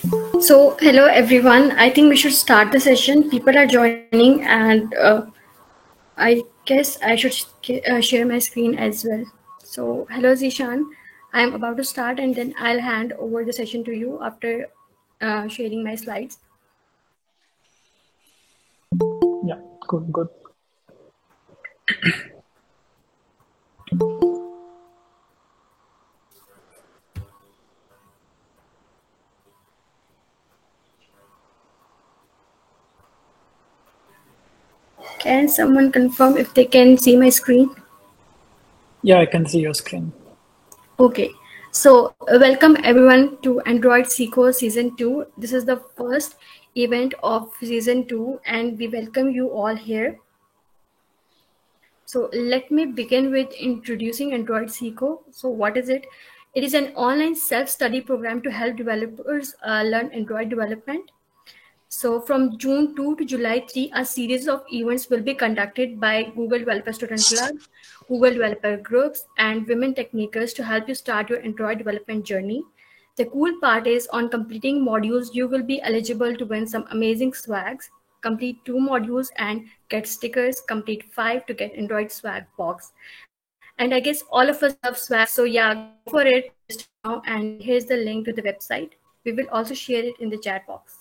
Hello everyone. I think we should start the session. People are joining, and I guess I should share my screen as well. Hello Zishan. I'm about to start, and then I'll hand over the session to you after sharing my slides. Yeah, good. Can someone confirm if they can see my screen? Yeah, I can see your screen. Okay. Welcome everyone to Android Seco Season 2. This is the first event of Season 2, and we welcome you all here. So let me begin with introducing Android Seco. So what is it? It is an online self-study program to help developers learn Android development. So from June 2 to July 3, a series of events will be conducted by Google Developer Student Club, Google Developer Groups, and Women Techniquers to help you start your Android development journey. The cool part is on completing modules, you will be eligible to win some amazing swags. Complete 2 modules and get stickers. Complete 5 to get Android swag box. And I guess all of us love swag. So yeah, go for it. Register now. And here's the link to the website. We will also share it in the chat box.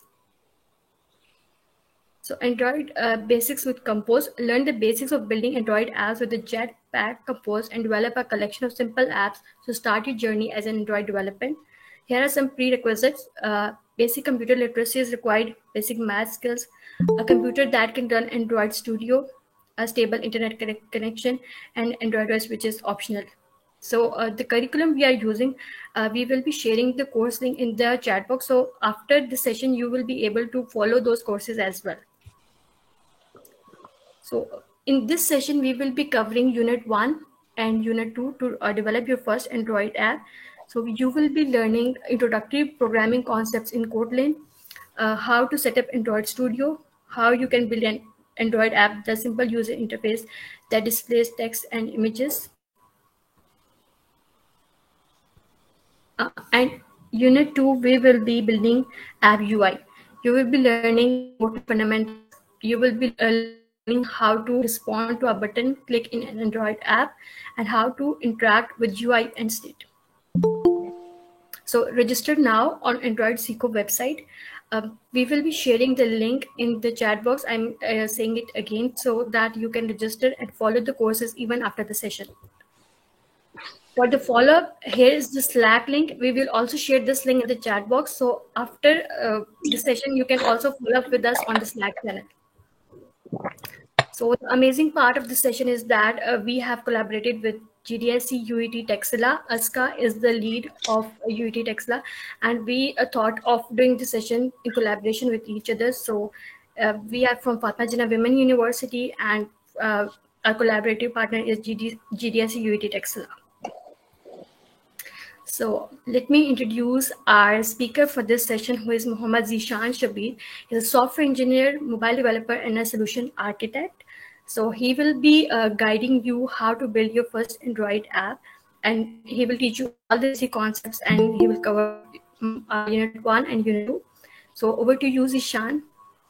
So Android basics with Compose. Learn the basics of building Android apps with the Jetpack Compose and develop a collection of simple apps to start your journey as an Android development. Here are some prerequisites. Basic computer literacy is required, basic math skills, a computer that can run Android Studio, a stable internet connection, and Android OS, which is optional. The curriculum we are using, we will be sharing the course link in the chat box. So after the session, you will be able to follow those courses as well. So in this session, we will be covering Unit 1 and Unit 2 to develop your first Android app. So you will be learning introductory programming concepts in Kotlin, how to set up Android Studio, how you can build an Android app, the simple user interface that displays text and images. And Unit 2, we will be building app UI. You will be learning important fundamentals. You will be learning how to respond to a button click in an Android app and how to interact with UI and state. So register now on Android Seco website. We will be sharing the link in the chat box. I'm saying it again so that you can register and follow the courses even after the session. For the follow-up, here is the Slack link. We will also share this link in the chat box. So after the session, you can also follow up with us on the Slack channel. So the amazing part of the session is that we have collaborated with GDSC UET Texila. Aska is the lead of UET Texila, and we thought of doing the session in collaboration with each other. So we are from Fatma Jinnah Women University, and our collaborative partner is GDSC UET Texila. So let me introduce our speaker for this session, who is Muhammad Zishan Shabir. He's a software engineer, mobile developer, and a solution architect. So he will be guiding you how to build your first Android app, and he will teach you all the basic concepts, and he will cover Unit 1 and Unit 2. So over to you, Zishan,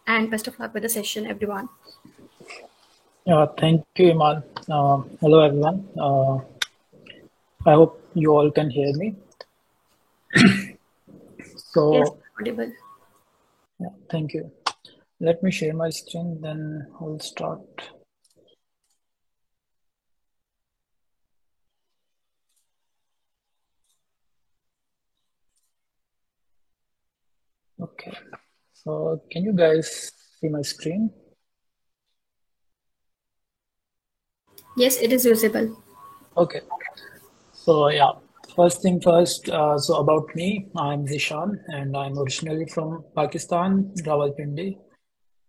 and best of luck with the session, everyone. Thank you, Iman. Hello, everyone. I hope you all can hear me. Yes, audible. Yeah, thank you. Let me share my screen, then we'll start. Okay. So can you guys see my screen? Yes, it is visible. Okay. So yeah, first thing first. So about me, I'm Zishan, and I'm originally from Pakistan, Rawalpindi,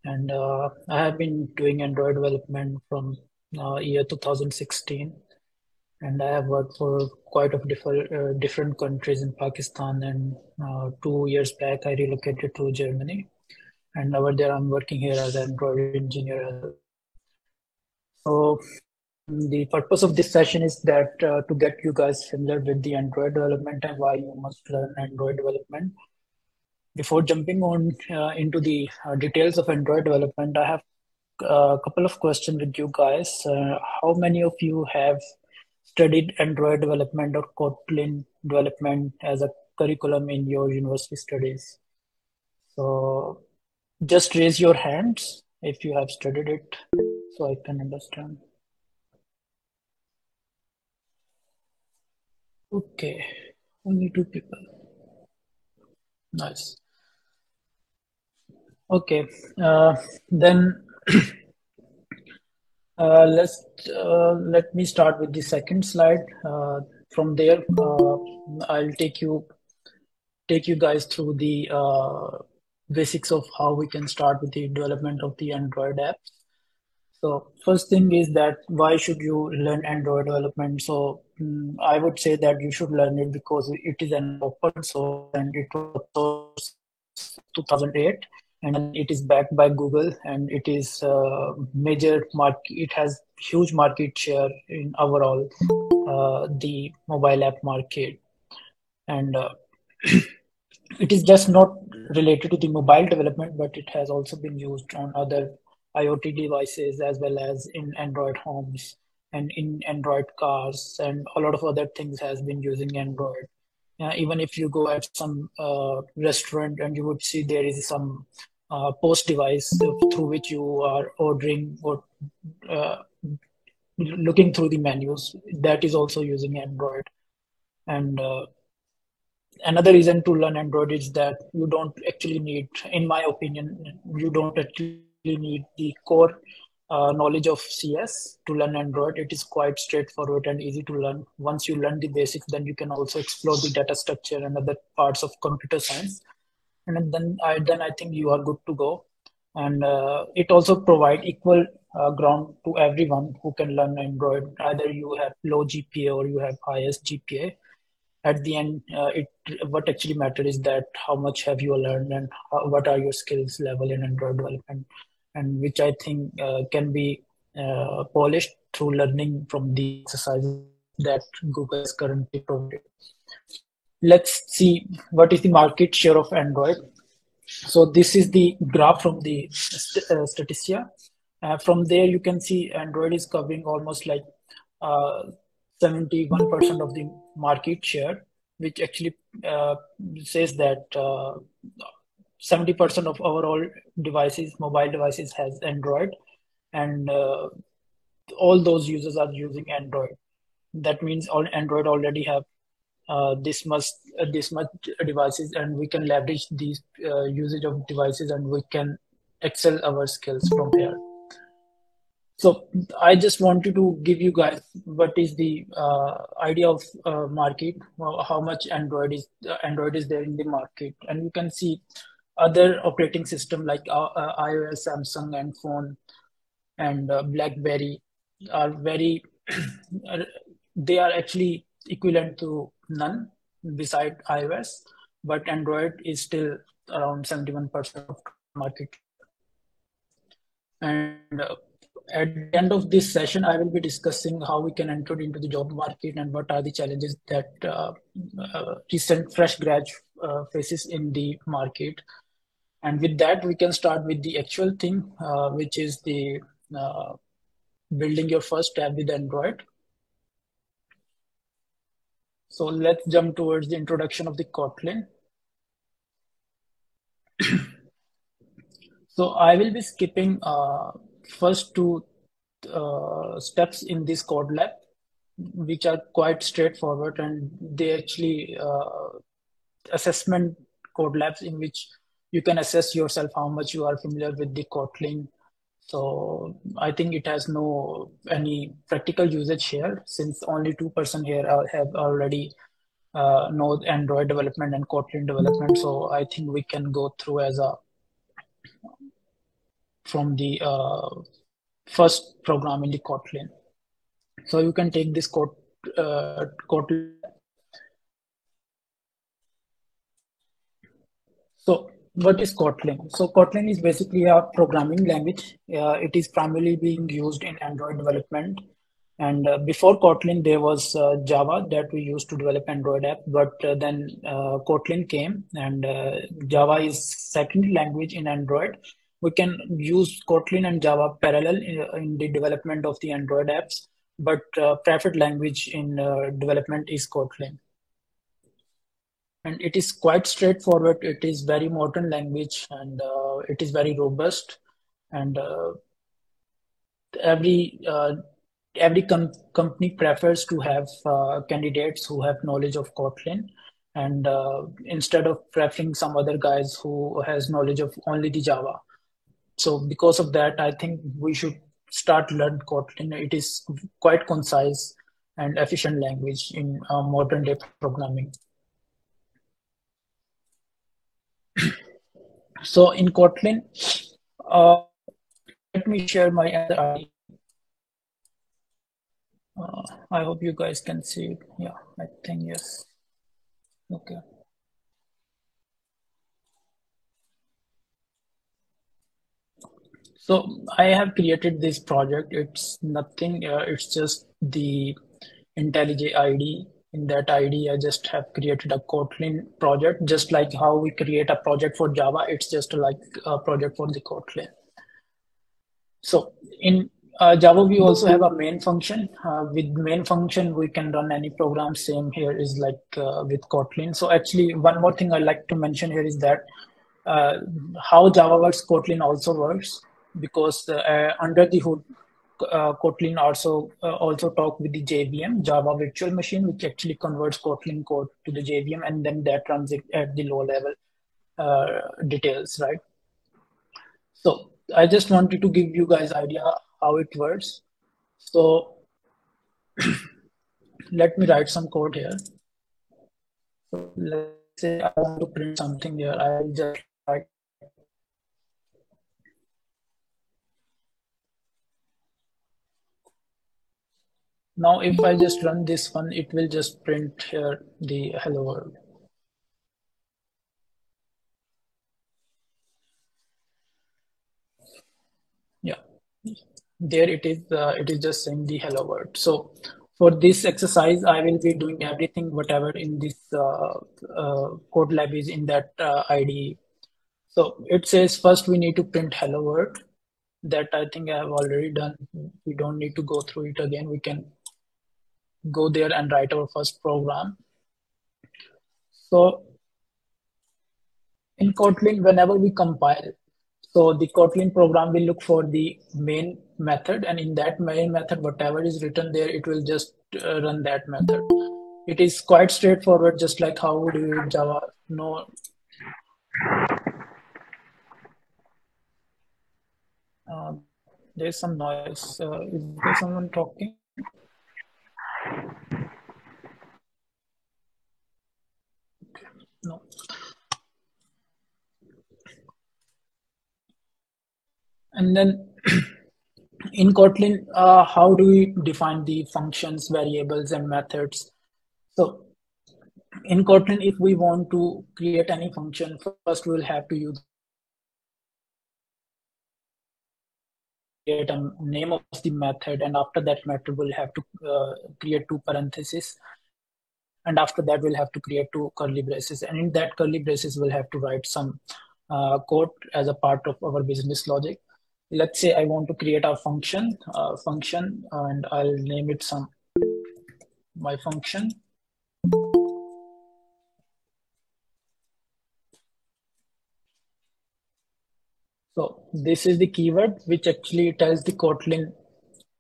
and I have been doing Android development from year 2016, and I have worked for quite of different countries in Pakistan. And 2 years back, I relocated to Germany, and over there, I'm working here as an Android engineer as well. So the purpose of this session is that to get you guys familiar with the Android development and why you must learn Android development. before jumping on into the details of Android development, I have a couple of questions with you guys. How many of you have studied Android development or Kotlin development as a curriculum in your university studies? So just raise your hands if you have studied it so I can understand. Okay, only two people. Nice. Okay, then let me start with the second slide. From there, I'll take you guys through the basics of how we can start with the development of the Android app. So first thing is that why should you learn Android development? So I would say that you should learn it because it is an open source and it was 2008 and it is backed by Google and it is major market. It has huge market share in overall the mobile app market and it is just not related to the mobile development, but it has also been used on other IoT devices as well as in Android homes and in Android cars, and a lot of other things has been using Android. Even if you go at some restaurant and you would see there is some post device through which you are ordering or uh, looking through the menus, that is also using Android. And another reason to learn Android is that you don't actually need, in my opinion, you don't actually need the core knowledge of CS to learn Android. It is quite straightforward and easy to learn. Once you learn the basics, then you can also explore the data structure and other parts of computer science. And then I think you are good to go. And it also provide equal ground to everyone who can learn Android. Either you have low GPA or you have highest GPA, at the end what actually matters is that how much have you learned and what are your skills level in Android development, and which I think can be polished through learning from the exercises that Google is currently provided. Let's see what is the market share of Android. So this is the graph from the Statista. From there, you can see Android is covering almost like uh, 71% of the market share, which actually says that 70% of overall devices, mobile devices, has Android, and all those users are using Android. That means all Android already have this much devices, and we can leverage these usage of devices, and we can excel our skills from here. So I just wanted to give you guys what is the idea of market, how much Android is there in the market, and you can see other operating system like iOS, Samsung, and phone, and BlackBerry are very they are actually equivalent to none beside iOS, but Android is still around 71% of market. And at the end of this session, I will be discussing how we can enter into the job market and what are the challenges that recent fresh grad faces in the market. And with that, we can start with the actual thing, which is the building your first app with Android. So let's jump towards the introduction of the Kotlin. So I will be skipping first two steps in this code lab, which are quite straightforward, and they actually assessment code labs in which you can assess yourself how much you are familiar with the Kotlin. So I think it has no any practical usage here, since only 2% here have already know Android development and Kotlin development. So I think we can go through as a from the first program in the Kotlin. So you can take this Kotlin. So what is Kotlin? So Kotlin is basically a programming language. It is primarily being used in Android development. And before Kotlin, there was Java that we used to develop Android app. But then Kotlin came, and Java is second language in Android. We can use Kotlin and Java parallel in the development of the Android apps, but preferred language in development is Kotlin. And it is quite straightforward. It is very modern language, and it is very robust. And every company prefers to have candidates who have knowledge of Kotlin, and instead of preferring some other guys who has knowledge of only the Java. So because of that, I think we should start learn Kotlin. It is quite concise and efficient language in modern day programming. So in Kotlin, uh, let me share my other ID. I hope you guys can see it. Yeah, I think yes. Okay. So I have created this project. It's nothing, it's just the IntelliJ ID. In that ID, I just have created a Kotlin project, just like how we create a project for Java. It's just like a project for the Kotlin. So in Java, we also have a main function. With main function, we can run any program. Same here is like with Kotlin. So actually, one more thing I like to mention here is that uh, how Java works, Kotlin also works, because under the hood, Kotlin also talk with the JVM, Java Virtual Machine, which actually converts Kotlin code to the JVM, and then that runs it at the low level details, right? So I just wanted to give you guys idea how it works. So let me write some code here. So let's say I want to print something here. I will just write. Now, if I just run this one, it will just print here the hello world. Yeah, there it is. It is just saying the hello world. So for this exercise, I will be doing everything, whatever in this code lab is in that IDE. So it says first we need to print hello world. That I think I have already done. We don't need to go through it again. We can go there and write our first program. So in Kotlin, whenever we compile, so the Kotlin program will look for the main method, and in that main method, whatever is written there, it will just run that method. It is quite straightforward, just like how we do in Java. No, uh, there's some noise. Is there someone talking? No. And then in Kotlin, how do we define the functions, variables, and methods? So in Kotlin, if we want to create any function, first we'll have to use create a name of the method, and after that method we'll have to create two parentheses, and after that we'll have to create two curly braces, and in that curly braces we'll have to write some code as a part of our business logic. Let's say I want to create a function, and I'll name it some my function. So this is the keyword which actually tells the Kotlin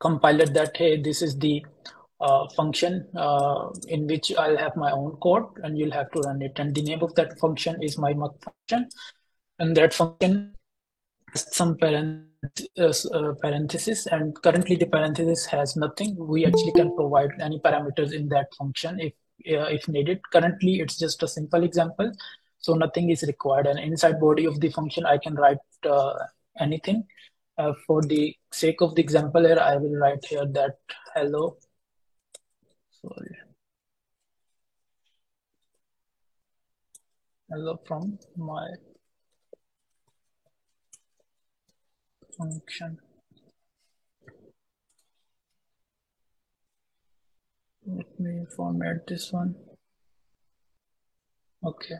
compiler that, hey, this is the function in which I'll have my own code and you'll have to run it. And the name of that function is my mux function. And that function has some parenthesis, and currently the parenthesis has nothing. We actually can provide any parameters in that function if needed. Currently, it's just a simple example, so nothing is required. And inside body of the function, I can write anything. For the sake of the example here, I will write here that hello. Sorry, hello from my function. Let me format this one. Okay.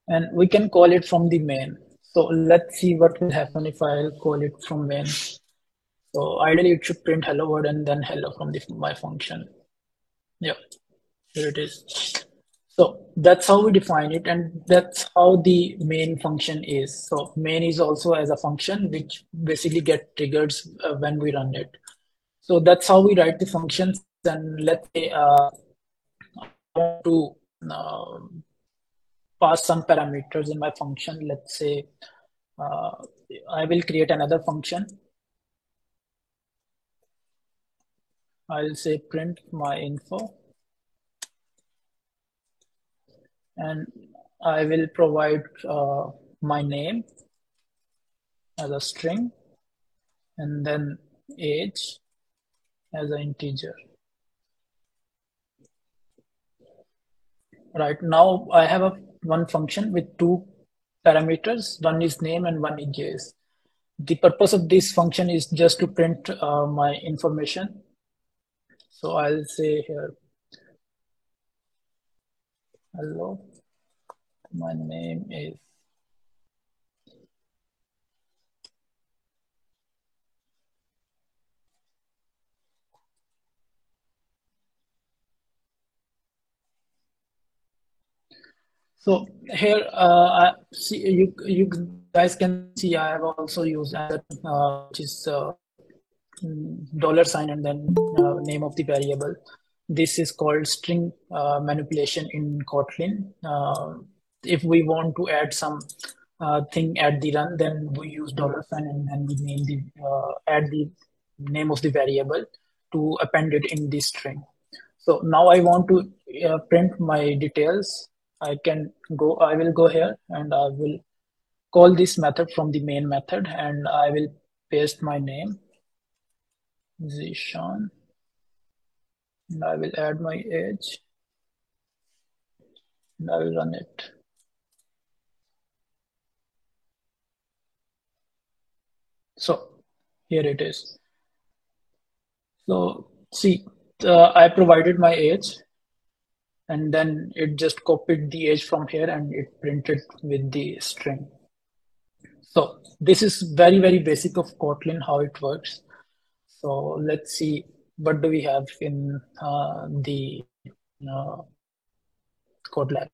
And we can call it from the main. So let's see what will happen if I'll call it from main. So ideally it should print hello world and then hello from my function. Yeah, here it is. So that's how we define it, and that's how the main function is. So main is also as a function which basically get triggered when we run it. So that's how we write the functions. And let's say I want to uh, pass some parameters in my function. Let's say uh, I will create another function. I'll say print my info, and I will provide my name as a string, and then age as an integer. Right now, I have one function with two parameters. One is name and one is age. The purpose of this function is just to print my information. So I'll say here, hello, my name is. So here, I see you guys can see I have also used that which is dollar sign and then name of the variable. This is called string manipulation in Kotlin. If we want to add some thing at the run, then we use dollar sign and then we name the add the name of the variable to append it in this string. So now I want to print my details. I will go here and I will call this method from the main method, and I will paste my name, Zishan, and I will add my age, and I will run it. So here it is. So see, I provided my age, and then it just copied the age from here and it printed with the string. So this is very, very basic of Kotlin, how it works. So let's see what do we have in the uh, Kotlin.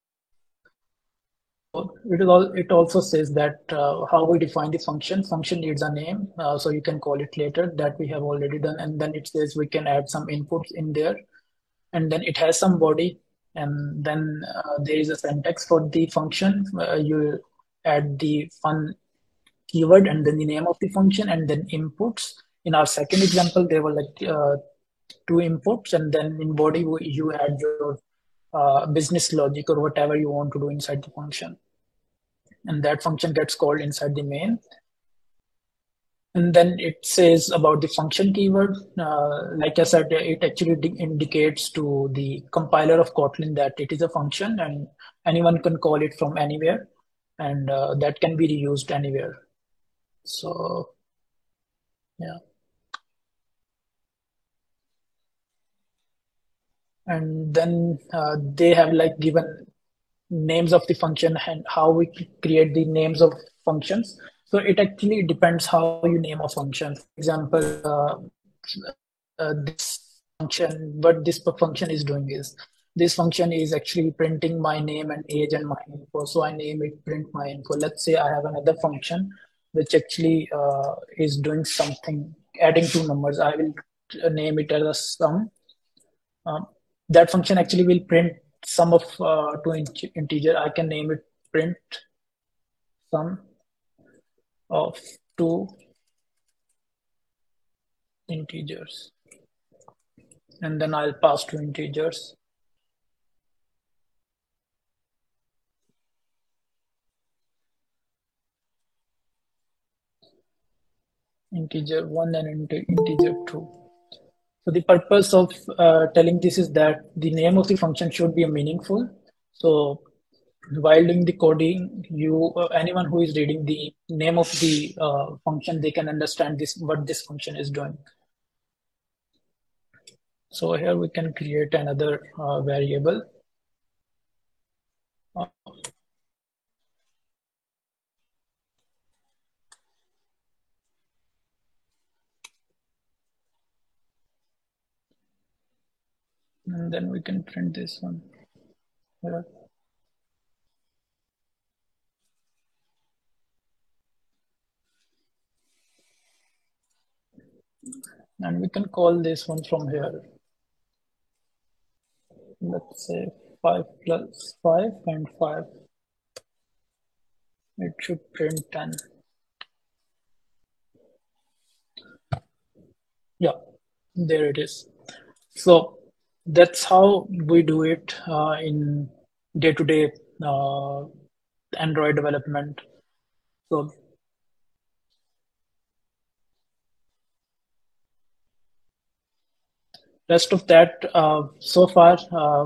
It also says that how we define the function. Function needs a name, so you can call it later. That we have already done, and then it says we can add some inputs in there, and then it has some body, and then there is a syntax for the function. You add the fun keyword and then the name of the function and then inputs. In our second example, there were like two inputs, and then in body you add your business logic or whatever you want to do inside the function, and that function gets called inside the main. And then it says about the function keyword. Like I said, it actually indicates to the compiler of Kotlin that it is a function and anyone can call it from anywhere, and that can be reused anywhere. So yeah. And then they have like given names of the function and how we create the names of functions. So it actually depends how you name a function. For example, this function, what this function is doing is this function is actually printing my name and age and my info. So I name it print my info. Let's say I have another function which actually is doing something, adding two numbers. I will name it as a sum. Um, that function actually will print sum of two integer. I can name it print sum of two integers, and then I'll pass two integers. Integer 1 and integer 2. So the purpose of telling this is that the name of the function should be meaningful. So while doing the coding, anyone who is reading the name of the function, they can understand what this function is doing. So here we can create another variable. And then we can print this one here. And we can call this one from here. Let's say 5 plus 5 and 5. It should print 10. Yeah, there it is. So that's how we do it in day-to-day Android development. So rest of that, so far,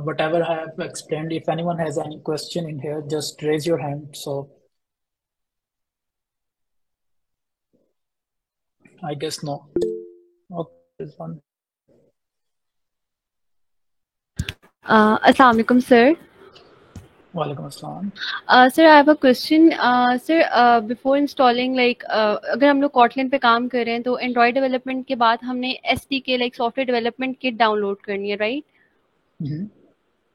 whatever I have explained, if anyone has any question in here, just raise your hand. So I guess no. Okay, this one. Assalamu alaikum, sir. Walaikum assalam. Sir, I have a question. Sir, before installing, अगर हम लोग Kotlin पे काम कर रहे हैं तो Android development के बाद हमने SDK like software development kit download करनी है, right?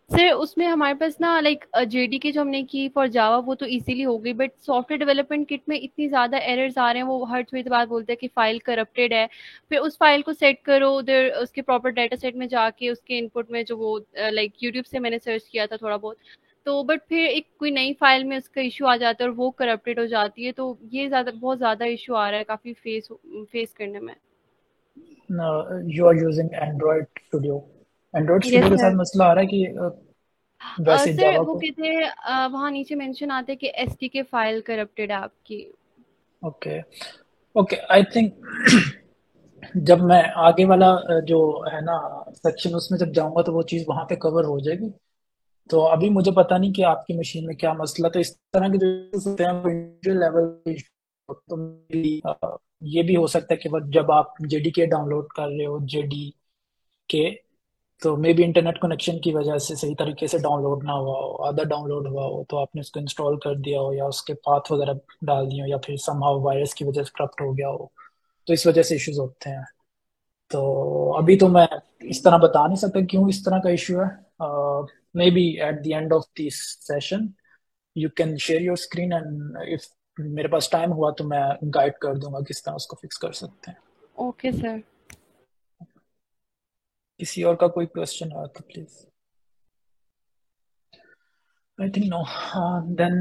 सर उसमें हमारे पास ना JDK जो हमने की फॉर जावा वो तो इजीली हो गई, बट सॉफ्टवेयर डेवलपमेंट किट में इतनी ज़्यादा एरर्स आ रहे हैं, वो हर थोड़ी बात बोलते हैं कि फाइल करप्टेड है, फिर उस फाइल को सेट करो उधर उसके प्रॉपर डाटा सेट में जाके उसके इनपुट में जो वो यूट्यूब से मैंने सर्च किया था थोड़ा बहुत, तो बट फिर एक कोई नई फाइल में उसका इशू आ जाता है और वो करप्टेड हो जाती है, तो ये बहुत ज़्यादा इशू आ रहा है काफ़ी फेस करने में। You are using Android Studio. Android Yes, Studio के sir. साथ मसला आ रहा है कि वैसे सर जावा वो को? कहते हैं वहाँ नीचे मेंशन आते हैं कि एसटीके फाइल करप्टेड है आपकी। ओके ओके, आई थिंक जब मैं आगे वाला जो है ना सेक्शन उसमें जब जाऊंगा तो वो चीज़ वहां पे कवर हो जाएगी। तो अभी मुझे पता नहीं कि आपकी मशीन में क्या मसला, तो इस तरह के जो issues होते हैं वो इंडिविजुअल लेवल, तो ये भी हो सकता है कि जब आप जेडीके डाउनलोड कर रहे हो जेडीके, तो मे बी इंटरनेट कनेक्शन की वजह से सही तरीके से डाउनलोड ना हुआ हो, आधा डाउनलोड हुआ हो, तो आपने उसको इंस्टॉल कर दिया हो या उसके पाथ वगैरह डाल दिए हो, या फिर समहाउ वायरस की वजह से करप्ट हो गया हो, तो इस वजह से इश्यूज होते हैं। तो अभी तो मैं इस तरह बता नहीं सकता क्यों इस तरह का इशू है। May be at the end of this session you can share your screen, and if मेरे पास टाइम हुआ तो मैं गाइड कर दूंगा किस तरह उसको फिक्स कर सकते हैं। Okay sir. किसी और का कोई क्वेश्चन है तो please. I think no. Then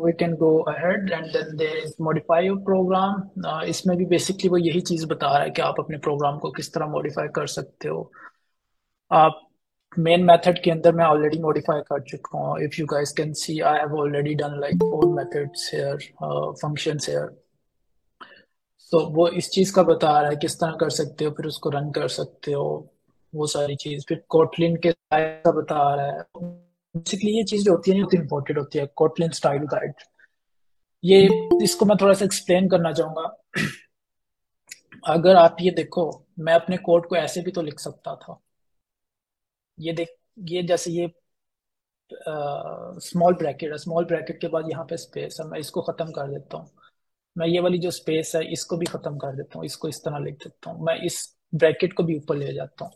we can go ahead and then there is modify your program. इसमें भी basically वो यही चीज़ बता रहा है कि आप अपने प्रोग्राम को किस तरह modify कर सकते हो। आप मेन मेथड के अंदर मैं ऑलरेडी मॉडिफाई कर चुका हूँ। If you guys can see I have already done like 4 methods here, functions here. तो वो इस चीज का बता रहा है किस तरह कर सकते हो, फिर उसको रन कर सकते हो, वो सारी चीज। फिर कोटलिन के स्टाइल का बता रहा है। बेसिकली ये चीज जो होती है बहुत इंपॉर्टेंट होती है, कोटलिन स्टाइल गाइड। ये इसको मैं थोड़ा सा एक्सप्लेन करना चाहूंगा। अगर आप ये देखो, मैं अपने कोड को ऐसे भी तो लिख सकता था। ये देख, ये जैसे ये स्मॉल ब्रैकेट है, स्मॉल ब्रैकेट के बाद यहाँ पे स्पेस है, मैं इसको खत्म कर देता हूँ। मैं ये वाली जो स्पेस है इसको भी खत्म कर देता हूँ, इसको इस तरह लिख देता हूँ, मैं इस ब्रैकेट को भी ऊपर ले जाता हूँ,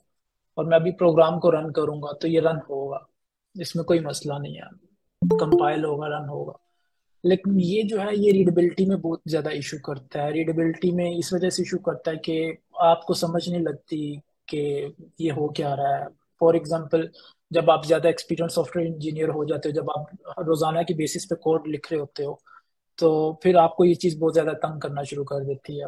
और मैं अभी प्रोग्राम को रन करूंगा तो ये रन होगा, इसमें कोई मसला नहीं है, कंपाइल होगा, रन होगा। लेकिन ये जो है ये रीडेबिलिटी में बहुत ज्यादा इशू करता है। रीडेबिलिटी में इस वजह से इशू करता है कि आपको समझ नहीं लगती कि ये हो क्या रहा है। फॉर एग्जांपल, जब आप ज्यादा एक्सपीरियंस सॉफ्टवेयर इंजीनियर हो जाते हो, जब आप रोजाना की बेसिस पे कोड लिख रहे होते हो, तो फिर आपको ये चीज बहुत ज्यादा तंग करना शुरू कर देती है।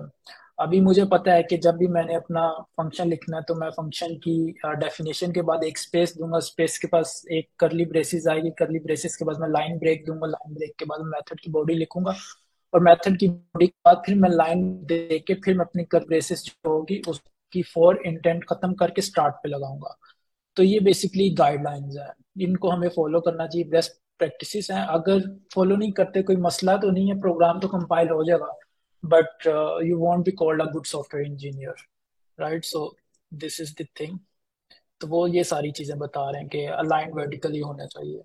अभी मुझे पता है कि जब भी मैंने अपना फंक्शन लिखना है तो मैं फंक्शन की डेफिनेशन के बाद एक स्पेस दूंगा, स्पेस के पास एक करली ब्रेसेस आएगी, करली ब्रेसेस के बाद मैं लाइन ब्रेक दूंगा, लाइन ब्रेक के बाद मेथड की बॉडी लिखूंगा, और मेथड की बॉडी के बाद फिर मैं लाइन दे के फिर मैं अपनी कर ब्रेसेस जो होगी उसकी फॉर इंटेंट खत्म करके स्टार्ट पे लगाऊंगा। तो ये बेसिकली गाइडलाइंस है, इनको हमें फॉलो करना चाहिए, बेस्ट प्रैक्टिसेस हैं। अगर फॉलो नहीं करते कोई मसला तो नहीं है, प्रोग्राम तो कंपाइल हो जाएगा, but you won't be called a good software engineer, right? So this is the thing. तो वो ये सारी चीजें बता रहे हैं कि अलाइन वर्टिकली होना चाहिए।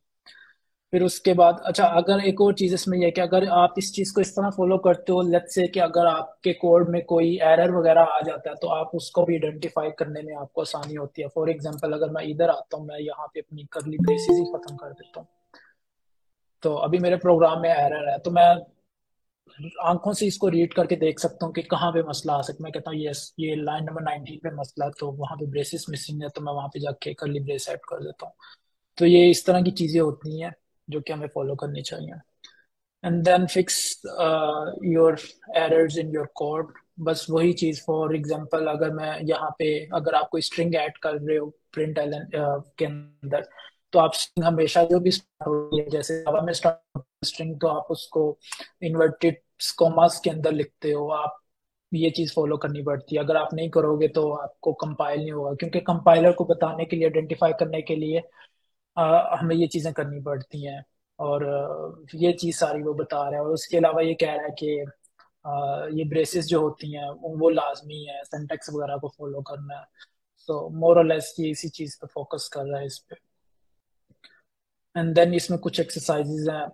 फिर उसके बाद अच्छा, अगर एक और चीज इसमें यह है कि अगर आप इस चीज को इस तरह फॉलो करते हो, लेट्स से कि अगर आपके कोड में कोई एरर वगैरह आ जाता है तो आप उसको भी आइडेंटिफाई करने में आपको आसानी होती है। फॉर एग्जांपल, अगर मैं इधर आता हूँ, मैं यहाँ पे अपनी करली ब्रेसेस ही खत्म कर देता हूँ, तो अभी मेरे प्रोग्राम में एरर है, तो मैं आंखों से इसको रीड करके देख सकता हूँ कि कहाँ पे मसला आ सकता है। मैं कहता हूँ यस, ये लाइन नंबर 19 पे मसला है, तो वहाँ पे ब्रेसेस मिसिंग है, तो मैं वहाँ पे जाके करली ब्रेस सेट कर देता हूँ। तो ये इस तरह की चीजें होती हैं जो कि हमें फॉलो करनी चाहिए। And then fix your errors in your code. बस वही चीज, फॉर एग्जांपल अगर मैं यहाँ पे, अगर आप कोई स्ट्रिंग ऐड कर रहे हो प्रिंट एलन के अंदर, तो आप string हमेशा जो भी start होती है, जैसे जावा में स्टार्ट स्ट्रिंग, तो आप उसको इन्वर्टेड कॉमास के अंदर लिखते हो। आप ये चीज फॉलो करनी पड़ती है। अगर आप नहीं करोगे तो आपको कंपाइल नहीं होगा, क्योंकि कंपाइलर को बताने के लिए, आइडेंटिफाई करने के लिए हमें ये चीजें करनी पड़ती हैं। और ये चीज सारी वो बता रहा है। और उसके अलावा ये कह रहा है कि ये ब्रेसेस जो होती हैं वो लाजमी है, सिंटेक्स वगैरह को फॉलो करना है। सो मोर और लेस ये इसी चीज पे फोकस कर रहा है इस पे। एंड देन इसमें कुछ एक्सरसाइजेज हैं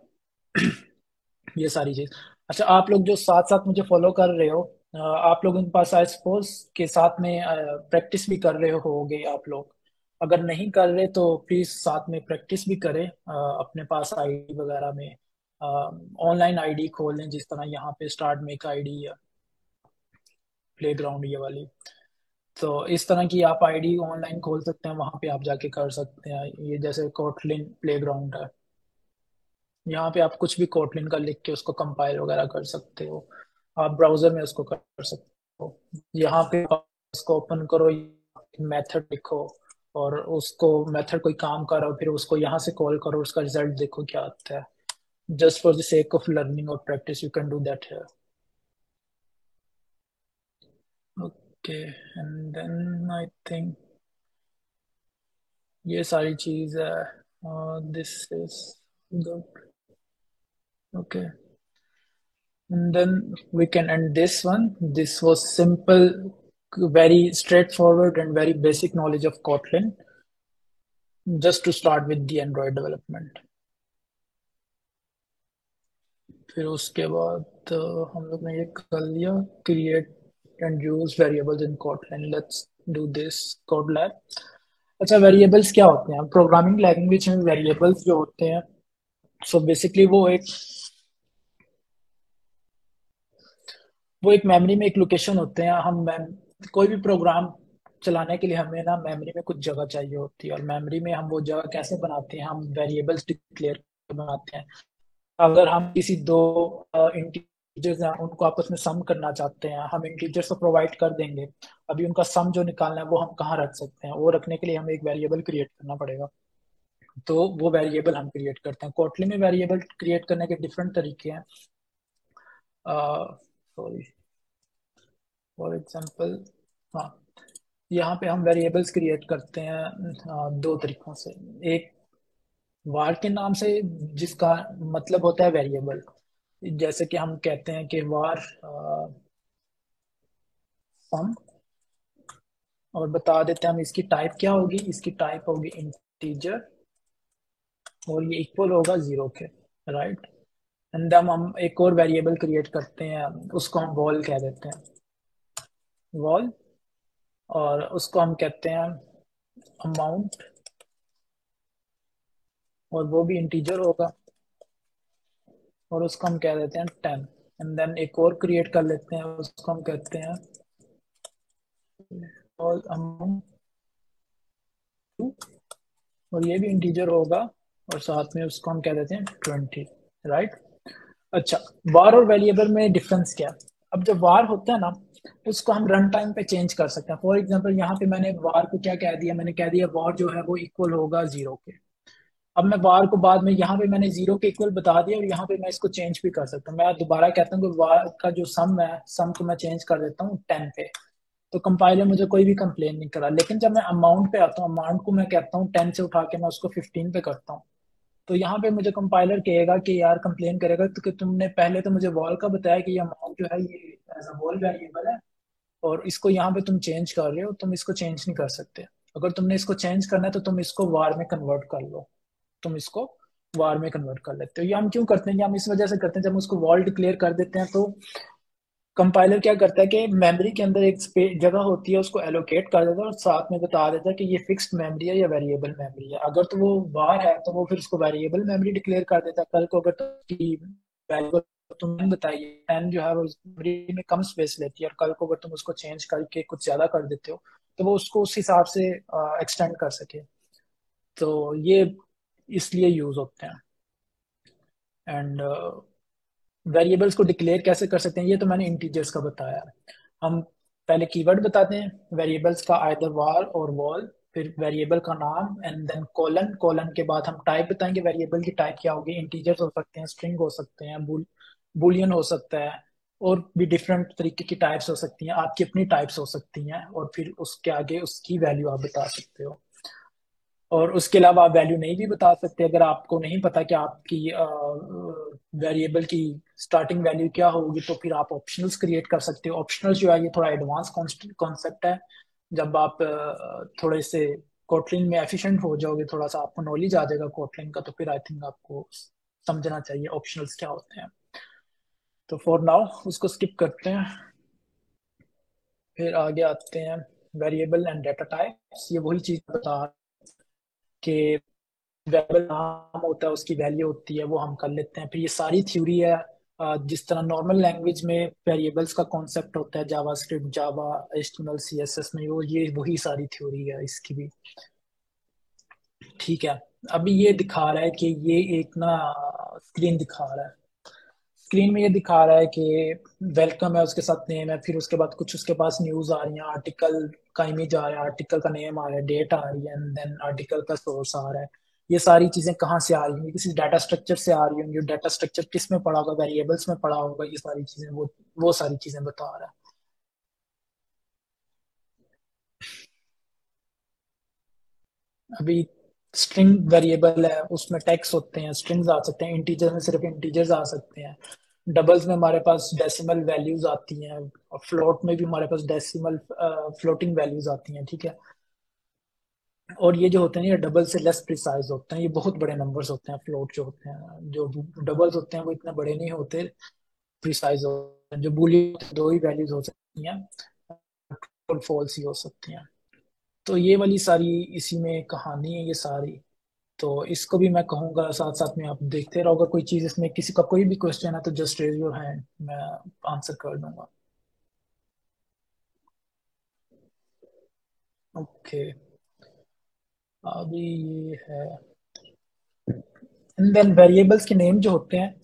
ये सारी चीज। अच्छा, आप लोग जो साथ साथ मुझे फॉलो कर रहे हो, आप लोगों के पास आई सपोज के साथ में प्रैक्टिस भी कर रहे होगे आप लोग। अगर नहीं कर रहे तो प्लीज साथ में प्रैक्टिस भी करें। अपने पास आईडी वगैरह में ऑनलाइन आईडी खोल लें, जिस तरह यहाँ पे स्टार्ट मेक आईडी है, प्ले ग्राउंड ये वाली। तो इस तरह की आप आईडी ऑनलाइन खोल सकते हैं, वहां पे आप जाके कर सकते हैं। ये जैसे कोटलिन प्ले ग्राउंड है, यहाँ पे आप कुछ भी कोटलिन का लिख के उसको कंपाइल वगैरह कर सकते हो। आप ब्राउजर में उसको कर सकते हो। यहाँ पे आप उसको ओपन करो, मेथड लिखो, और उसको मेथड कोई काम कर रहा हो, फिर उसको यहाँ से कॉल करो, उसका रिजल्ट देखो क्या आता है। Just for the sake of learning और practice you can do that here. Okay, and then I think ये सारी चीज है। This is good. Okay, and then we can end this one. This was simple, very straightforward, and very basic knowledge of Kotlin, just to start with the Android development. फिर उसके बाद हम लोग ने ये कर लिया, create and use variables in Kotlin. Let's do this code lab. अच्छा, वेरिएबल्स क्या होते हैं? प्रोग्रामिंग लैंग्वेज में वेरिएबल्स जो होते हैं, सो बेसिकली वो एक मेमोरी में एक लोकेशन होते हैं। कोई भी प्रोग्राम चलाने के लिए हमें ना मेमोरी में कुछ जगह चाहिए होती है, और मेमोरी में हम वो जगह कैसे बनाते हैं? हम वेरिएबल्स डिक्लेयर बनाते हैं। अगर हम किसी दो इंटीजर्स हैं, उनको आपस में सम करना चाहते हैं, हम इंटीजर्स को प्रोवाइड कर देंगे। अभी उनका सम जो निकालना है वो हम कहाँ रख सकते हैं? वो रखने के लिए हमें एक वेरिएबल क्रिएट करना पड़ेगा। तो वो वेरिएबल हम क्रिएट करते हैं। कोटली में वेरिएबल क्रिएट करने के डिफरेंट तरीके हैं। सॉरी, फॉर एग्जांपल, हाँ, यहाँ पे हम वेरिएबल्स क्रिएट करते हैं दो तरीकों से। एक var के नाम से, जिसका मतलब होता है वेरिएबल। जैसे कि हम कहते हैं कि var सम, और बता देते हैं हम इसकी टाइप क्या होगी। इसकी टाइप होगी इंटीजर, और ये इक्वल होगा 0 के, राइट। एंड हम एक और वेरिएबल क्रिएट करते हैं, उसको हम वॉल कह देते हैं, वॉल। और उसको हम कहते हैं अमाउंट, और वो भी इंटीजर होगा, और उसको हम कह देते हैं 10। एंड देन एक और क्रिएट कर लेते हैं, उसको हम कहते हैं ऑल अमाउंट 2, और ये भी इंटीजर होगा, और साथ में उसको हम कह देते हैं 20, राइट। अच्छा, वार और वेरिएबल में डिफरेंस क्या है? अब जब वार होता है ना, उसको हम रन टाइम पे चेंज कर सकते हैं। फॉर एग्जांपल, यहाँ पे मैंने वार को क्या कह दिया? मैंने कह दिया वार जो है वो इक्वल होगा 0 के। अब मैं वार को बाद में, यहाँ पे मैंने 0 के इक्वल बता दिया, और यहाँ पे मैं इसको चेंज भी कर सकता हूँ। मैं दोबारा कहता हूँ कि वार का जो सम है, सम को मैं चेंज कर देता हूँ 10 पे, तो कंपाइलर मुझे कोई भी कंप्लेन नहीं करा। लेकिन जब मैं अमाउंट पे आता हूँ, अमाउंट को मैं कहता हूँ 10 से उठा के मैं उसको 15 पे करता हूँ, तो यहाँ पे मुझे कंपाइलर कहेगा कि यार, कंप्लेन करेगा तो कि तुमने पहले तो मुझे वॉल का बताया कि ये अमाउंट जो है ये एज अ वॉल वेरिएबल है, और इसको यहाँ पे तुम चेंज कर रहे हो, तुम इसको चेंज नहीं कर सकते। अगर तुमने इसको चेंज करना है तो तुम इसको वार में कन्वर्ट कर लो, तुम इसको वार में कन्वर्ट कर लेते हो। ये हम क्यों करते हैं, ये हम इस वजह से करते हैं, जब हम उसको वॉल डिक्लेयर कर देते हैं तो कंपाइलर क्या करता है कि मेमोरी के अंदर एक जगह होती है उसको एलोकेट कर देता है और साथ में बता देता है कि ये फिक्स्ड मेमोरी है या वेरिएबल मेमोरी है। अगर तो वो वार है तो वो फिर उसको वेरिएबल मेमोरी डिक्लेयर कर देता है। कल को अगर तो वैल्यू तुमने बताइए एन जो है वो मेमोरी में कम स्पेस लेती है, और कल को अगर तुम उसको चेंज करके कुछ ज्यादा कर देते हो तो वो उसको उस हिसाब से एक्सटेंड कर सके। तो ये इसलिए यूज होते हैं। एंड वेरिएबल्स को डिक्लेयर कैसे कर सकते हैं, ये तो मैंने इंटीजर्स का बताया। हम पहले कीवर्ड बताते हैं वेरिएबल्स का, आइदर वार और वॉल, फिर वेरिएबल का नाम एंड देन कोलन। कोलन के बाद हम टाइप बताएंगे, वेरिएबल की टाइप क्या होगी, इंटीजर्स हो सकते हैं, स्ट्रिंग हो सकते हैं, बुलियन हो सकता है, और भी डिफरेंट तरीके की टाइप्स हो सकती हैं, आपकी अपनी टाइप्स हो सकती हैं, और फिर उसके आगे उसकी वैल्यू आप बता सकते हो। और उसके अलावा आप वैल्यू नहीं भी बता सकते, अगर आपको नहीं पता कि आपकी वेरिएबल की स्टार्टिंग वैल्यू क्या होगी तो फिर आप ऑप्शनल्स क्रिएट कर सकते हो। ऑप्शनल्स जो है ये थोड़ा एडवांस कॉन्सेप्ट है। जब आप थोड़े से कोटलिन में एफिशिएंट हो जाओगे, थोड़ा सा आपको नॉलेज आ जाएगा कोटलिन का, तो फिर आई थिंक आपको समझना चाहिए ऑप्शनल्स क्या होते हैं। तो फॉर नाउ उसको स्किप करते हैं, फिर आगे आते हैं वेरिएबल एंड डाटा टाइप्स। ये वही चीज बता कि वेरिएबल नाम होता है उसकी वैल्यू होती है, वो हम कर लेते हैं। फिर ये सारी थ्योरी है जिस तरह नॉर्मल लैंग्वेज में वेरिएबल्स का कॉन्सेप्ट होता है, जावा स्क्रिप्ट, जावा, एचटीएमएल, सीएसएस में, वो ये वही सारी थ्योरी है इसकी भी। ठीक है, अभी ये दिखा रहा है कि ये एक ना स्क्रीन दिखा रहा है। स्क्रीन में ये दिखा रहा है कि वेलकम है, उसके साथ नेम है, फिर उसके बाद कुछ उसके पास न्यूज आ रही है, आर्टिकल का इमेज आ रहा है, आर्टिकल का नेम आ रहा है, डेट आ रही है, एंड देन आर्टिकल का सोर्स आ रहा है। ये सारी चीजें कहाँ से आ रही होंगी, किसी डाटा स्ट्रक्चर से आ रही होंगी। डाटा स्ट्रक्चर किस में पड़ा होगा, वेरिएबल्स में पड़ा होगा। ये सारी चीजें वो सारी चीजें बता रहा है। अभी स्ट्रिंग वेरिएबल है, उसमें टेक्स्ट होते हैं, स्ट्रिंग्स आ सकते हैं, इंटीजर में सिर्फ इंटीजर्स आ सकते हैं, डबल्स में हमारे पास डेसिमल वैल्यूज आती हैं, और फ्लोट में भी हमारे पास डेसिमल फ्लोटिंग वैल्यूज आती हैं। ठीक है, और ये जो होते हैं ये डबल से लेस प्रिसाइज होते हैं, ये बहुत बड़े नंबर्स होते हैं। फ्लोट जो होते हैं, जो डबल्स होते हैं वो इतने बड़े नहीं होते, प्रिसाइज होते हैं। जो बूलियन दो ही वैल्यूज हो सकती हैं, और फॉल्स ही हो सकती हैं। तो ये वाली सारी इसी में कहानी है ये सारी। तो इसको भी मैं कहूंगा साथ साथ में आप देखते रहो। अगर कोई चीज इसमें किसी का कोई भी क्वेश्चन है तो जस्ट रेज योर हैंड, मैं आंसर कर दूंगा। ओके, अभी ये है। एंड देन वेरिएबल्स के नेम जो होते हैं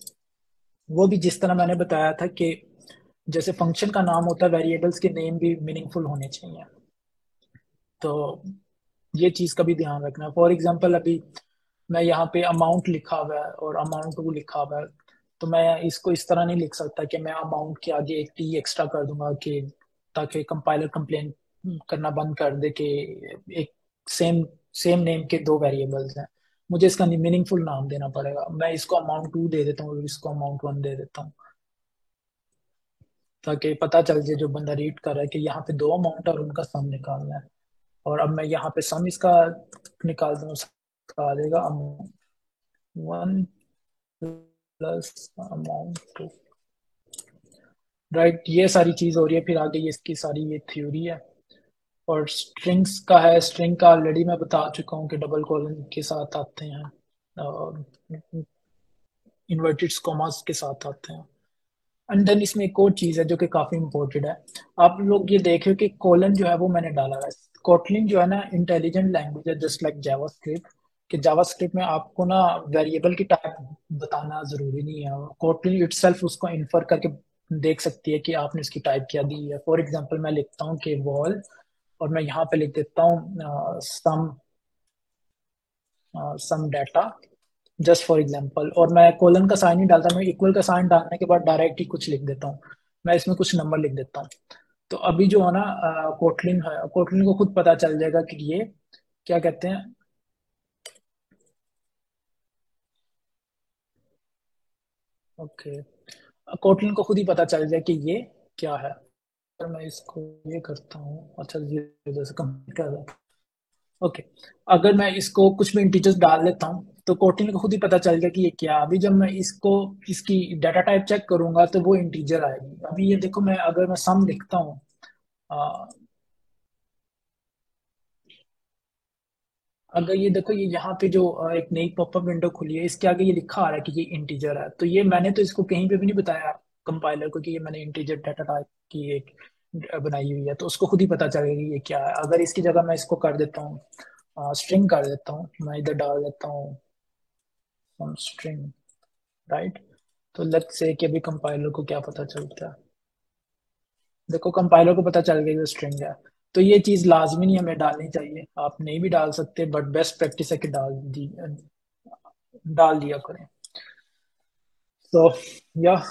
वो भी जिस तरह मैंने बताया था कि जैसे फंक्शन का नाम होता है, वेरिएबल्स के नेम भी मीनिंगफुल होने चाहिए। तो ये चीज का भी ध्यान रखना। फॉर एग्जांपल अभी मैं यहाँ पे अमाउंट लिखा हुआ है और अमाउंट वो लिखा हुआ है, तो मैं इसको इस तरह नहीं लिख सकता कि मैं अमाउंट के आगे एक टी एक्स्ट्रा कर दूंगा कि ताकि कंपाइलर कंप्लेन करना बंद कर दे कि एक सेम सेम नेम के दो वेरिएबल्स हैं। मुझे इसका मीनिंगफुल नाम देना पड़ेगा। मैं इसको अमाउंट 2 दे देता हूँ और इसको अमाउंट 1 दे देता हूँ, ताकि पता चल जाए जो बंदा रीड कर रहा है कि यहाँ पे दो अमाउंट है और उनका सम निकालना है। और अब मैं यहाँ पे सम इसका निकाल दूँ, उसका आ जाएगा अमाउंट 1 प्लस अमाउंट 2। राइट, ये सारी चीज हो रही है। फिर आगे ये इसकी सारी ये थ्योरी है। और स्ट्रिंग्स का है, स्ट्रिंग का ऑलरेडी मैं बता चुका हूँ कि डबल कॉलन के साथ आते हैं, इन्वर्टेड कॉमास के साथ आते हैं। एंड देन इसमें एक और चीज है जो कि काफी इंपॉर्टेंट है। आप लोग ये देख रहे हो कि कॉलन जो है वो मैंने डाला है। कोटलिन जो है ना इंटेलिजेंट लैंग्वेज है, जस्ट लाइक जावास्क्रिप्ट। कि जावास्क्रिप्ट में आपको ना वेरिएबल की टाइप बताना जरूरी नहीं है, कोटलिन इटसेल्फ उसको इन्फर करके देख सकती है कि आपने इसकी टाइप क्या दी है। फॉर एग्जांपल मैं लिखता हूँ कि वॉल, और मैं यहाँ पे लिख देता हूँ सम डाटा, जस्ट फॉर एग्जांपल। और मैं कोलन का साइन नहीं डालता, मैं इक्वल का साइन डालने के बाद डायरेक्ट ही कुछ लिख देता हूँ। मैं इसमें कुछ नंबर लिख देता हूँ। तो अभी जो है ना कोटलिन है, कोटलिन को खुद पता चल जाएगा कि ये क्या कहते हैं। ओके, कोटलिन को खुद ही पता चल जाए कि ये क्या है। तो मैं इसको ये करता हूँ, अच्छा ये जैसे कंप्लीट कर रहा हूँ। ओके, अगर मैं इसको कुछ भी इंटीजर्स डाल लेता हूँ तो कोटलिन को खुद ही पता चल गया कि ये क्या है। अभी जब मैं इसको इसकी डाटा टाइप चेक करूंगा तो वो इंटीजर आएगी। अभी ये देखो, मैं अगर मैं सम लिखता हूँ, अगर ये देखो, ये यहाँ पे जो एक नई पॉपअप विंडो खुली है, इसके आगे ये लिखा आ रहा है कि ये इंटीजर है। तो ये मैंने तो इसको कहीं पे भी नहीं बताया कंपाइलर को कि ये मैंने इंटीजर डाटा टाइप की एक बनाई हुई है, तो उसको खुद ही पता चलेगा कि ये क्या है। अगर इसकी जगह मैं इसको कर देता हूँ स्ट्रिंग कर देता हूँ, मैं इधर डाल देता हूँ सम स्ट्रिंग, राइट। तो लेट्स से कि अभी कंपाइलर को क्या पता चलता है। देखो, कंपाइलर को पता चल गया ये स्ट्रिंग है। तो ये चीज लाजमी नहीं हमें डालनी चाहिए, आप नहीं भी डाल सकते, बट बेस्ट प्रैक्टिस है कि डाल दिया करें। So yeah,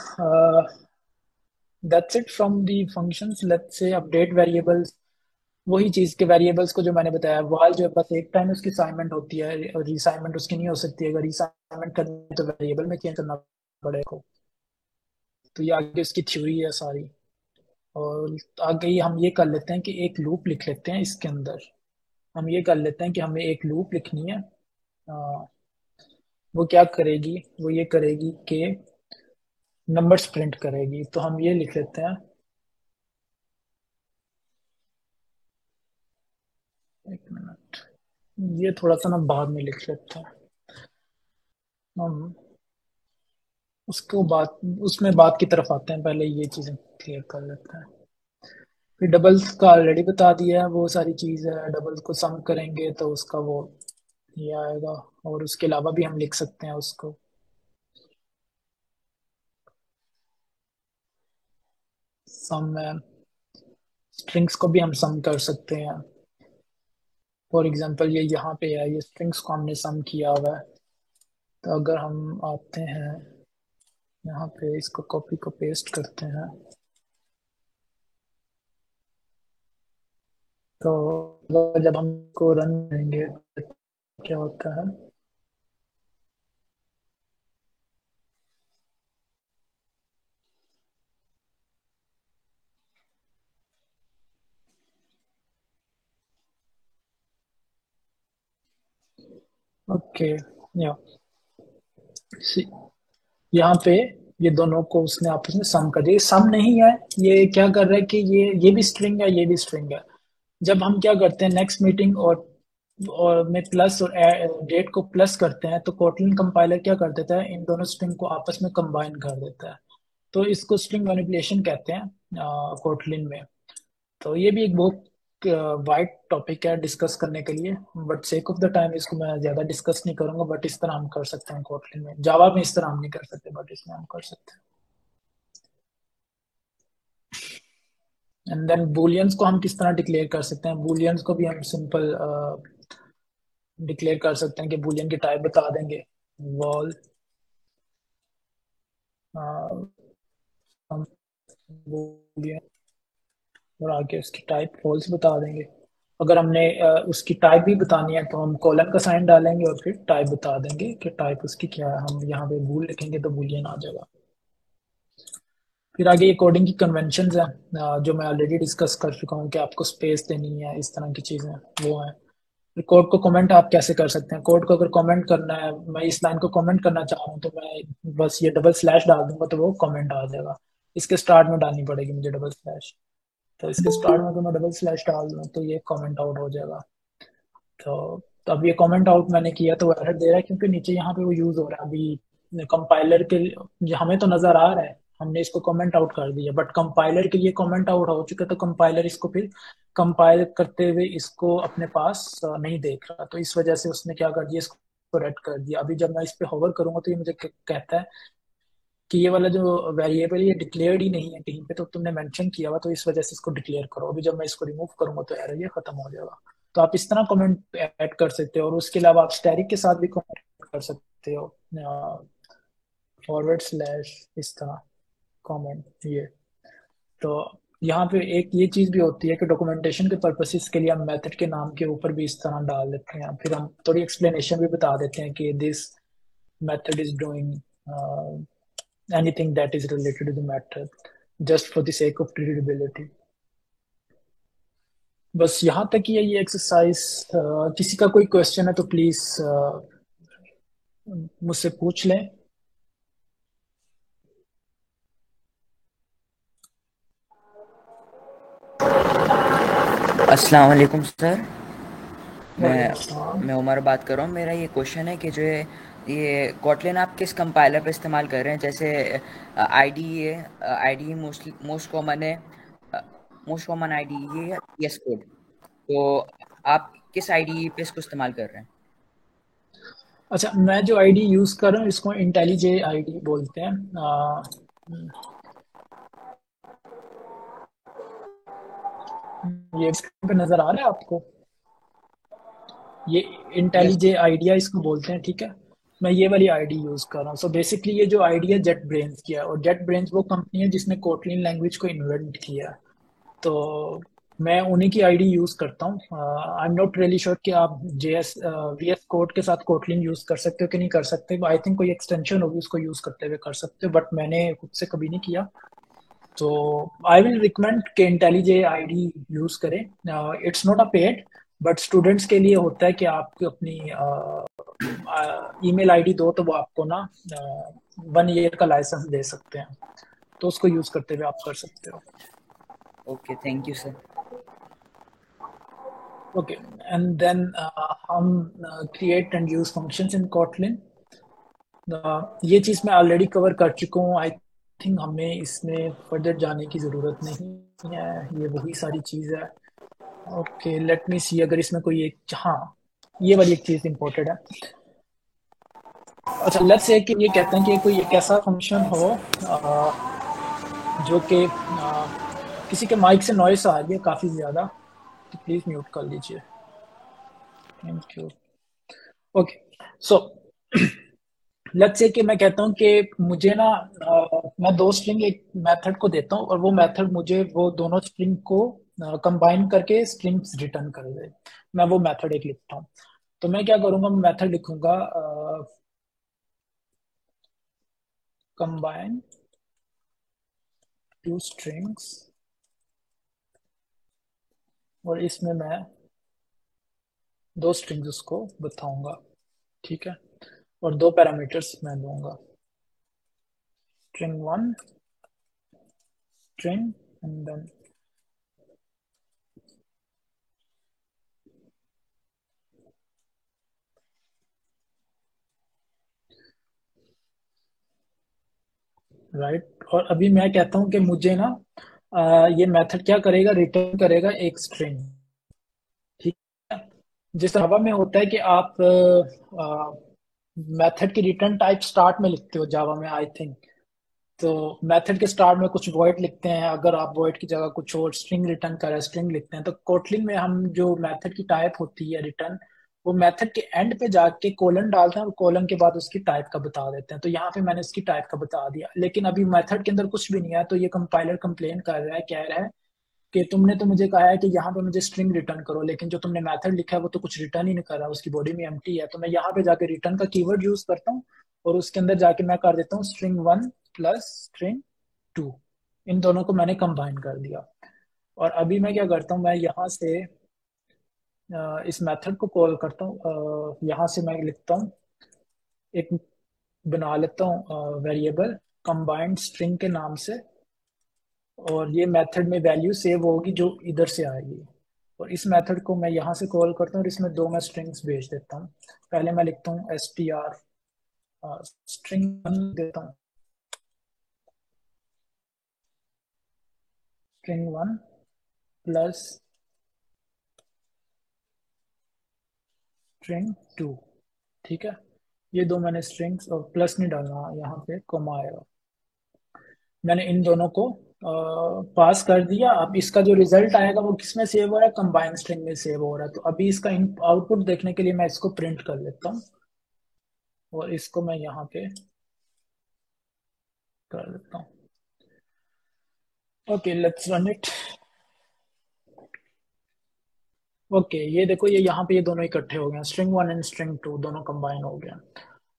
that's it from the functions. Let's say update variables, वही चीज के वेरिएबल्स को जो मैंने बताया, वाल जो है बस एक टाइम उसकी असाइनमेंट होती है, रिसाइनमेंट उसकी नहीं हो सकती। अगर रिसाइनमेंट करनी है तो वेरिएबल में चेंज करना पड़ेगा। तो ये आगे उसकी थ्योरी है सारी। और आगे हम ये कर लेते हैं कि एक लूप लिख लेते हैं इसके अंदर। हम ये कर लेते हैं कि हमें एक लूप लिखनी है। अ, वो क्या करेगी, वो ये करेगी कि नंबर्स प्रिंट करेगी। तो हम ये लिख लेते हैं, एक मिनट, ये थोड़ा सा ना बाद में लिख लेते हैं हम, उसको बात उसमें बात की तरफ आते हैं, पहले ये चीजें क्लियर कर लेते हैं। फिर डबल्स का ऑलरेडी बता दिया है, वो सारी चीज है। डबल्स को सम करेंगे तो उसका वो ये आएगा। और उसके अलावा भी हम लिख सकते हैं उसको, सम में स्ट्रिंग्स को भी हम सम कर सकते हैं। फॉर एग्जांपल ये यहाँ पे है, ये स्ट्रिंग्स को हमने सम किया हुआ है। तो अगर हम आते हैं यहाँ पे, इसको कॉपी को पेस्ट करते हैं, तो जब हम इसको रन करेंगे तो क्या होता है। ओके, या यहाँ पे ये दोनों को उसने आपस में सम कर दिया। सम नहीं है, ये क्या कर रहा है कि ये भी स्ट्रिंग है, ये भी स्ट्रिंग है। जब हम क्या करते हैं नेक्स्ट मीटिंग और में प्लस और डेट को प्लस करते हैं, तो कोटलिन कंपाइलर क्या कर देता है, इन दोनों स्ट्रिंग को आपस में कंबाइन कर देता है। तो इसको स्ट्रिंग मैनिपुलेशन कहते हैं कोटलिन में। तो ये भी एक बहुत वाइड टॉपिक है डिस्कस करने के लिए, but sake of the time इसको मैं ज्यादा डिस्कस नहीं करूंगा। बट इस तरह हम कर सकते हैं कोटलिन में, जावा में इस तरह हम नहीं कर सकते, बट इसमें हम कर सकते हैं। एंड देन बुलियंस को हम किस तरह डिक्लेयर कर सकते हैं, बुलियंस को भी हम सिंपल डिक्लेयर कर सकते हैं कि बुलियन की टाइप बता देंगे, वॉल हम बुलियन, और आगे उसकी टाइप फॉल्स बता देंगे। अगर हमने उसकी टाइप भी बतानी है तो हम कॉलन का साइन डालेंगे और फिर टाइप बता देंगे कि टाइप उसकी क्या है। हम यहाँ पे बूल लिखेंगे तो बूलियन आ जाएगा। फिर आगे ये कोडिंग की कन्वेंशन है जो मैं ऑलरेडी डिस्कस कर चुका हूँ कि आपको स्पेस देनी है, इस तरह की चीजें वो है। फिर कोड को कमेंट आप कैसे कर सकते हैं, कोड को अगर कमेंट करना है, मैं इस लाइन को कमेंट करना चाह रहा हूँ तो मैं बस ये डबल स्लैश डाल दूंगा तो वो कमेंट आ जाएगा। इसके स्टार्ट में डालनी पड़ेगी मुझे डबल स्लैश। तो इसके स्टार्ट में अगर मैं डबल स्लैश डाल दूँ तो ये कमेंट आउट हो जाएगा। तो अब ये कमेंट आउट मैंने किया तो एरर दे रहा है क्योंकि नीचे यहाँ पे वो यूज हो रहा है अभी कंपाइलर के हमें तो नजर आ रहा है, हमने इसको कमेंट आउट कर दिया, बट कंपाइलर के लिए कमेंट आउट हो चुका है। तो कंपाइलर इसको फिर कंपाइल करते हुए इसको अपने पास नहीं देख रहा, तो इस वजह से उसने क्या कर दिया, इसको रेड कर दिया। अभी जब मैं इस पे होवर करूंगा तो ये मुझे कहता है कि ये वाला जो वेरिएबल ये डिक्लेयर्ड ही नहीं है कहीं पे, तो तुमने मेंशन किया हुआ, तो इस वजह से इसको डिक्लेयर करो। अभी जब मैं इसको रिमूव करूंगा तो एरर ये खत्म हो जाएगा। तो आप इस तरह कमेंट ऐड कर सकते हो, और उसके अलावा आप स्टैरिक के साथ भी कमेंट कर सकते हो, फॉरवर्ड स्लैश इस तरह कमेंट ये। तो यहाँ पे एक ये चीज भी होती है कि डॉक्यूमेंटेशन के पर्पसेस के लिए हम मेथड के नाम के ऊपर भी इस तरह डाल देते हैं। फिर हम थोड़ी एक्सप्लेनेशन भी बता देते हैं कि this method is doing anything that is related to the method just for the sake of readability. बस यहाँ तक ही है ये एक्सरसाइज। किसी का कोई क्वेश्चन है तो प्लीज मुझसे पूछ लें। अस्सलाम वालेकुम सर। वालेकुम मैं अस्सलाम। मैं उमर बात कर रहा हूँ। मेरा ये क्वेश्चन है कि जो ये कॉटलिन आप किस कंपाइलर पे इस्तेमाल कर रहे हैं? जैसे आईडीई है, आईडीई मोस्ट कॉमन है, मोस्ट कॉमन आईडीई है यस कोड। तो आप किस आईडीई पे इसको इस्तेमाल कर रहे हैं? अच्छा, मैं जो आईडी यूज कर रहा हूँ इसको इंटेलिजे आईडी बोलते हैं। ये स्क्रीन पे नजर आ रहा है आपको? ये यस इंटेलिजे आइडिया इसको बोलते हैं, ठीक है। मैं ये वाली आईडी यूज कर रहा हूँ। सो बेसिकली ये जो आईडी है जेट ब्रेन्स की है, और जेट ब्रेन्स वो कंपनी है जिसने कोटलिन लैंग्वेज को इन्वेंट किया है। तो मैं उन्हीं की आईडी यूज करता हूँ। I am not really sure कि आप जेएस वीएस कोड के साथ कोटलिन यूज कर सकते हो कि नहीं कर सकते। आई थिंक कोई एक्सटेंशन होगी उसको यूज करते हुए कर सकते हो, बट मैंने खुद से कभी नहीं किया। तो आई विल रिकमेंड कि इंटेलिजे आईडी यूज करें। It's not a paid, but students के लिए होता है कि आप अपनी ईमेल आईडी दो तो वो आपको ना 1 ईयर का लाइसेंस दे सकते हैं। तो उसको यूज करते हुए आप कर सकते हो। Okay, thank you sir. Okay, and then हम create and use functions in Kotlin. ये चीज मैं ऑलरेडी कवर कर चुका हूँ। आई थिंक हमें इसमें फर्दर जाने की जरूरत नहीं है, ये वही सारी चीज है। ओके, लेट मी सी अगर इसमें कोई एक, हाँ, ये वाली एक चीज इंपॉर्टेंट है। अच्छा, लेट्स से कि ये कहते हैं कि कोई एक ऐसा फंक्शन हो जो कि किसी के माइक से नॉइस आ रही है काफी ज्यादा, तो प्लीज म्यूट कर लीजिए। Thank you. Okay, so let's say कि मैं कहता हूँ कि मुझे ना मैं दो स्ट्रिंग एक मेथड को देता हूँ, और वो मेथड मुझे वो दोनों स्ट्रिंग को कंबाइन करके स्ट्रिंग्स रिटर्न कर दे। मैं वो मेथड एक लिखता हूँ। तो मैं क्या करूंगा, मैं मेथड लिखूंगा कंबाइन टू स्ट्रिंग्स, और इसमें मैं दो स्ट्रिंग्स उसको बताऊंगा, ठीक है। और दो पैरामीटर्स मैं दूंगा, string1 string, and then right. और अभी मैं कहता हूं कि मुझे ना ये मेथड क्या करेगा, रिटर्न करेगा एक स्ट्रिंग, ठीक है। जिस जावा में होता है कि आप मेथड की रिटर्न टाइप स्टार्ट में लिखते हो जावा में, आई थिंक। तो मेथड के स्टार्ट में कुछ वॉइड लिखते हैं, अगर आप वॉइड की जगह कुछ और स्ट्रिंग रिटर्न करें स्ट्रिंग लिखते हैं। तो कोटलिन में हम जो मेथड की टाइप होती है रिटर्न, वो मेथड के एंड पे जाके कोलन डालते हैं, और कोलन के बाद उसकी टाइप का बता देते हैं। तो यहाँ पे मैंने उसकी टाइप का बता दिया, लेकिन अभी मेथड के अंदर कुछ भी नहीं है। तो ये कंपाइलर कंप्लेन कर रहा है, कह रहा है कि तुमने तो मुझे कहा है कि यहाँ पे मुझे स्ट्रिंग रिटर्न करो, लेकिन जो तुमने मेथड लिखा है वो तो कुछ रिटर्न ही नहीं कर रहा, उसकी बॉडी में एम्प्टी है। तो मैं यहाँ पे जाके रिटर्न का कीवर्ड यूज करता हूँ, और उसके अंदर जाके मैं कर देता हूँ string1 प्लस string2। इन दोनों को मैंने कंबाइन कर दिया। और अभी मैं क्या करता हूँ, मैं यहाँ से इस मेथड को कॉल करता हूँ। यहाँ से मैं लिखता हूँ, एक बना लेता हूँ वेरिएबल कंबाइंड स्ट्रिंग के नाम से, और ये मेथड में वैल्यू सेव होगी जो इधर से आएगी। और इस मेथड को मैं यहाँ से कॉल करता हूँ, और इसमें दो मैं स्ट्रिंग्स भेज देता हूँ। पहले मैं लिखता हूँ str string1 देता हूँ, string1 प्लस string2, ठीक है। ये दो मैंने स्ट्रिंग्स, और प्लस नहीं डालना, यहाँ पे कॉमा आएगा। मैंने इन दोनों को पास कर दिया। अब इसका जो रिजल्ट आएगा वो किस में सेव हो रहा है, कंबाइन स्ट्रिंग में सेव हो रहा है। तो अभी इसका आउटपुट देखने के लिए मैं इसको प्रिंट कर लेता हूँ, और इसको मैं यहाँ पे कर देता हूँ। Okay, let's run it. Okay, ये देखो, ये यहाँ पे ये दोनों इकट्ठे हो गए, string1 एंड string2 दोनों कंबाइन हो गए।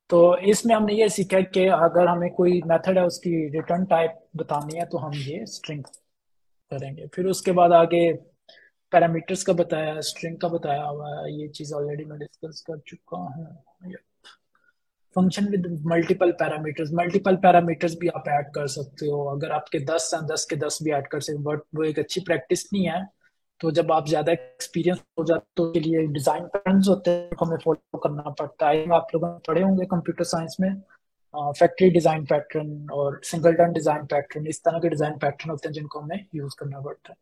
तो इसमें हमने ये सीखा कि अगर हमें कोई मेथड है उसकी रिटर्न टाइप बतानी है तो हम ये स्ट्रिंग करेंगे। फिर उसके बाद आगे पैरामीटर्स का बताया, स्ट्रिंग का बताया हुआ है, ये चीज ऑलरेडी मैं डिस्कस कर चुका हूँ। फंक्शन विद मल्टीपल पैरामीटर्स भी आप ऐड कर सकते हो। अगर आपके 10 हैं, 10 के 10 भी ऐड कर सकते हो, बट वो एक अच्छी प्रैक्टिस नहीं है। तो जब आप ज्यादा एक्सपीरियंस हो जाते तो के लिए डिजाइन पैटर्न्स होते हैं जो हमें फॉलो करना पड़ता है। आप लोगों ने पढ़े होंगे कंप्यूटर साइंस में, फैक्ट्री डिजाइन पैटर्न और सिंगलटन डिजाइन पैटर्न, इस तरह के डिजाइन पैटर्न होते हैं जिनको हमें यूज करना पड़ता है।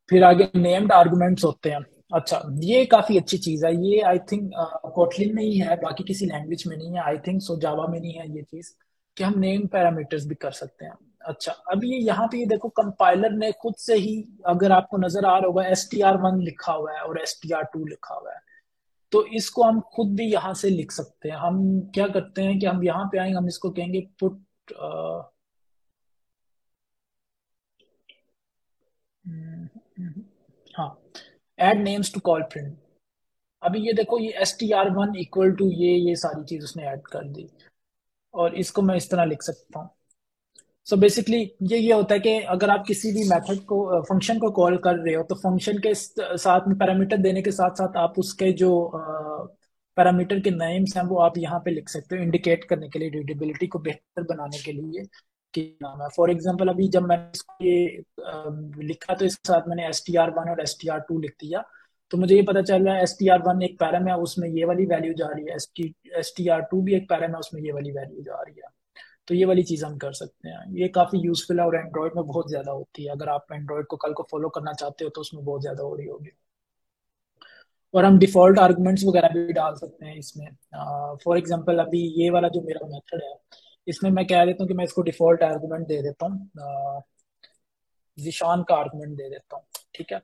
फिर आगे नेम्ड आर्गुमेंट्स होते हैं। अच्छा, ये काफी अच्छी चीज है। ये आई थिंक कोटलिन में ही है, बाकी किसी लैंग्वेज में नहीं है। आई थिंक सो जावा में नहीं है ये चीज कि हम नेम पैरामीटर्स भी कर सकते हैं। अच्छा, अब ये यहाँ पे ये देखो, कंपाइलर ने खुद से ही, अगर आपको नजर आ रहा होगा, str1 लिखा हुआ है और str2 लिखा हुआ है। तो इसको हम खुद भी यहाँ से लिख सकते हैं। हम क्या करते हैं कि हम यहाँ पे आएंगे, हम इसको कहेंगे पुट हाँ, add names to call print. अभी ये देखो, ये str1 इक्वल टू ये सारी चीज उसने ऐड कर दी, और इसको मैं इस तरह लिख सकता हूँ। सो बेसिकली ये होता है कि अगर आप किसी भी मेथड को, फंक्शन को कॉल कर रहे हो, तो फंक्शन के साथ में पैरामीटर देने के साथ साथ आप उसके जो पैरामीटर के नेम्स हैं वो आप यहाँ पे लिख सकते हो, इंडिकेट करने के लिए, रीडेबिलिटी को बेहतर बनाने के लिए कि नाम है। फॉर एग्जांपल, अभी जब मैंने इसको ये लिखा तो इसके साथ मैंने str1 और str2 लिख दिया, तो मुझे ये पता चल रहा है str1 एक पैराम है, उसमें ये वाली वैल्यू जा रही है, str2 भी एक पैराम है, उसमें ये वाली वैल्यू जा रही है। तो ये वाली चीज हम कर सकते हैं। ये काफी यूजफुल है और एंड्रॉइड में बहुत ज्यादा होती है। अगर आप एंड्रॉइड को कल को फॉलो करना चाहते हो तो उसमें बहुत ज्यादा हो रही होगी। और हम डिफॉल्ट आर्गुमेंट्स वगैरह भी डाल सकते हैं इसमें। फॉर एग्जांपल, अभी ये वाला जो मेरा मेथड है, इसमें मैं कह देता हूँ कि मैं इसको डिफॉल्ट आर्गुमेंट दे देता हूँ, जिशान का आर्गुमेंट दे देता हूँ। ठीक है,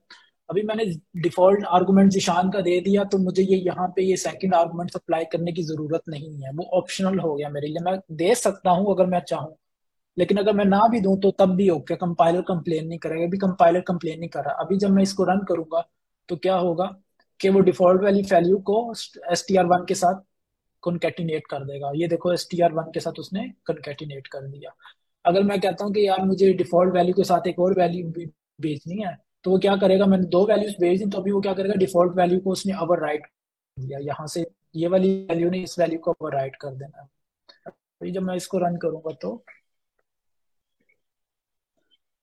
अभी मैंने डिफॉल्ट आर्गुमेंट जिशान का दे दिया, तो मुझे ये यहाँ पे ये सेकंड आर्गुमेंट अप्लाई करने की जरूरत नहीं है, वो ऑप्शनल हो गया मेरे लिए। मैं दे सकता हूँ अगर मैं चाहूँ, लेकिन अगर मैं ना भी दूं तो तब भी ओके, कंपाइलर कंप्लेन नहीं करेगा। अभी कंपाइलर कंप्लेन नहीं कर रहा। अभी जब मैं इसको रन करूंगा तो क्या होगा कि वो डिफॉल्ट वाली वैल्यू को str1 के साथ कॉन्केटिनेट कर देगा। ये देखो, str1 के साथ उसने कॉन्केटिनेट कर दिया। अगर मैं कहता हूँ कि यार मुझे डिफॉल्ट वैल्यू के साथ एक और वैल्यू भी भेजनी है, तो वो क्या करेगा, मैंने दो वैल्यूज भेज दी, तो अभी वो क्या करेगा, डिफॉल्ट वैल्यू को उसने ओवर राइट कर दिया। यहाँ से ये वाली वैल्यू ने इस वैल्यू को ओवर राइट कर देना है। अभी जब मैं इसको रन करूंगा तो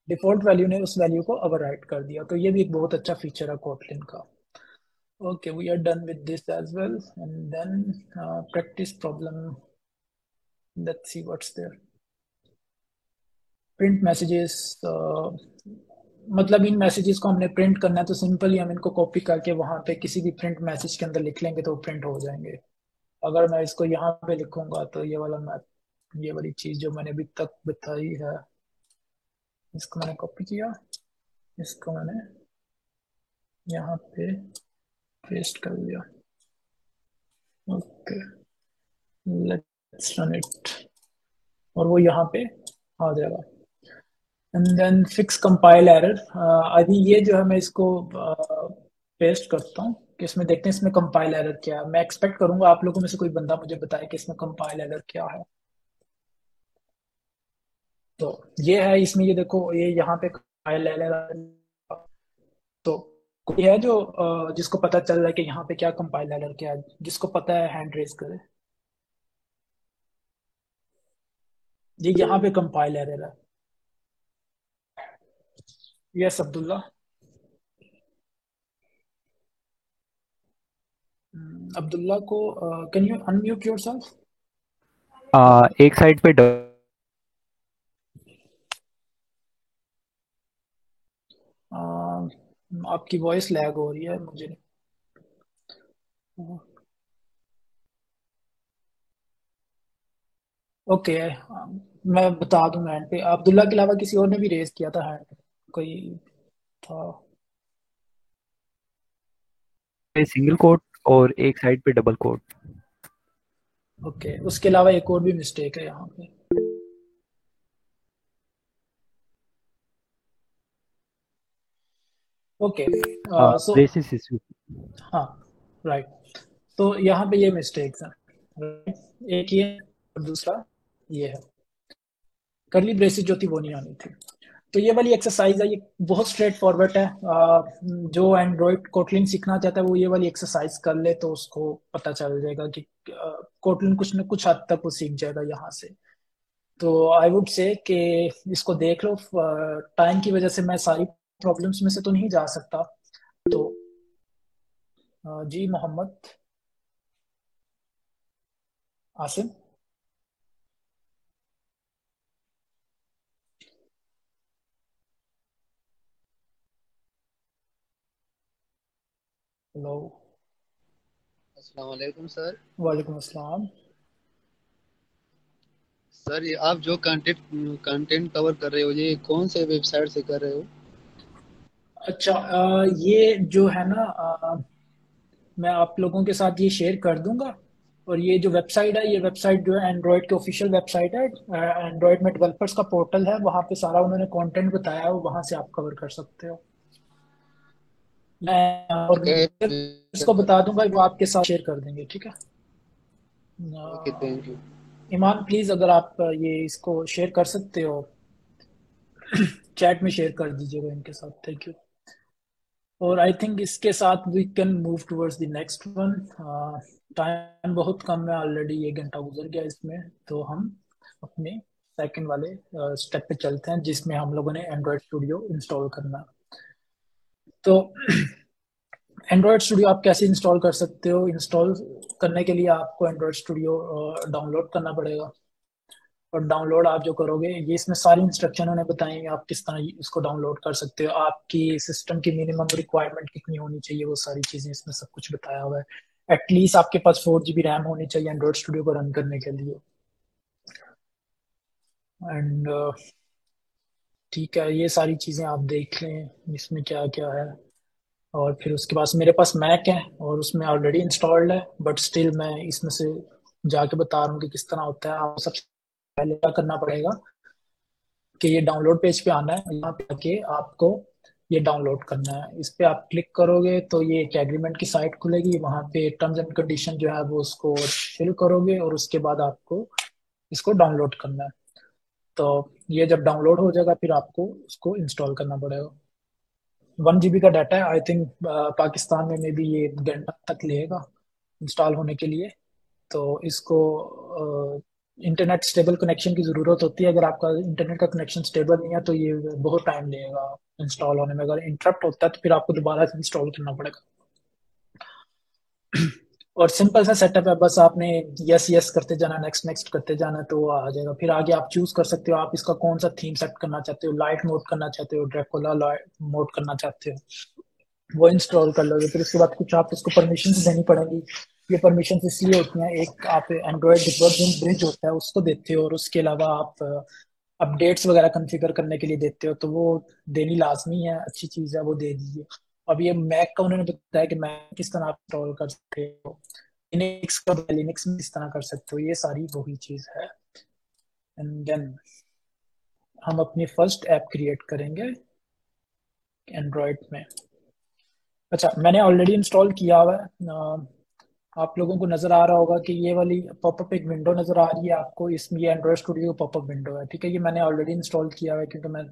डिफॉल्ट वैल्यू ने उस वैल्यू को ओवरराइट कर दिया। तो ये भी एक बहुत अच्छा फीचर है कोटलिन का। Okay, we are done with this as well, and then practice problem, let's see what's there. Print messages, मतलब इन मैसेजेस को हमने प्रिंट करना है, तो सिंपली हम इनको कॉपी करके वहां पे किसी भी प्रिंट मैसेज के अंदर लिख लेंगे तो वो प्रिंट हो जाएंगे। अगर मैं इसको यहाँ पे लिखूंगा तो ये वाला मैं, ये वाली चीज जो मैंने अभी तक बताई है, इसको मैंने कॉपी किया, इसको मैंने यहाँ पे पेस्ट कर दिया। ओके, लेट्स रन इट, और वो यहाँ पे आ जाएगा। And then fix compile error. अभी ये जो है मैं इसको पेस्ट करता हूँ कि इसमें देखते हैं इसमें कंपाइल एरर क्या है। मैं एक्सपेक्ट करूंगा आप लोगों में से कोई बंदा मुझे बताए कि इसमें कंपाइल एरर क्या है। तो ये है इसमें, ये देखो, ये यहाँ पे कंपाइल एरर। तो कोई है जो जिसको पता चल रहा है कि यहाँ पे क्या कंपाइल एरर क्या है, जिसको पता है हैंड रेज करे। ये यहाँ पे कंपाइल एरर है। यस अब्दुल्ला। अब्दुल्ला को, कैन यू अनम्यूट योरसेल्फ? एक साइड पे आपकी वॉइस लैग हो रही है मुझे। ओके, मैं बता दूं हैंड पे। अब्दुल्ला के अलावा किसी और ने भी रेज किया था हैंड, कोई था? पे सिंगल कोट और एक साइड पे डबल कोट। ओके, उसके अलावा एक और भी मिस्टेक है यहाँ पे। ओके, सो ब्रेसिस इशू। हाँ, राइट। तो यहाँ पे ये मिस्टेक्स हैं, राइट। एक ये और दूसरा ये है, करली ब्रेसिस जो थी वो नहीं आनी थी। तो ये वाली एक्सरसाइज है, ये बहुत स्ट्रेट फॉरवर्ड है। जो एंड्रॉयड कोटलिन सीखना चाहता है वो ये वाली एक्सरसाइज कर ले तो उसको पता चल जाएगा कि कोटलिन कुछ न कुछ हद तक वो सीख जाएगा यहाँ से। तो आई वुड से कि इसको देख लो। टाइम की वजह से मैं सारी प्रॉब्लम्स में से तो नहीं जा सकता। तो जी मोहम्मद आसिम। हेलो। अस्सलाम वालेकुम सर। वालेकुम अस्सलाम। सर ये आप जो कंटेंट कवर कर रहे हो ये कौन से वेबसाइट से कर रहे हो? अच्छा, ये जो है ना, मैं आप लोगों के साथ ये शेयर कर दूंगा। और ये जो वेबसाइट है, ये वेबसाइट जो है एंड्रॉयड की ऑफिशियल वेबसाइट है। एंड्रॉयड में डेवलपर्स का पोर्टल है, वहाँ पे सारा उन्होंने कंटेंट बताया है, वहाँ से आप कवर कर सकते हो। मैं ओके इसको बता दूंगा, वो आपके साथ शेयर कर देंगे, ठीक है। Okay, thank you. Iman please अगर आप ये इसको शेयर कर सकते हो, चैट में शेयर कर दीजिएगा इनके साथ, थैंक यू। और आई थिंक इसके साथ we can move towards the next one. Time बहुत कम है, ऑलरेडी 1 घंटा गुजर गया इसमें। तो हम अपने सेकंड वाले स्टेप पे चलते हैं, जिसमें हम लोगों ने एंड्रॉयड स्टूडियो इंस्टॉल करना है। तो एंड्रॉयड स्टूडियो आप कैसे इंस्टॉल कर सकते हो? इंस्टॉल करने के लिए आपको एंड्रॉयड स्टूडियो डाउनलोड करना पड़ेगा। और डाउनलोड आप जो करोगे, ये इसमें सारी इंस्ट्रक्शन उन्हें बताएंगे आप किस तरह इसको डाउनलोड कर सकते हो, आपकी सिस्टम की मिनिमम रिक्वायरमेंट कितनी होनी चाहिए, वो सारी चीजें इसमें सब कुछ बताया हुआ है। एटलीस्ट आपके पास 4 GB रैम होनी चाहिए एंड्रॉयड स्टूडियो को रन करने के लिए। एंड ठीक है, ये सारी चीजें आप देख लें इसमें क्या क्या है। और फिर उसके बाद मेरे पास मैक है और उसमें ऑलरेडी इंस्टॉल्ड है, बट स्टिल मैं इसमें से जाके बता रहा हूँ कि किस तरह होता है। आप सबसे पहले क्या करना पड़ेगा कि ये डाउनलोड पेज पे आना है, यहाँ पे आके आपको ये डाउनलोड करना है। इस पे आप क्लिक करोगे तो ये एक एग्रीमेंट की साइट खुलेगी, वहाँ पे टर्म्स एंड कंडीशन जो है वो उसको फिल करोगे और उसके बाद आपको इसको डाउनलोड करना है। तो ये जब डाउनलोड हो जाएगा फिर आपको उसको इंस्टॉल करना पड़ेगा। 1 GB का डाटा है, आई थिंक पाकिस्तान में भी ये 1 घंटा तक लेगा इंस्टॉल होने के लिए। तो इसको इंटरनेट स्टेबल कनेक्शन की ज़रूरत होती है। अगर आपका इंटरनेट का कनेक्शन स्टेबल नहीं है तो ये बहुत टाइम लेगा इंस्टॉल होने में। अगर इंटरप्ट होता है तो फिर आपको दोबारा से इंस्टॉल करना पड़ेगा। और सिंपल सा सेटअप है, बस आपने यस यस करते जाना, नेक्स्ट नेक्स्ट करते जाना, तो वो आ जाएगा। फिर आगे आप चूज कर सकते हो आप इसका कौन सा थीम सेट करना चाहते हो, लाइट मोड करना चाहते हो, ड्रैकुला लाइट मोड करना चाहते हो, वो इंस्टॉल कर लोगे। फिर उसके बाद कुछ आप उसको परमिशन देनी पड़ेंगी। ये परमिशन इसलिए होती हैं, एक आप एंड्रॉयड डिबगिंग ब्रिज होता है उसको देते हो, और उसके अलावा आप अपडेट्स वगैरह कॉन्फ़िगर करने के लिए देते हो, तो वो देनी लाजमी है, अच्छी चीज़ है, वो दे दीजिए। अब ये मैक का उन्होंने बताया कि मैक किस तरह आप इंस्टॉल कर सकते हो, लिनक्स का लिनक्स में किस तरह कर सकते हो, ये सारी वही चीज़ है। एंड देन हम अपनी फर्स्ट ऐप क्रिएट करेंगे एंड्रॉयड में। अच्छा, मैंने ऑलरेडी इंस्टॉल किया हुआ है। आप लोगों को नजर आ रहा होगा कि ये वाली पॉपअप एक विंडो नजर आ रही है आपको, इसमें ये एंड्रॉयड स्टूडियो पॉपअप विंडो है, ठीक है। ये मैंने ऑलरेडी इंस्टॉल किया हुआ है क्योंकि मैं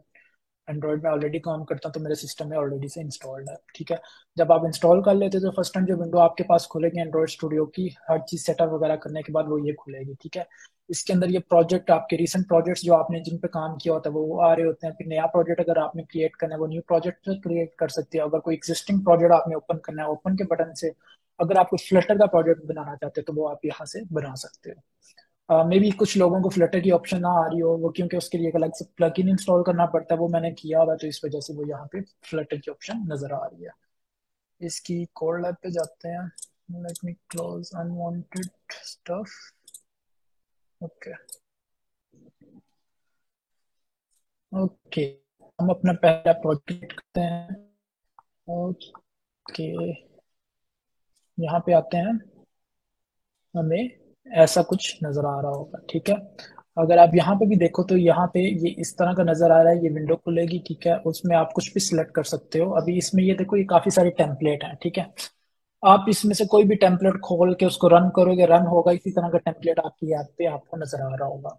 एंड्रॉयड में ऑलरेडी काम करता हूँ, तो मेरे सिस्टम में ऑलरेडी से इंस्टॉल्ड है, ठीक है। जब आप इंस्टॉल कर लेते तो फर्स्ट टाइम जो विंडो आपके पास खुलेगी एंड्रॉयड स्टूडियो की, हर चीज सेटअप वगैरह करने के बाद वो ये खुलेगी, ठीक है। इसके अंदर ये प्रोजेक्ट, आपके रिसेंट प्रोजेक्ट्स जो आपने जिन पे काम किया होता है वो आ रहे होते हैं। फिर नया प्रोजेक्ट अगर आपने क्रिएट करना है वो न्यू प्रोजेक्ट क्रिएट कर सकते हो। अगर कोई एग्जिस्टिंग प्रोजेक्ट आपने ओपन करना है, ओपन के बटन से अगर आप कुछ फ्लटर का प्रोजेक्ट बनाना चाहते हो तो वो आप यहाँ से बना सकते हो। मे बी कुछ लोगों को फ्लटर की ऑप्शन ना आ रही हो, वो क्योंकि उसके लिए एक अलग से प्लगइन इंस्टॉल करना पड़ता है, वो मैंने किया हुआ है, तो इस वजह से वो यहाँ पे फ्लटर की ऑप्शन नजर आ रही है। इसकी कोड लैब पे जाते हैं। Let me close unwanted stuff. Okay okay, हम अपना पहला प्रोजेक्ट करते हैं। ओके, यहाँ पे आते हैं, हमें ऐसा कुछ नजर आ रहा होगा, ठीक है। अगर आप यहाँ पे भी देखो तो यहाँ पे ये इस तरह का नजर आ रहा है, ये विंडो खुलेगी, ठीक है। उसमें आप कुछ भी सिलेक्ट कर सकते हो। अभी इसमें ये देखो, ये काफी सारे टेम्पलेट हैं, ठीक है। आप इसमें से कोई भी टेम्पलेट खोल के उसको रन करोगे, रन होगा इसी तरह का टेम्पलेट आपकी ऐप पे आपको नजर आ रहा होगा।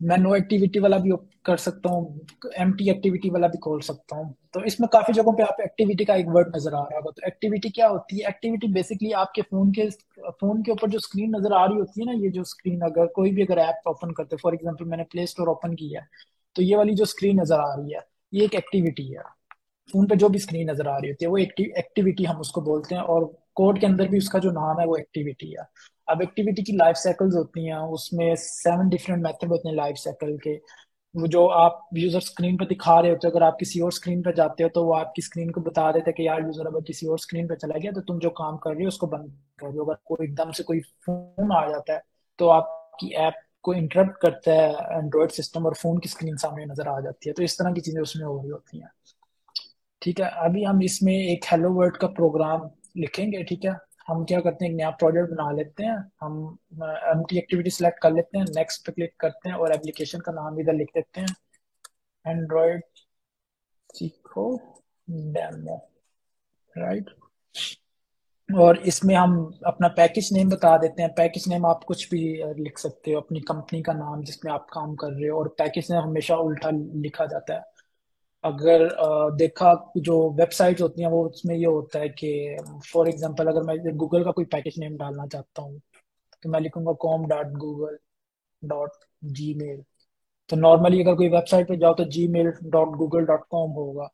मैं नो एक्टिविटी वाला भी कर सकता हूँ, एम्प्टी एक्टिविटी वाला भी खोल सकता हूँ। तो इसमें काफी जगहों पे आप एक्टिविटी का एक वर्ड नजर आ रहा होगा। तो एक्टिविटी क्या होती है? एक्टिविटी बेसिकली आपके फोन के ऊपर जो स्क्रीन नजर आ रही होती है ना, ये जो स्क्रीन, अगर कोई भी अगर ऐप ओपन करते हैं, फॉर एग्जाम्पल मैंने प्ले स्टोर ओपन किया है, तो ये वाली जो स्क्रीन नजर आ रही है, ये एक एक्टिविटी है। फोन पे जो भी स्क्रीन नजर आ रही होती है वो एक्टिविटी हम उसको बोलते हैं, और कोड के अंदर भी उसका जो नाम है वो एक्टिविटी है। अब एक्टिविटी की लाइफ साइकिल्स होती हैं, उसमें 7 डिफरेंट मेथड होते हैं लाइफ साइकिल के। वो जो आप यूजर स्क्रीन पर दिखा रहे होते हो, अगर आप किसी और स्क्रीन पर जाते हो तो वो आपकी स्क्रीन को बता देते हैं कि यार यूजर अगर किसी और स्क्रीन पर चला गया तो तुम जो काम कर रहे हो उसको बंद कर दो। अगर कोई एकदम से कोई फोन आ जाता है तो आपकी ऐप को इंटरप्ट करता है एंड्रॉयड सिस्टम, और फोन की स्क्रीन सामने नजर आ जाती है। तो इस तरह की चीजें उसमें हो रही होती हैं। ठीक है, अभी हम इसमें एक हेलो वर्ल्ड का प्रोग्राम लिखेंगे। ठीक है, हम क्या करते हैं, एक नया प्रोजेक्ट बना लेते हैं। हम एम्प्टी एक्टिविटी सेलेक्ट कर लेते हैं, नेक्स्ट पे क्लिक करते हैं और एप्लीकेशन का नाम इधर लिख देते हैं, एंड्रॉयड सीखो डेमो, राइट। और इसमें हम अपना पैकेज नेम बता देते हैं। पैकेज नेम आप कुछ भी लिख सकते हो, अपनी कंपनी का नाम जिसमें आप काम कर रहे हो, और पैकेज नेम हमेशा उल्टा लिखा जाता है। अगर देखा, जो वेबसाइट्स होती हैं वो उसमें ये होता है कि फॉर एग्जांपल अगर मैं गूगल का कोई पैकेज नेम डालना चाहता हूँ तो मैं लिखूंगा com.google.gmail। तो नॉर्मली अगर कोई वेबसाइट पे जाओ तो gmail.google.com होगा।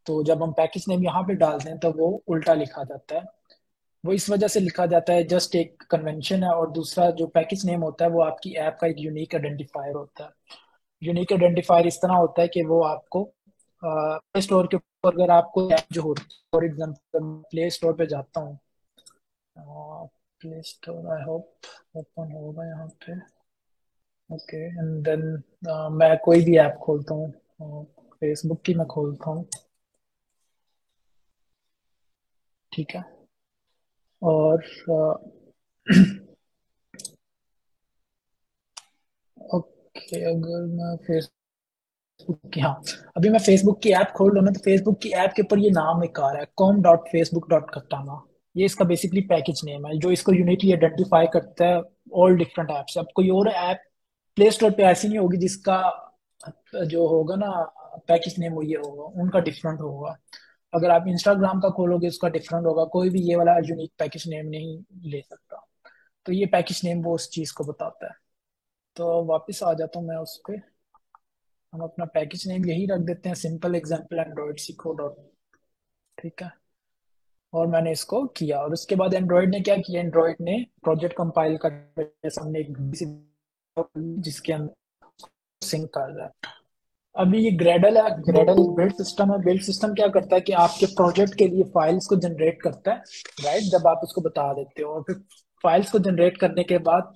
तो जब हम पैकेज नेम यहाँ पे डालते हैं तो वो उल्टा लिखा जाता है। वो इस वजह से लिखा जाता है, जस्ट एक कन्वेंशन है। और दूसरा जो पैकेज नेम होता है वो आपकी ऐप का एक यूनिक आइडेंटिफायर होता है। यूनिक आइडेंटिफायर इस तरह होता है कि वो आपको प्ले स्टोर के ऊपर अगर आपको ऐप जो होती है, फॉर एग्जाम्पल प्ले स्टोर पे जाता हूँ, play store I hope open होगा यहाँ पे। ओके, एंड देन मैं कोई भी ऐप खोलता हूँ, फेसबुक की मैं खोलता हूँ। ठीक है, और ओके, अगर मैं फेसबुक की, हाँ, अभी मैं फेसबुक की ऐप खोल लूँ ना, तो फेसबुक की ऐप के ऊपर ये नाम एक आ रहा है, com.facebook.katana। ये इसका बेसिकली पैकेज नेम है जो इसको यूनिकली आइडेंटिफाई करता है ऑल डिफरेंट ऐप्स। अब कोई और ऐप प्ले स्टोर पे ऐसी नहीं होगी जिसका जो होगा ना पैकेज नेम वो ये होगा, उनका डिफरेंट होगा। अगर आप इंस्टाग्राम का खोलोगे उसका डिफरेंट होगा, कोई भी ये वाला यूनिक पैकेज नेम नहीं ले सकता। तो ये पैकेज नेम वो उस चीज को बताता है। तो वापस आ जाता हूँ मैं उस पे। हम अपना पैकेज नेम यही रख देते हैं, सिंपल एग्जाम्पल एंड्रॉइड सीखो डॉट। ठीक है, और मैंने इसको किया, और उसके बाद एंड्रॉइड ने क्या किया, एंड्रॉइड ने प्रोजेक्ट कंपाइल कर हमने एक जिसके अंदर सिंक कर रहा है। अभी ये ग्रेडल है, ग्रेडल एक बिल्ड सिस्टम है। बिल्ड सिस्टम क्या करता है कि आपके प्रोजेक्ट के लिए फाइल्स को जनरेट करता है, राइट, जब आप उसको बता देते हो। और फिर फाइल्स को जनरेट करने के बाद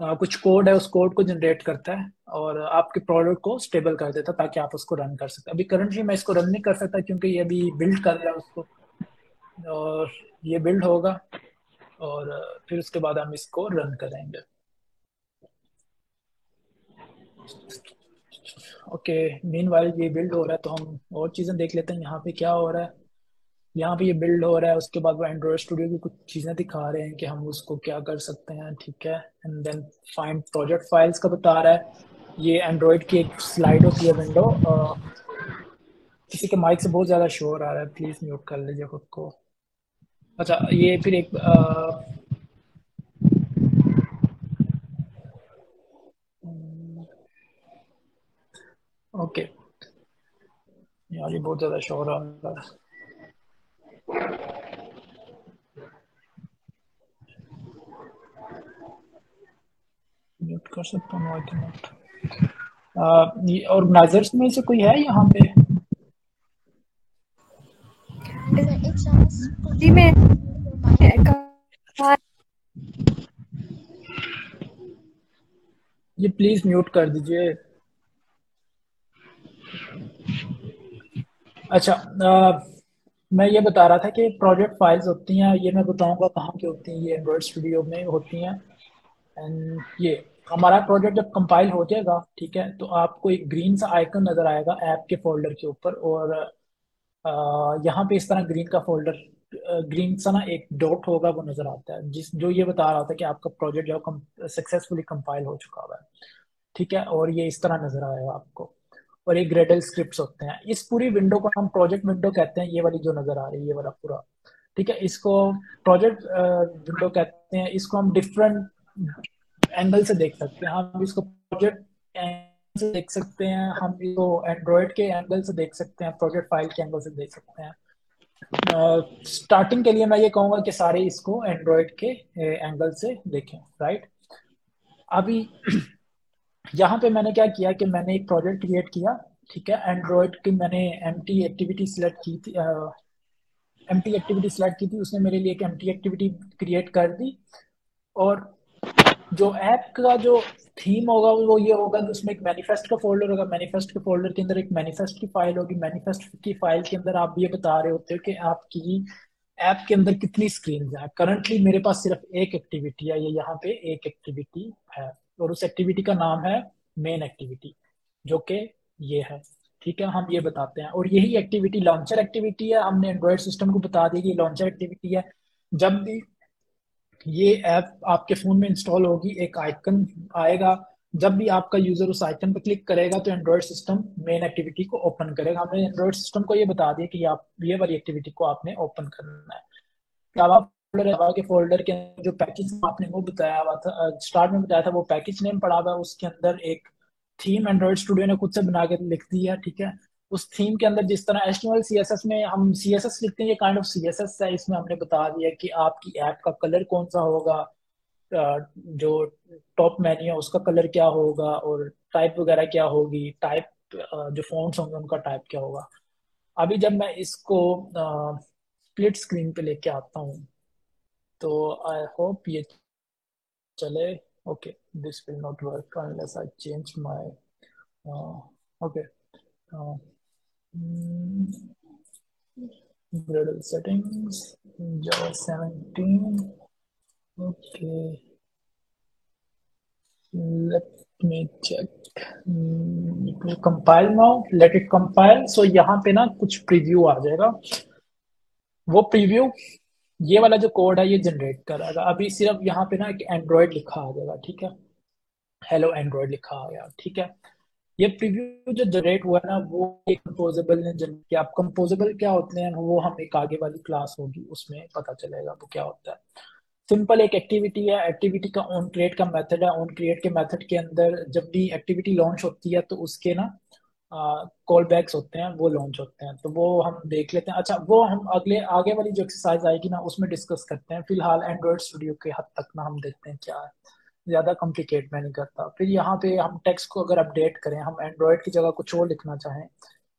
कुछ कोड है, उस कोड को जनरेट करता है और आपके प्रोडक्ट को स्टेबल कर देता है ताकि आप उसको रन कर सकते। अभी करंटली मैं इसको रन नहीं कर सकता क्योंकि ये अभी बिल्ड कर रहा है उसको, और ये बिल्ड होगा और फिर उसके बाद हम इसको रन करेंगे। ओके, मीनवाइल ये बिल्ड हो रहा है तो हम और चीज़ें देख लेते हैं यहाँ पे क्या हो रहा है। यहाँ पे ये बिल्ड हो रहा है, उसके बाद वो एंड्रॉयड स्टूडियो की कुछ चीज़ें दिखा रहे हैं कि हम उसको क्या कर सकते हैं। ठीक है, and then find project files का बता रहा है। ये एंड्रॉयड की एक स्लाइड होती है, विंडो। किसी के माइक से बहुत ज़्यादा शोर आ रहा है, प्लीज़ म्यूट कर लीजिए खुद को। अच्छा, ये फिर एक ओके, यार ये बहुत ज़्यादा शोर आ रहा है। म्यूट कर सकता हूँ, आई कैन नॉट। ये ऑर्गेनाइजर्स में से कोई है यहाँ पे? जी मैं ये प्लीज म्यूट कर दीजिए। अच्छा, मैं ये बता रहा था कि प्रोजेक्ट फाइल्स होती हैं, ये मैं बताऊंगा कहाँ की होती हैं। ये एंड्रॉयड स्टूडियो में होती हैं। एंड ये हमारा प्रोजेक्ट जब कंपाइल हो जाएगा, ठीक है, तो आपको एक ग्रीन सा आइकन नजर आएगा ऐप के फोल्डर के ऊपर, और यहाँ पे इस तरह ग्रीन का फोल्डर, ग्रीन सा ना एक डॉट होगा वो नजर आता है, जिस जो ये बता रहा था कि आपका प्रोजेक्ट जो सक्सेसफुली कंपाइल हो चुका हुआ है। ठीक है, और ये इस तरह नजर आएगा आपको। और ये ग्रेडल स्क्रिप्ट्स होते हैं। इस पूरी विंडो को हम प्रोजेक्ट विंडो कहते हैं, ये वाली जो नजर आ रही है ये वाला पूरा, ठीक है, इसको प्रोजेक्ट विंडो कहते हैं। इसको हम डिफरेंट एंगल से देख सकते हैं। हम इसको प्रोजेक्ट एंगल से देख सकते हैं, हम इसको एंड्रॉयड के एंगल से देख सकते हैं, प्रोजेक्ट फाइल के एंगल से देख सकते हैं। स्टार्टिंग के लिए मैं ये कहूंगा कि सारे इसको एंड्रॉयड के एंगल से देखें, राइट। अभी यहाँ पे मैंने क्या किया कि मैंने एक प्रोजेक्ट क्रिएट किया, ठीक है, एंड्रॉयड की मैंने एम्प्टी एक्टिविटी सिलेक्ट की थी, एम्प्टी एक्टिविटी सिलेक्ट की थी, उसने मेरे लिए एक एम्प्टी एक्टिविटी क्रिएट कर दी। और जो ऐप का जो थीम होगा वो ये होगा कि उसमें एक मैनिफेस्ट का फोल्डर होगा, मैनिफेस्ट के फोल्डर के अंदर एक मैनिफेस्ट की फाइल होगी, मैनिफेस्ट की फाइल के अंदर आप ये बता रहे होते हो कि आपकी ऐप के अंदर कितनी स्क्रीन है। करंटली मेरे पास सिर्फ एक एक्टिविटी है, ये यहाँ पे एक एक्टिविटी है, और उस एक्टिविटी का नाम है मेन एक्टिविटी, जो कि ये है, ठीक है, हम ये बताते हैं। और यही एक्टिविटी लॉन्चर एक्टिविटी है, हमने एंड्रॉयड सिस्टम को बता दिया कि लॉन्चर एक्टिविटी है। जब भी ये ऐप आपके फोन में इंस्टॉल होगी एक आइकन आएगा, जब भी आपका यूजर उस आइकन पर क्लिक करेगा तो एंड्रॉयड सिस्टम मेन एक्टिविटी को ओपन करेगा। हमने एंड्रॉयड सिस्टम को ये बता दिया कि आप ये वाली एक्टिविटी को आपने ओपन करना है। जावा जावा के फोल्डर के अंदर जो पैकेज आपने वो बताया हुआ था, स्टार्ट में बताया था, वो पैकेज नेम पड़ा हुआ है, उसके अंदर एक थीम एंड्रॉयड स्टूडियो ने खुद से बना के लिख दी है, ठीक है। उस थीम के अंदर जिस तरह HTML CSS में हम CSS लिखते हैं, ये काइंड ऑफ CSS है, इसमें हमने बता दिया कि आपकी ऐप का कलर कौन सा होगा, जो टॉप मेन्यू है उसका कलर क्या होगा, और टाइप वगैरह क्या होगी, टाइप जो फॉन्ट्स होंगे उनका टाइप क्या होगा। अभी जब मैं इसको स्प्लिट स्क्रीन पे लेके आता हूँ तो आई होप ये चले। Okay, this will not work unless I change my okay Gradle settings, Java 17. Okay, let me check. It will compile now. Let it compile. So यहाँ पे ना कुछ प्रीव्यू आ जाएगा। वो प्रीव्यू ये वाला जो कोड है ये जनरेट करेगा। अभी सिर्फ यहाँ पे ना एक एंड्रॉयड लिखा आ जाएगा, ठीक है, हेलो एंड्रॉयड लिखा आ गया, ठीक है। ये प्रीव्यू जो जनरेट हुआ है ना वो एक कंपोजेबल ने जनरेट किया। अब कंपोजेबल क्या होते हैं वो हम एक आगे वाली क्लास होगी उसमें पता चलेगा वो क्या होता है। सिंपल एक एक्टिविटी है, एक्टिविटी का ऑन क्रिएट का मेथड है। ऑन क्रिएट के मेथड के अंदर जब भी एक्टिविटी लॉन्च होती है तो उसके ना कॉल बैक्स होते हैं, वो लॉन्च होते हैं, तो वो हम देख लेते हैं। अच्छा, वो हम अगले आगे वाली जो एक्सरसाइज आएगी ना उसमें डिस्कस करते हैं। फिलहाल एंड्रॉयड स्टूडियो के हद तक ना हम देखते हैं क्या है, ज्यादा कॉम्प्लिकेट मैं नहीं करता। फिर यहाँ पे हम टेक्स्ट को अगर अपडेट करें, हम एंड्रॉयड की जगह कुछ और लिखना चाहें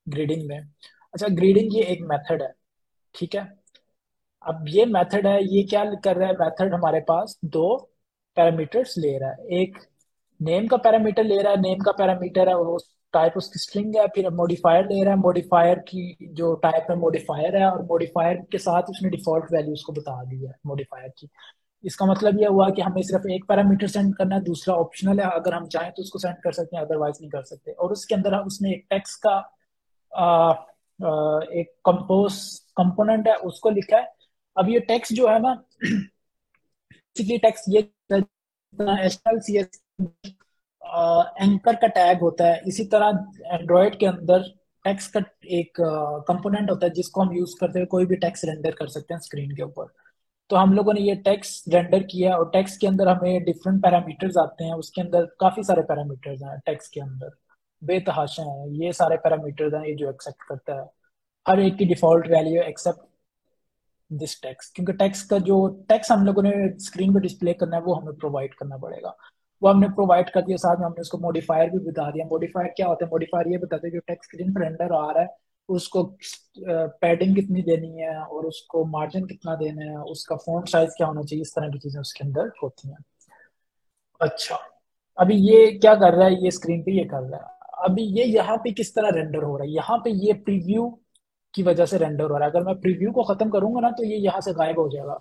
ग्रीडिंग में। अच्छा, ग्रीडिंग ये एक मेथड है, ठीक है। अब ये मेथड है, ये क्या कर रहा है, मेथड हमारे पास दो पैरामीटर्स ले रहा है। एक नेम का पैरामीटर ले रहा है, नेम का पैरामीटर है वो टाइप उसकी स्ट्रिंग है। फिर मॉडिफायर ले रहा है, मॉडिफायर की जो टाइप है मॉडिफायर है, और मॉडिफायर के साथ उसने डिफॉल्ट वैल्यू उसको बता दी है मॉडिफायर की। इसका मतलब यह हुआ कि हमें सिर्फ एक पैरामीटर सेंड करना है, दूसरा ऑप्शनल है, अगर हम चाहें तो उसको सेंड कर सकते हैं, अदरवाइज नहीं कर सकते। और उसके अंदर उसने एक टेक्स्ट का एक कंपोज कंपोनेंट है उसको लिखा है। अब ये टेक्स्ट जो है ना बेसिकली टेक्स्ट ये HTML एंकर का टैग होता है, इसी तरह एंड्रॉयड के अंदर टेक्स्ट का एक कंपोनेंट होता है जिसको हम यूज करते हुए कोई भी टेक्स्ट रेंडर कर सकते हैं स्क्रीन के ऊपर। तो हम लोगों ने ये टेक्स्ट रेंडर किया और टेक्स्ट के अंदर हमें डिफरेंट पैरामीटर्स आते हैं। उसके अंदर काफी सारे पैरामीटर्स हैं टेक्स्ट के अंदर, बेतहाशा हैं ये सारे पैरामीटर्स हैं, ये जो एक्सेप्ट करता है हर एक की default value except this text, क्योंकि टेक्स्ट का जो टेक्स्ट हम लोगों ने स्क्रीन पे डिस्प्ले करना है वो हमें प्रोवाइड करना पड़ेगा। वो हमने प्रोवाइड कर दिया, साथ में हमने उसको मॉडिफायर भी बता दिया। मॉडिफायर क्या होता है, मॉडिफायर ये बताते हैं जो टेक्स्ट स्क्रीन पर रेंडर आ रहा है उसको पैडिंग कितनी देनी है और उसको मार्जिन कितना देना है, उसका फॉन्ट साइज क्या होना चाहिए, इस तरह की चीजें उसके अंदर होती हैं। अच्छा, अभी ये क्या कर रहा है, ये स्क्रीन पे ये कर रहा है। अभी ये यहाँ पे किस तरह रेंडर हो रहा है, यहाँ पे ये प्रीव्यू की वजह से रेंडर हो रहा है। अगर मैं प्रीव्यू को खत्म करूंगा ना तो ये यहाँ से गायब हो जाएगा।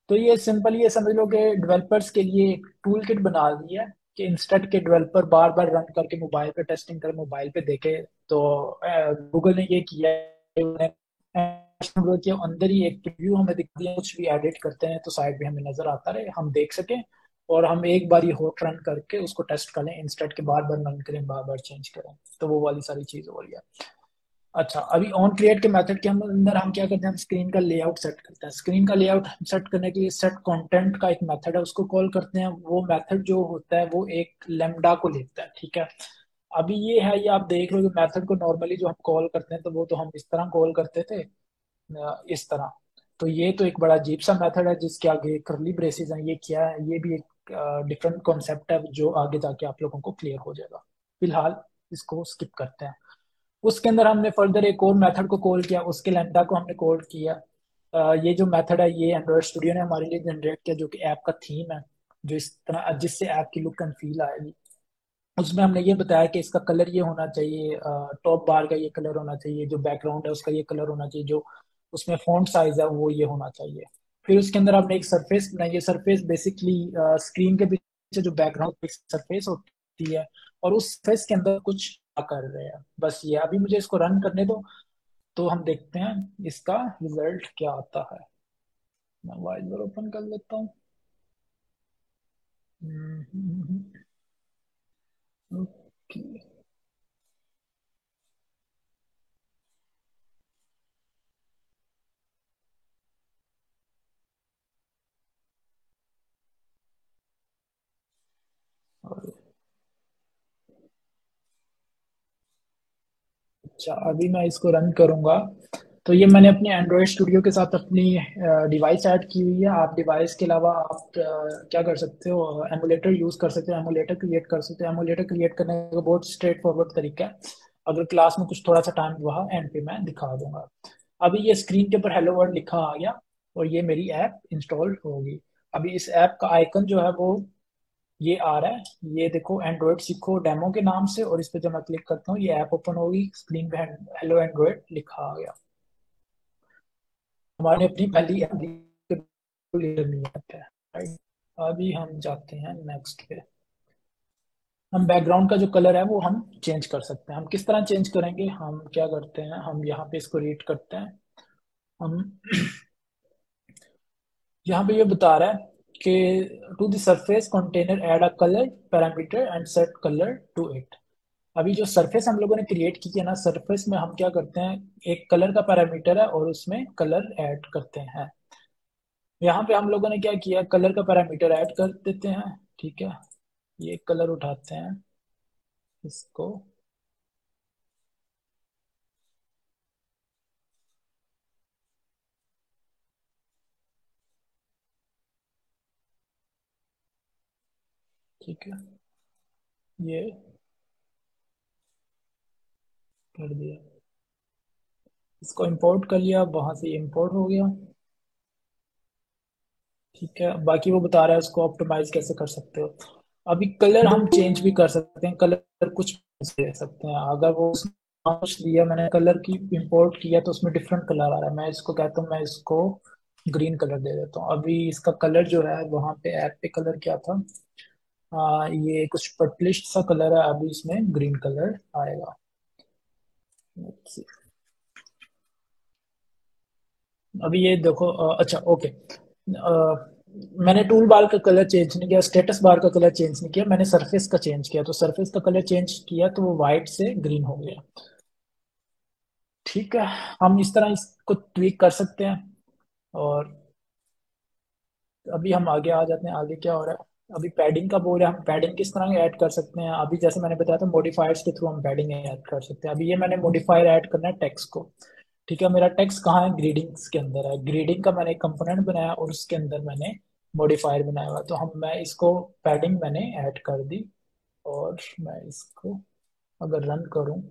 तो ये सिंपल ये समझ लो कि डेवलपर्स के लिए एक टूल किट बना दी है कि इंस्टेंट के डेवलपर बार बार रन करके मोबाइल पे टेस्टिंग करे, मोबाइल पे देखे। तो गूगल ने ये किया के अंदर ही एक प्रीव्यू हमें दिख दिया, कुछ भी एडिट करते हैं तो साइड पे हमें नजर आता रहे, हम देख सकें और हम एक बार ही हॉट रन करके उसको टेस्ट कर लें, इंस्टेड के बार बार रन करें, बार बार चेंज करें। तो वो वाली सारी चीज हो रही है। अच्छा, अभी ऑन क्रिएट के मेथड के अंदर हम क्या करते हैं, हम स्क्रीन का लेआउट सेट करते हैं। स्क्रीन का लेआउट सेट करने के लिए सेट कंटेंट का एक मेथड है, उसको कॉल करते हैं। वो मेथड जो होता है वो एक लेमडा को लेता है, ठीक है। अभी ये है, ये आप देख रहे हो मेथड को नॉर्मली जो हम कॉल करते हैं तो वो तो हम इस तरह कॉल करते थे, इस तरह। तो ये तो एक बड़ा अजीब सा मेथड है जिसके आगे करली ब्रेसेस हैं। ये क्या है, ये भी एक डिफरेंट कॉन्सेप्ट है जो आगे जाके आप लोगों को क्लियर हो जाएगा। फिलहाल इसको स्किप करते हैं। उसके अंदर हमने फर्दर एक और मेथड को कॉल किया, उसके लैम्डा को हमने कॉल किया। ये जो मेथड है ये एंड्रॉइड स्टूडियो ने हमारे लिए जनरेट किया, जो कि ऐप का थीम है, जो इस तरह जिससे ऐप की लुक एंड फील आएगी। उसमें हमने ये बताया कि इसका कलर ये होना चाहिए, टॉप बार का ये कलर होना चाहिए, जो बैकग्राउंड है उसका ये कलर होना चाहिए, जो उसमें फॉन्ट साइज है वो ये होना चाहिए। फिर उसके अंदर हमने एक सरफेस बनाई। ये सरफेस बेसिकली स्क्रीन के पीछे जो बैकग्राउंड सरफेस होती है, और उस सरफेस के अंदर कुछ कर रहे हैं, बस ये। अभी मुझे इसको रन करने दो, तो हम देखते हैं इसका रिजल्ट क्या आता है। मैं वाइजर ओपन कर लेता हूँ। ओके, अच्छा अभी मैं इसको रन करूंगा। तो ये मैंने अपने एंड्रॉयड स्टूडियो के साथ अपनी डिवाइस ऐड की हुई है। आप डिवाइस के अलावा आप क्या कर सकते हो, एमुलेटर यूज कर सकते हो, एमुलेटर क्रिएट कर सकते हो। एमुलेटर क्रिएट करने का बहुत स्ट्रेट फॉरवर्ड तरीका है। अगर क्लास में कुछ थोड़ा सा टाइम हुआ एंड पे मैं दिखा दूंगा। अभी ये स्क्रीन के ऊपर हेलो वर्ल्ड लिखा आ गया और ये मेरी ऐप इंस्टॉल होगी। अभी इस ऐप का आइकन जो है वो ये आ रहा है, ये देखो, एंड्रॉइड सीखो डेमो के नाम से। और इस पे जब मैं क्लिक करता हूँ ये ऐप ओपन होगी, स्क्रीन पे हेलो एंड्रॉइड लिखा आ गया। हमारे अपनी पहली ऐप नहीं है, राइट। अभी हम जाते हैं नेक्स्ट पे। हम बैकग्राउंड का जो कलर है वो हम चेंज कर सकते हैं। हम किस तरह चेंज करेंगे, हम क्या करते हैं, हम यहाँ पे इसको रीड करते हैं। हम यहाँ पे ये बता रहा है कि to the surface container add a colour parameter and set colour to it. अभी जो सरफेस हम लोगों ने क्रिएट की है ना, सरफेस में हम क्या करते हैं, एक कलर का पैरामीटर है और उसमें कलर ऐड करते हैं। यहाँ पे हम लोगों ने क्या किया, कलर का पैरामीटर ऐड कर देते हैं, ठीक है। ये कलर उठाते हैं इसको, ठीक है, ये कर दिया, इसको इंपोर्ट कर लिया, वहां से इंपोर्ट हो गया, ठीक है। बाकी वो बता रहा है उसको ऑप्टिमाइज कैसे कर सकते हो। अभी कलर हम चेंज भी कर सकते हैं, कलर कुछ दे सकते हैं। अगर वो कुछ दिया, मैंने कलर की इंपोर्ट किया तो उसमें डिफरेंट कलर आ रहा है, मैं इसको कहता हूँ, मैं इसको ग्रीन कलर दे देता हूँ। अभी इसका कलर जो है वहां पे ऐप पे कलर क्या था, ये कुछ पर्पलिश सा कलर है, अभी इसमें ग्रीन कलर आएगा। Let's see। अभी ये देखो, अच्छा ओके, मैंने टूल बार का कलर चेंज नहीं किया, स्टेटस बार का कलर चेंज नहीं किया, मैंने सरफेस का चेंज किया। तो सरफेस का कलर चेंज किया तो वो वाइट से ग्रीन हो गया, ठीक है। हम इस तरह इसको ट्वीक कर सकते हैं। और अभी हम आगे आ जाते हैं, आगे क्या हो रहा है। अभी पैडिंग का बोल है, हम पैडिंग किस तरह ऐड कर सकते हैं। अभी जैसे मैंने बताया था मॉडिफायर्स के थ्रू हम पैडिंग ऐड कर सकते हैं। अभी ये मैंने मॉडिफायर ऐड करना है टेक्स्ट को, ठीक है। मेरा टेक्स्ट कहाँ है, ग्रीडिंग्स के अंदर है। ग्रीडिंग का मैंने एक कंपोनेंट बनाया और उसके अंदर मैंने मॉडिफायर बनाया हुआ। तो मैं इसको पैडिंग मैंने ऐड कर दी। और मैं इसको अगर रन करूं,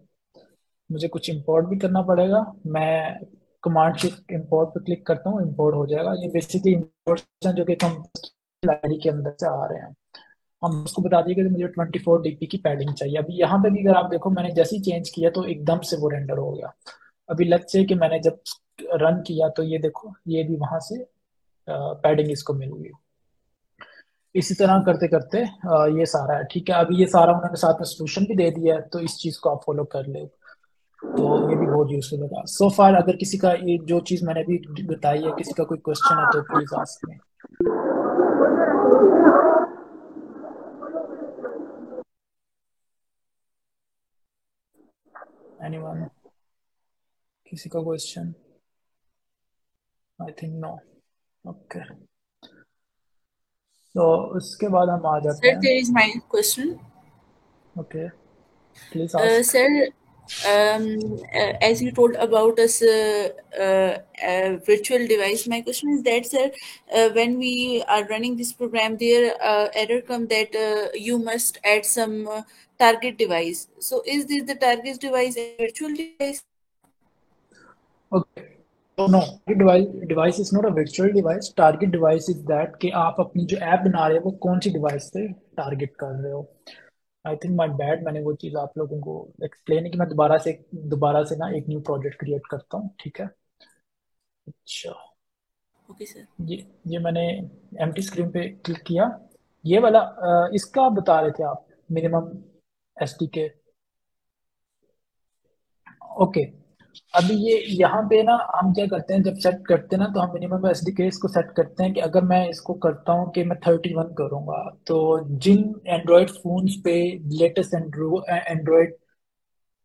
मुझे कुछ इंपोर्ट भी करना पड़ेगा। मैं कमांड शिफ्ट इंपोर्ट पे क्लिक करता हूँ, इंपोर्ट हो जाएगा। ये बेसिकली इंपोर्ट जो कि हम लाइब्रेरी के अंदर से आ रहे हैं। हम उसको बता दिए कि मुझे 24 DP की पैडिंग चाहिए। अभी यहाँ पे भी अगर आप देखो, मैंने जैसे ही चेंज किया तो एकदम से वो रेंडर हो गया। अभी लग से कि मैंने जब रन किया तो ये देखो, ये भी वहां से पैडिंग इसको मिल गई। इसी तरह करते करते ये सारा है, ठीक है। अभी ये सारा उन्होंने साथ में सोल्यूशन भी दे दिया है, तो इस चीज को आप फॉलो कर ले, तो ये भी बहुत यूजफुल होगा। सो फार अगर किसी का ये जो चीज मैंने भी बताई है, किसी का कोई क्वेश्चन है तो प्लीज आस्क मी। एनीवन, किसी का question? I think no. Okay, तो उसके बाद हम आ जाते Sir, हैं। there is my question. Okay, please ask. Sir, as you told about us virtual device, my question is that, sir, when we are running this program, there error come that you must add some target device. So, is this the target device a virtual device? Okay, no, device is not a virtual device. Target device is that कि आप अपनी जो app बना रहे हो वो कौन सी device से टारगेट कर रहे हो। आई थिंक माई बैड, मैंने वो चीज़ आप लोगों को एक्सप्लेन है कि मैं दोबारा से ना एक न्यू प्रोजेक्ट क्रिएट करता हूँ, ठीक है। अच्छा, Okay, sir. ये मैंने एम्प्टी स्क्रीन पे क्लिक किया। ये वाला इसका बता रहे थे आप, मिनिमम एसडीके। ओके, अभी ये यहाँ पे ना हम क्या करते हैं, जब सेट करते हैं ना तो हम मिनिमम एसडीके इसको सेट करते हैं कि अगर मैं इसको करता हूँ कि मैं 31 करूंगा, तो जिन एंड्रॉयड फोन्स पे लेटेस्ट एंड्रॉयड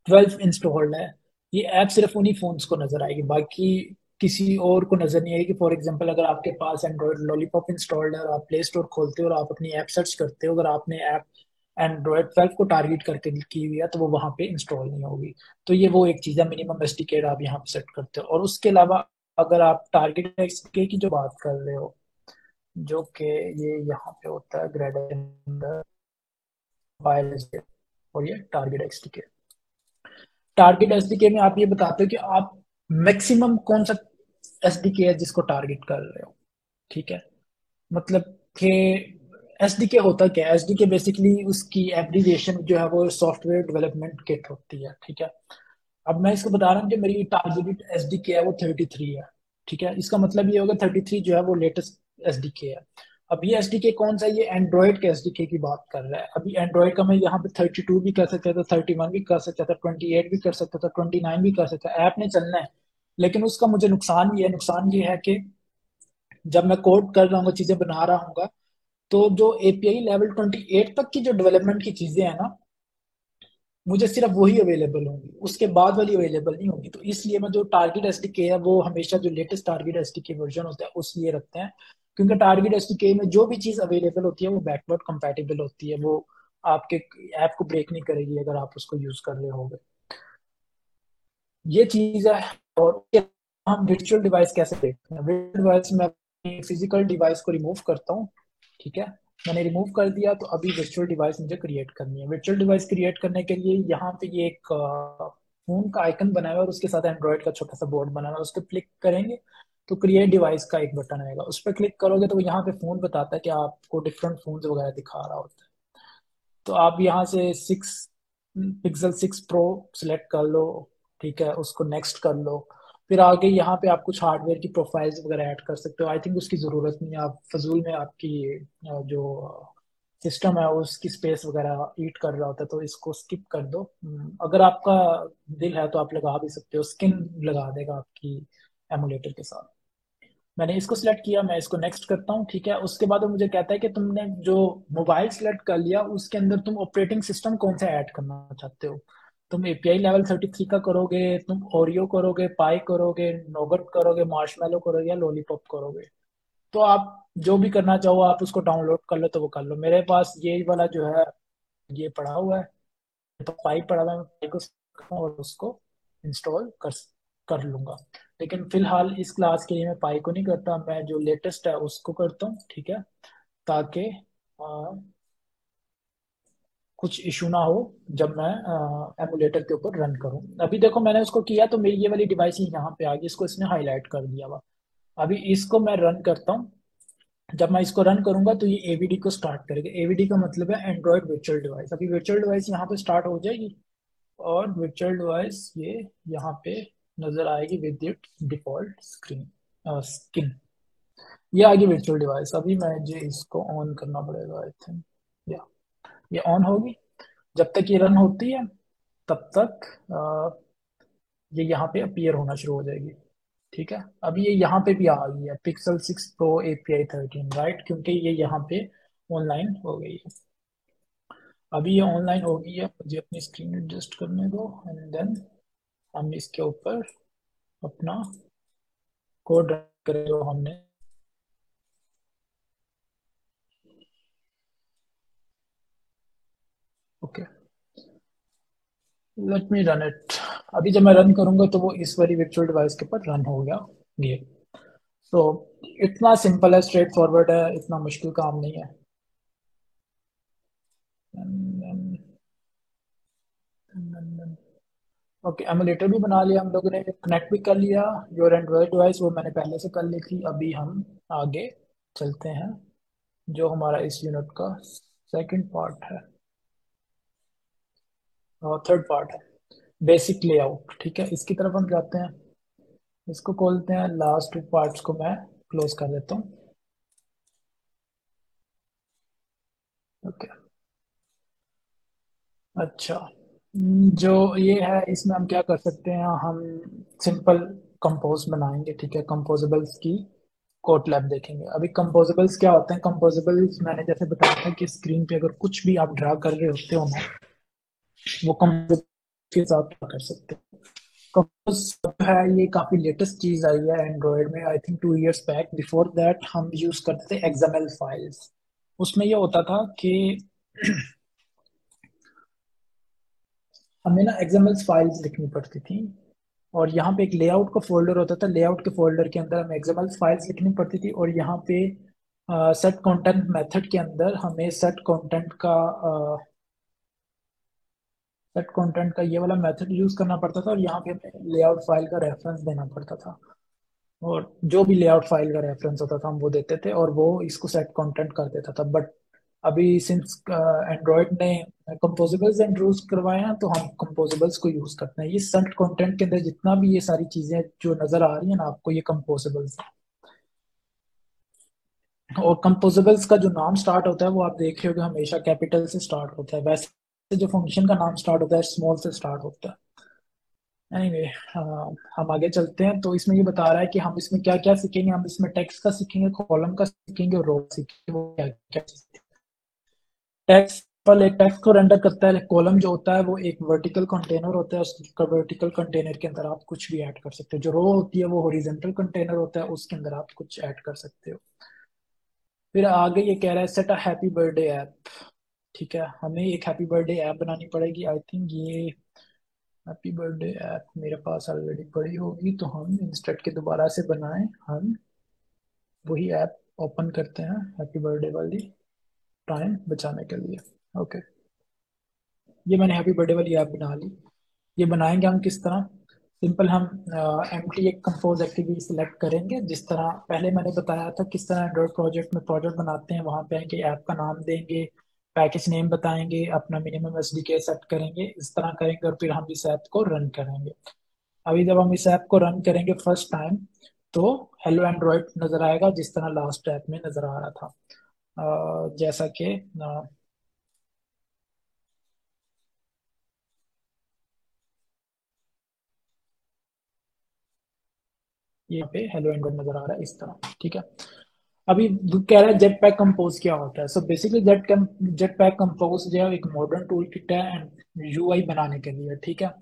12 इंस्टॉल्ड है, ये ऐप सिर्फ उन्हीं फोन्स को नजर आएगी, बाकी किसी और को नजर नहीं आएगी। फॉर एग्जांपल, अगर आपके पास एंड्रॉयड लॉलीपॉप इंस्टॉल्ड है और आप प्ले स्टोर खोलते हो और आप अपनी ऐप सर्च करते हो, अगर आपने ऐप एंड्रॉयड 12 को टारगेट करके की हुई है तो वो वहां पे इंस्टॉल नहीं होगी। तो ये वो एक चीज है, मिनिमम एसडीके आप यहाँ पे सेट करते हो। और उसके अलावा अगर आप टारगेट एसडीके की जो बात कर रहे हो, जो कि ये यहाँ पे होता है ग्रेड वायरलेस, और ये टारगेट एसडीके। टारगेट एसडीके में आप ये बताते हो कि आप मैक्सिमम कौन सा एसडीके है जिसको टारगेट कर रहे हो, ठीक है। मतलब कि एसडीके होता क्या है? एसडीके बेसिकली उसकी एब्रीविएशन जो है वो सॉफ्टवेयर डेवलपमेंट किट होती है, ठीक है। अब मैं इसको बता रहा हूँ कि मेरी टारगेटेड एसडीके है वो 33 है, ठीक है। इसका मतलब ये होगा 33 जो है वो लेटेस्ट एसडीके है। अब ये एसडीके कौन सा है? ये एंड्रॉइड के एसडीके की बात कर रहा है। अभी एंड्रॉइड का मैं यहाँ पे 32 भी कर सकता था, 31 भी कर सकता था, 28 भी कर सकता था, 29 भी कर सकता था, ऐप ने चलना है। लेकिन उसका मुझे नुकसान ये है कि जब मैं कोड कर रहा हूँ, चीजें बना रहा हूँ, तो जो एपीआई लेवल 28 तक की जो डेवलपमेंट की चीजें हैं ना, मुझे सिर्फ वही अवेलेबल होंगी, उसके बाद वाली अवेलेबल नहीं होगी। तो इसलिए मैं जो टारगेट एसडीके है वो हमेशा जो लेटेस्ट टारगेट एसडीके वर्जन होता है उस लिए रखते हैं, क्योंकि टारगेट एसडीके में जो भी चीज अवेलेबल होती है वो बैकवर्ड कंपैटिबल होती है, वो आपके ऐप को ब्रेक नहीं करेगी अगर आप उसको यूज कर रहे होगे। ये चीज है। और हम वर्चुअल डिवाइस कैसे देखते हैं? वर्चुअल डिवाइस में फिजिकल डिवाइस को रिमूव करता हूँ, ठीक है। मैंने रिमूव कर दिया, तो अभी वर्चुअल डिवाइस मुझे क्रिएट करनी है। वर्चुअल डिवाइस क्रिएट करने के लिए यहाँ पे ये एक फोन का आइकन बना हुआ है और उसके साथ एंड्रॉइड का छोटा सा बोर्ड बना हुआ है, उस पर क्लिक करेंगे तो क्रिएट डिवाइस का एक बटन आएगा, उस पर क्लिक करोगे तो यहाँ पे फोन बताता है कि आपको डिफरेंट फोन वगैरह दिखा रहा होता है। तो आप यहाँ से 6 प्रो सिलेक्ट कर लो, ठीक है, उसको नेक्स्ट कर लो। फिर आगे यहाँ पे आप कुछ हार्डवेयर की प्रोफाइल्स वगैरह ऐड कर सकते हो। आई थिंक उसकी ज़रूरत नहीं है, आप फजूल में आपकी जो सिस्टम है उसकी स्पेस वगैरह ईट कर रहा होता है, तो इसको स्किप कर दो। अगर आपका दिल है तो आप लगा भी सकते हो, स्किन लगा देगा आपकी एमुलेटर के साथ। मैंने इसको सिलेक्ट किया, मैं इसको नेक्स्ट करता हूँ, ठीक है। उसके बाद वो मुझे कहता है कि तुमने जो मोबाइल सिलेक्ट कर लिया उसके अंदर तुम ऑपरेटिंग सिस्टम कौन सा ऐड करना चाहते हो। तुम एपीआई लेवल 33 का करोगे, तुम ओरियो करोगे, पाई करोगे, नोगट करोगे, मार्शमेलो करोगे, या लॉलीपॉप करोगे। तो आप जो भी करना चाहो आप उसको डाउनलोड कर लो तो वो कर लो। मेरे पास ये वाला जो है ये पड़ा हुआ है, तो पाई पड़ा हुआ है, मैं पाई को और उसको इंस्टॉल कर लूंगा। लेकिन फिलहाल इस क्लास के लिए मैं पाई को नहीं करता, मैं जो लेटेस्ट है उसको करता हूँ, ठीक है, ताकि कुछ इशू ना हो जब मैं एमुलेटर के ऊपर रन करूँ। अभी देखो मैंने उसको किया तो मेरी ये वाली डिवाइस ही यहाँ पे आ गई, इसको इसने हाईलाइट कर दिया हुआ। अभी इसको मैं रन करता हूँ। जब मैं इसको रन करूंगा तो ये एवीडी को स्टार्ट करेगा। एवीडी का मतलब है एंड्रॉइड वर्चुअल डिवाइस। अभी वर्चुअल डिवाइस यहाँ पे स्टार्ट हो जाएगी और वर्चुअल डिवाइस ये यहाँ पे नजर आएगी विद इट डिफॉल्ट स्किन। ये आगे वर्चुअल डिवाइस। अभी मुझे इसको ऑन करना पड़ेगा, आई थिंक या ये ऑन होगी। जब तक ये रन होती है तब तक ये यहाँ पे अपीयर होना शुरू हो जाएगी, ठीक है। अभी ये यहाँ पे भी आ गई है पिक्सल 6 प्रो API 13, राइट, क्योंकि ये यहाँ पे ऑनलाइन हो गई है। अभी ये ऑनलाइन हो गई है, मुझे अपनी स्क्रीन एडजस्ट करने दो एंड देन हम इसके ऊपर अपना कोड रन करें जो हमने okay let me run it. अभी जब मैं रन करूंगा तो वो इस वाली वर्चुअल डिवाइस के ऊपर रन हो गया ये। तो इतना सिंपल है, स्ट्रेट फॉरवर्ड है, इतना मुश्किल काम नहीं है। ओके एमुलेटर भी बना लिया हम लोगों ने, कनेक्ट भी कर लिया। योर एंड्रॉयड डिवाइस वो मैंने पहले से कर ली थी। अभी हम आगे चलते हैं जो हमारा इस यूनिट का सेकंड पार्ट है और थर्ड पार्ट है, बेसिक लेआउट। ठीक है, इसकी तरफ हम जाते हैं, इसको खोलते हैं। लास्ट टू पार्ट्स को मैं क्लोज कर देता हूँ। ओके अच्छा, जो ये है इसमें हम क्या कर सकते हैं, हम सिंपल कंपोज बनाएंगे। ठीक है, कंपोजेबल्स की कोट लैब देखेंगे। अभी कंपोजेबल्स क्या होते हैं? कंपोजेबल्स मैंने जैसे बताया था कि स्क्रीन पे अगर कुछ भी आप ड्रा कर रहे होते हो ना, वो कंपोजेबल के साथ ड्रा कर सकते हैं। कंपोज है ये काफी लेटेस्ट चीज आई है एंड्रॉयड में, I think 2 years back. Before that हम यूज करते थे एक्सएमएल फाइल्स। उसमें ये होता था कि हमें ना एक्सएमएल फाइल्स लिखनी पड़ती थी, और यहाँ पे एक लेआउट का फोल्डर होता था। लेआउट के फोल्डर के अंदर हमें एक्सएमएल फाइल्स लिखनी पड़ती थी, और यहाँ पे सेट कंटेंट मेथड के अंदर हमें सेट कंटेंट का ये वाला मेथड यूज करना पड़ता था, और यहाँ पे हमें लेआउट फाइल का रेफरेंस देना पड़ता था। और जो भी लेआउट फाइल का रेफरेंस होता था हम वो देते थे, और वो इसको सेट कंटेंट कर देता था। बट अभी सिंस एंड्रॉयड ने कंपोजेबल्स इंट्रोड्यूस करवाए हैं, तो हम कंपोजेबल्स को यूज करते हैं। ये सेट कंटेंट के अंदर जितना भी ये सारी चीजें जो नजर आ रही है ना आपको, ये कंपोजेबल्स है। और कंपोजेबल्स का जो नाम स्टार्ट होता है वो आप देख रहे हो कि हमेशा कैपिटल से स्टार्ट होता है, वैसे जो फंक्शन का नाम स्टार्ट होता है स्मॉल से स्टार्ट होता है। एनीवे हम आगे चलते हैं। तो इसमें ये बता रहा है कि हम इसमें क्या क्या सीखेंगे। हम इसमें टेक्स्ट का सीखेंगे, कॉलम का सीखेंगे, और रो सीखेंगे। वो क्या क्या टेक्स्ट पर एक टेक्स्ट को रेंडर करता है। कॉलम जो होता है वो एक वर्टिकल कंटेनर होता है, उसका वर्टिकल कंटेनर के अंदर आप कुछ भी ऐड कर सकते हो। जो रो होती है वो हॉरिजॉन्टल कंटेनर होता है, उसके अंदर आप कुछ ऐड कर सकते हो। फिर आगे ये कह रहा है set a happy birthday app. ठीक है, हमें एक हैप्पी बर्थडे ऐप बनानी पड़ेगी। आई थिंक ये हैप्पी बर्थडे ऐप मेरे पास ऑलरेडी पड़ी होगी, तो हम इंस्टेड के दोबारा से बनाएं। हम वही ऐप ओपन करते हैं हैप्पी बर्थडे वाली, टाइम बचाने के लिए। ओके, ये मैंने हैप्पी बर्थडे वाली ऐप बना ली। ये बनाएंगे हम किस तरह? सिंपल, हम एम्प्टी एक कंपोज एक्टिविटी सिलेक्ट करेंगे। जिस तरह पहले मैंने बताया था किस तरह एंड्रॉइड प्रोजेक्ट में प्रोजेक्ट बनाते हैं, वहां पे आएंगे, ऐप का नाम देंगे, पैकेज नेम बताएंगे, अपना मिनिमम एसडीके सेट करेंगे, इस तरह करेंगे, और फिर हम इस ऐप को रन करेंगे। अभी जब हम इस ऐप को रन करेंगे फर्स्ट टाइम, तो हेलो एंड्रॉइड नजर आएगा जिस तरह लास्ट ऐप में नजर आ रहा था। जैसा कि यहाँ पे हेलो एंड्रॉइड नजर आ रहा है इस तरह। ठीक है, अभी कह रहा है जेट पैक कंपोज क्या होता है। So basically jet pack compose जो है एक मॉडर्न टूल किट है एंड यूआई बनाने के लिए। ठीक है,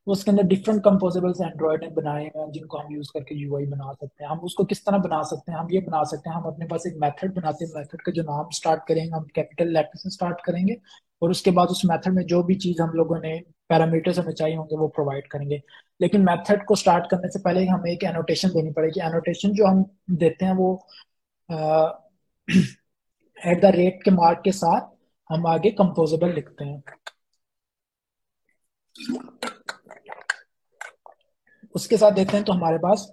उसके अंदर डिफरेंट कंपोजेबल्स एंड्रॉइड ने बनाए हैं जिनको हम यूज करके यूआई बना सकते हैं। हम उसको किस तरह बना सकते हैं? हम ये बना सकते हैं, हम अपने पास एक मेथड बनाते हैं। मेथड का जो नाम स्टार्ट करेंगे हम कैपिटल लेटर से स्टार्ट करेंगे, और उसके बाद उस मेथड में जो भी चीज हम लोगों ने पैरामीटर्स हमें चाहिए होंगे वो प्रोवाइड करेंगे। लेकिन मेथड को स्टार्ट करने से पहले हमें एक एनोटेशन देनी पड़ेगी। एनोटेशन जो हम देते हैं वो एट द रेट के मार्क के साथ हम आगे कंपोजेबल लिखते हैं। उसके साथ देते हैं तो हमारे पास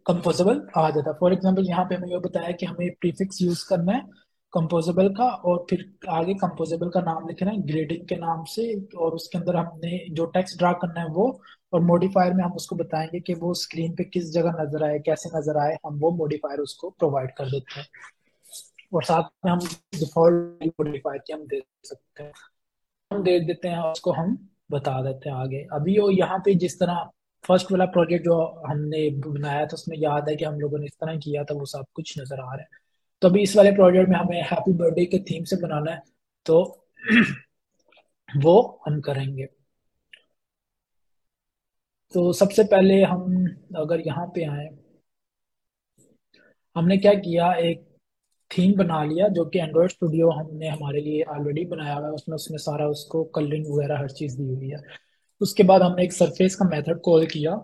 कंपोजेबल आ जाता है। फॉर एग्जांपल यहाँ पे हमें ये बताया कि हमें प्रीफिक्स यूज करना है कंपोजेबल का, और फिर आगे कंपोजेबल का नाम लिखना है ग्रेडिंग के नाम से, और उसके अंदर हमने जो टेक्स्ट ड्रा करना है वो, और मॉडिफायर में हम उसको बताएंगे कि वो स्क्रीन पे किस जगह नजर आए, कैसे नजर आए, हम वो मॉडिफायर उसको प्रोवाइड कर देते हैं। और साथ में हम डिफॉल्ट मॉडिफायर की हम दे सकते हैं, हम दे देते हैं, उसको हम बता देते हैं आगे। अभी वो यहाँ पे जिस तरह फर्स्ट वाला प्रोजेक्ट जो हमने बनाया था उसमें याद है कि हम लोगों ने इस तरह किया था, वो सब कुछ नजर आ रहा है। तो अभी इस वाले प्रोजेक्ट में हमें हैप्पी बर्थडे के थीम से बनाना है, तो वो हम करेंगे। तो सबसे पहले हम अगर यहाँ पे आए, हमने क्या किया, एक थीम बना लिया जो कि एंड्रॉयड स्टूडियो हमने हमारे लिए ऑलरेडी बनाया हुआ है, उसमें उसमें सारा उसको कलरिंग वगैरह हर चीज़ दी हुई है। उसके बाद हमने एक सरफेस का मेथड कॉल किया।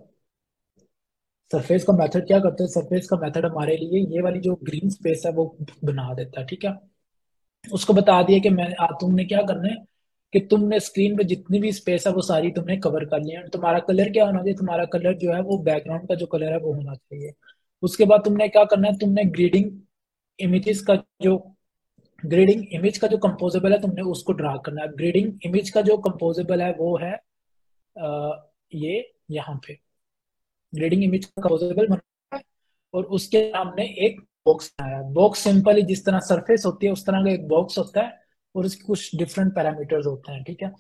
सरफेस का मेथड क्या करते हैं, सरफेस का मेथड हमारे लिए ये वाली जो ग्रीन स्पेस है वो बना देता है, ठीक है। उसको बता दिया कि तुमने क्या करना है कि तुमने स्क्रीन पे जितनी भी स्पेस है वो सारी तुमने कवर कर लिया। तुम्हारा कलर क्या होना चाहिए, तुम्हारा कलर जो है वो बैकग्राउंड का जो कलर है वो होना चाहिए। उसके बाद तुमने क्या करना है, तुमने ग्रीडिंग इमेजेस का जो ग्रेडिंग इमेज का जो कंपोजेबल है तुमने उसको ड्रा करना है। ग्रेडिंग इमेज का जो कंपोजेबल है वो है ये यहाँ पे ग्रेडिंग इमेज का कंपोजेबल बना है। और उसके सामने एक बॉक्स बनाया। बॉक्स सिंपली जिस तरह सरफेस होती है उस तरह का एक बॉक्स होता है और उसके कुछ डिफरेंट पैरामीटर्स होते हैं, ठीक है।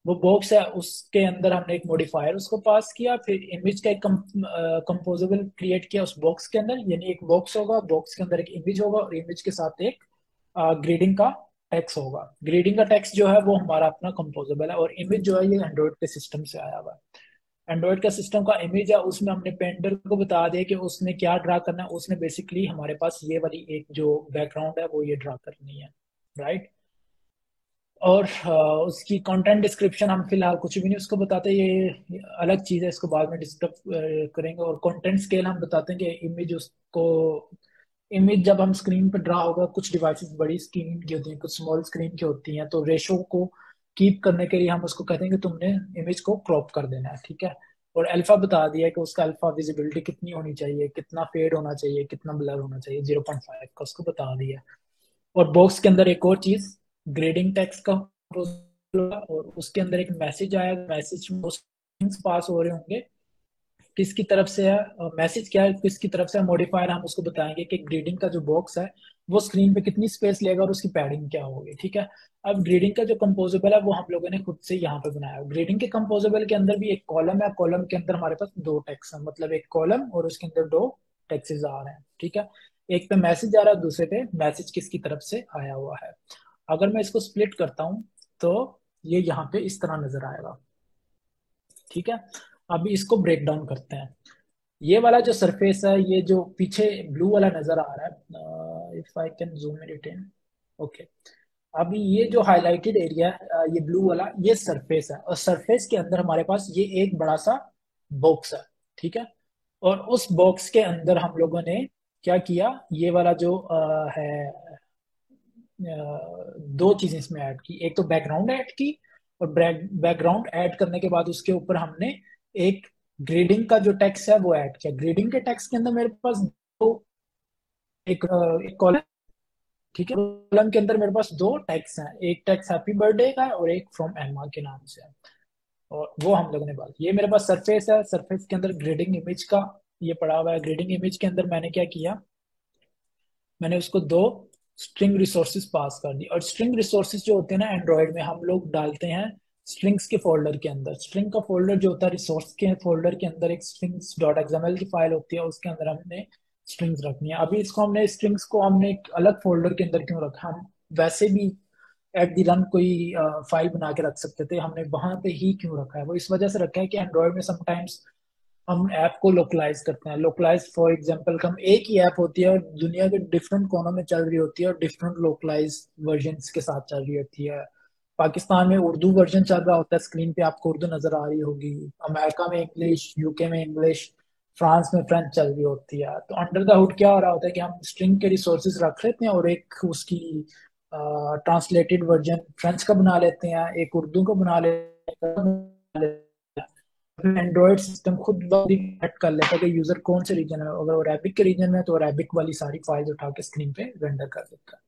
वो बॉक्स है, उसके अंदर हमने एक मॉडिफायर उसको पास किया, फिर इमेज का एक कंपोजेबल क्रिएट किया उस बॉक्स के अंदर। यानी एक बॉक्स होगा, बॉक्स के अंदर एक इमेज होगा और इमेज के साथ एक ग्रेडिंग का टेक्स्ट होगा। ग्रेडिंग का टेक्स्ट जो है वो हमारा अपना कंपोजेबल है और इमेज जो है ये एंड्रॉइड के सिस्टम से आया हुआ है। एंड्रॉइड का सिस्टम का इमेज है, उसमें हमने पेंटर को बता दिया कि उसने क्या ड्रा करना है। उसने बेसिकली हमारे पास ये वाली एक जो बैकग्राउंड है वो ये ड्रा करनी है, राइट। और उसकी कंटेंट डिस्क्रिप्शन हम फिलहाल कुछ भी नहीं उसको बताते, ये अलग चीज़ है, इसको बाद में डिस्कस करेंगे। और कंटेंट स्केल हम बताते हैं कि इमेज उसको इमेज जब हम स्क्रीन पर ड्रा होगा, कुछ डिवाइसेस बड़ी स्क्रीन की होती हैं, कुछ स्मॉल स्क्रीन की होती हैं, तो रेशो को कीप करने के लिए हम उसको कहते हैं कि तुमने इमेज को क्रॉप कर देना है, ठीक है। और अल्फा बता दिया है कि उसका अल्फा विजिबिलिटी कितनी होनी चाहिए, कितना फेड होना चाहिए, कितना ब्लर होना चाहिए, 0.5 का उसको बता दिया है। और बॉक्स के अंदर एक और चीज, ग्रेडिंग टेक्स्ट का और उसके अंदर एक मैसेज आया, मैसेज में पास हो रहे होंगे, किसकी तरफ से है मैसेज क्या है, किसकी तरफ से मॉडिफायर, हम उसको बताएंगे कि ग्रेडिंग का जो बॉक्स है वो स्क्रीन पे कितनी स्पेस लेगा और उसकी पैडिंग क्या होगी, ठीक है। अब ग्रेडिंग का जो कंपोजेबल है वो हम लोगों ने खुद से यहाँ पे बनाया। ग्रेडिंग के कंपोजेबल के अंदर भी एक कॉलम है, कॉलम के अंदर हमारे पास दो टेक्स्ट है, मतलब एक कॉलम और उसके अंदर दो टेक्सेस आ रहे हैं, ठीक है। एक पे मैसेज आ रहा है, दूसरे पे मैसेज किसकी तरफ से आया हुआ है। अगर मैं इसको स्प्लिट करता हूँ तो ये यहाँ पे इस तरह नजर आएगा, ठीक है। अभी इसको ब्रेक डाउन करते हैं। ये वाला जो सरफेस है, ये जो पीछे ब्लू वाला नजर आ रहा है, if I can zoom it in, okay. अभी ये जो हाईलाइटेड एरिया है, ये ब्लू वाला, ये सरफेस है और सरफेस के अंदर हमारे पास ये एक बड़ा सा बॉक्स है, ठीक है। और उस बॉक्स के अंदर हम लोगों ने क्या किया, ये वाला जो है दो चीजें इसमें ऐड की। एक तो बैकग्राउंड ऐड की और बैकग्राउंड ऐड करने के बाद उसके ऊपर हमने एक ग्रेडिंग का जो टेक्स्ट है वो ऐड किया। ग्रेडिंग के टेक्स्ट के अंदर मेरे पास दो, एक कॉलम, ठीक है। कॉलम के अंदर मेरे पास दो टेक्स्ट हैं, एक टेक्स्ट हैप्पी बर्थडे का है और एक फ्रॉम एम्मा के नाम से है। और वो हम लोगों ने बात, ये मेरे पास सरफेस है, सरफेस के अंदर ग्रेडिंग इमेज का ये पड़ा हुआ है। ग्रेडिंग इमेज के अंदर मैंने क्या किया, मैंने उसको दो स्ट्रिंग रिसोर्सेज पास कर दी। और स्ट्रिंग रिसोर्सेज जो होते हैं ना एंड्रॉयड में, हम लोग डालते हैं स्ट्रिंग्स के फोल्डर के अंदर। स्ट्रिंग का फोल्डर जो होता है, रिसोर्स के फोल्डर के अंदर एक स्ट्रिंग्स डॉट एक्सएमएल की फाइल होती है, उसके अंदर हमने स्ट्रिंग्स रखनी है। अभी इसको हमने स्ट्रिंग्स को हमने एक अलग फोल्डर के अंदर क्यों रखा, हम वैसे भी एट दी रन कोई फाइल बना के रख सकते थे, हमने वहां पे ही क्यों रखा है, वो इस वजह से रखा है कि एंड्रॉयड में समटाइम्स हम ऐप को लोकलाइज करते हैं। लोकलाइज फॉर एग्जांपल, हम एक ही ऐप होती है और दुनिया के डिफरेंट कोनों में चल रही होती है और डिफरेंट लोकलाइज वर्जन के साथ चल रही होती है। पाकिस्तान में उर्दू वर्जन चल रहा होता है, स्क्रीन पे आपको उर्दू नजर आ रही होगी। अमेरिका में इंग्लिश, यूके में इंग्लिश, फ्रांस में फ्रेंच चल रही होती है। तो अंडर द हुड क्या हो रहा होता है कि हम स्ट्रिंग के रिसोर्सेज रख लेते हैं और एक उसकी ट्रांसलेटेड वर्जन फ्रेंच का बना लेते हैं, एक उर्दू का बना लेते हैं। एंड्रॉयड सिस्टम खुद सेट कर लेता है कि यूजर कौन से रीजन है, अगर वो अरेबिक के रीजन में है तो अरेबिक वाली सारी फाइल्स उठा के स्क्रीन पे रेंडर कर देता है।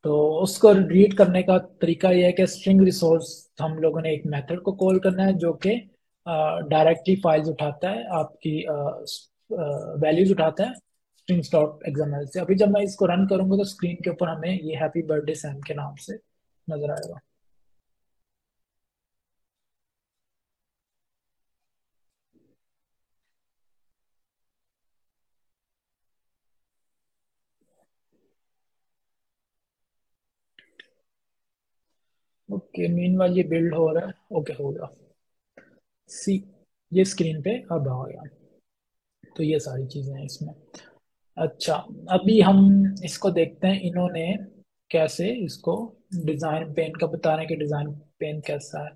तो उसको रीड करने का तरीका यह है कि स्ट्रिंग रिसोर्स हम लोगों ने एक मेथड को कॉल करना है जो कि डायरेक्टली फाइल्स उठाता है, आपकी वैल्यूज उठाता है स्ट्रिंग्स डॉट एक्सएमएल से। अभी जब मैं इसको रन करूंगा तो स्क्रीन के ऊपर हमें ये हैप्पी बर्थडे सैम के नाम से नजर आएगा। ओके, मीनवाइल ये बिल्ड हो रहा है, ओके हो गया। सी, ये स्क्रीन पे अब आ गया। तो ये सारी चीजें हैं इसमें। अच्छा, अभी हम इसको देखते हैं इन्होंने कैसे इसको डिजाइन पेन का बता रहे हैं कि डिजाइन पेन कैसा है।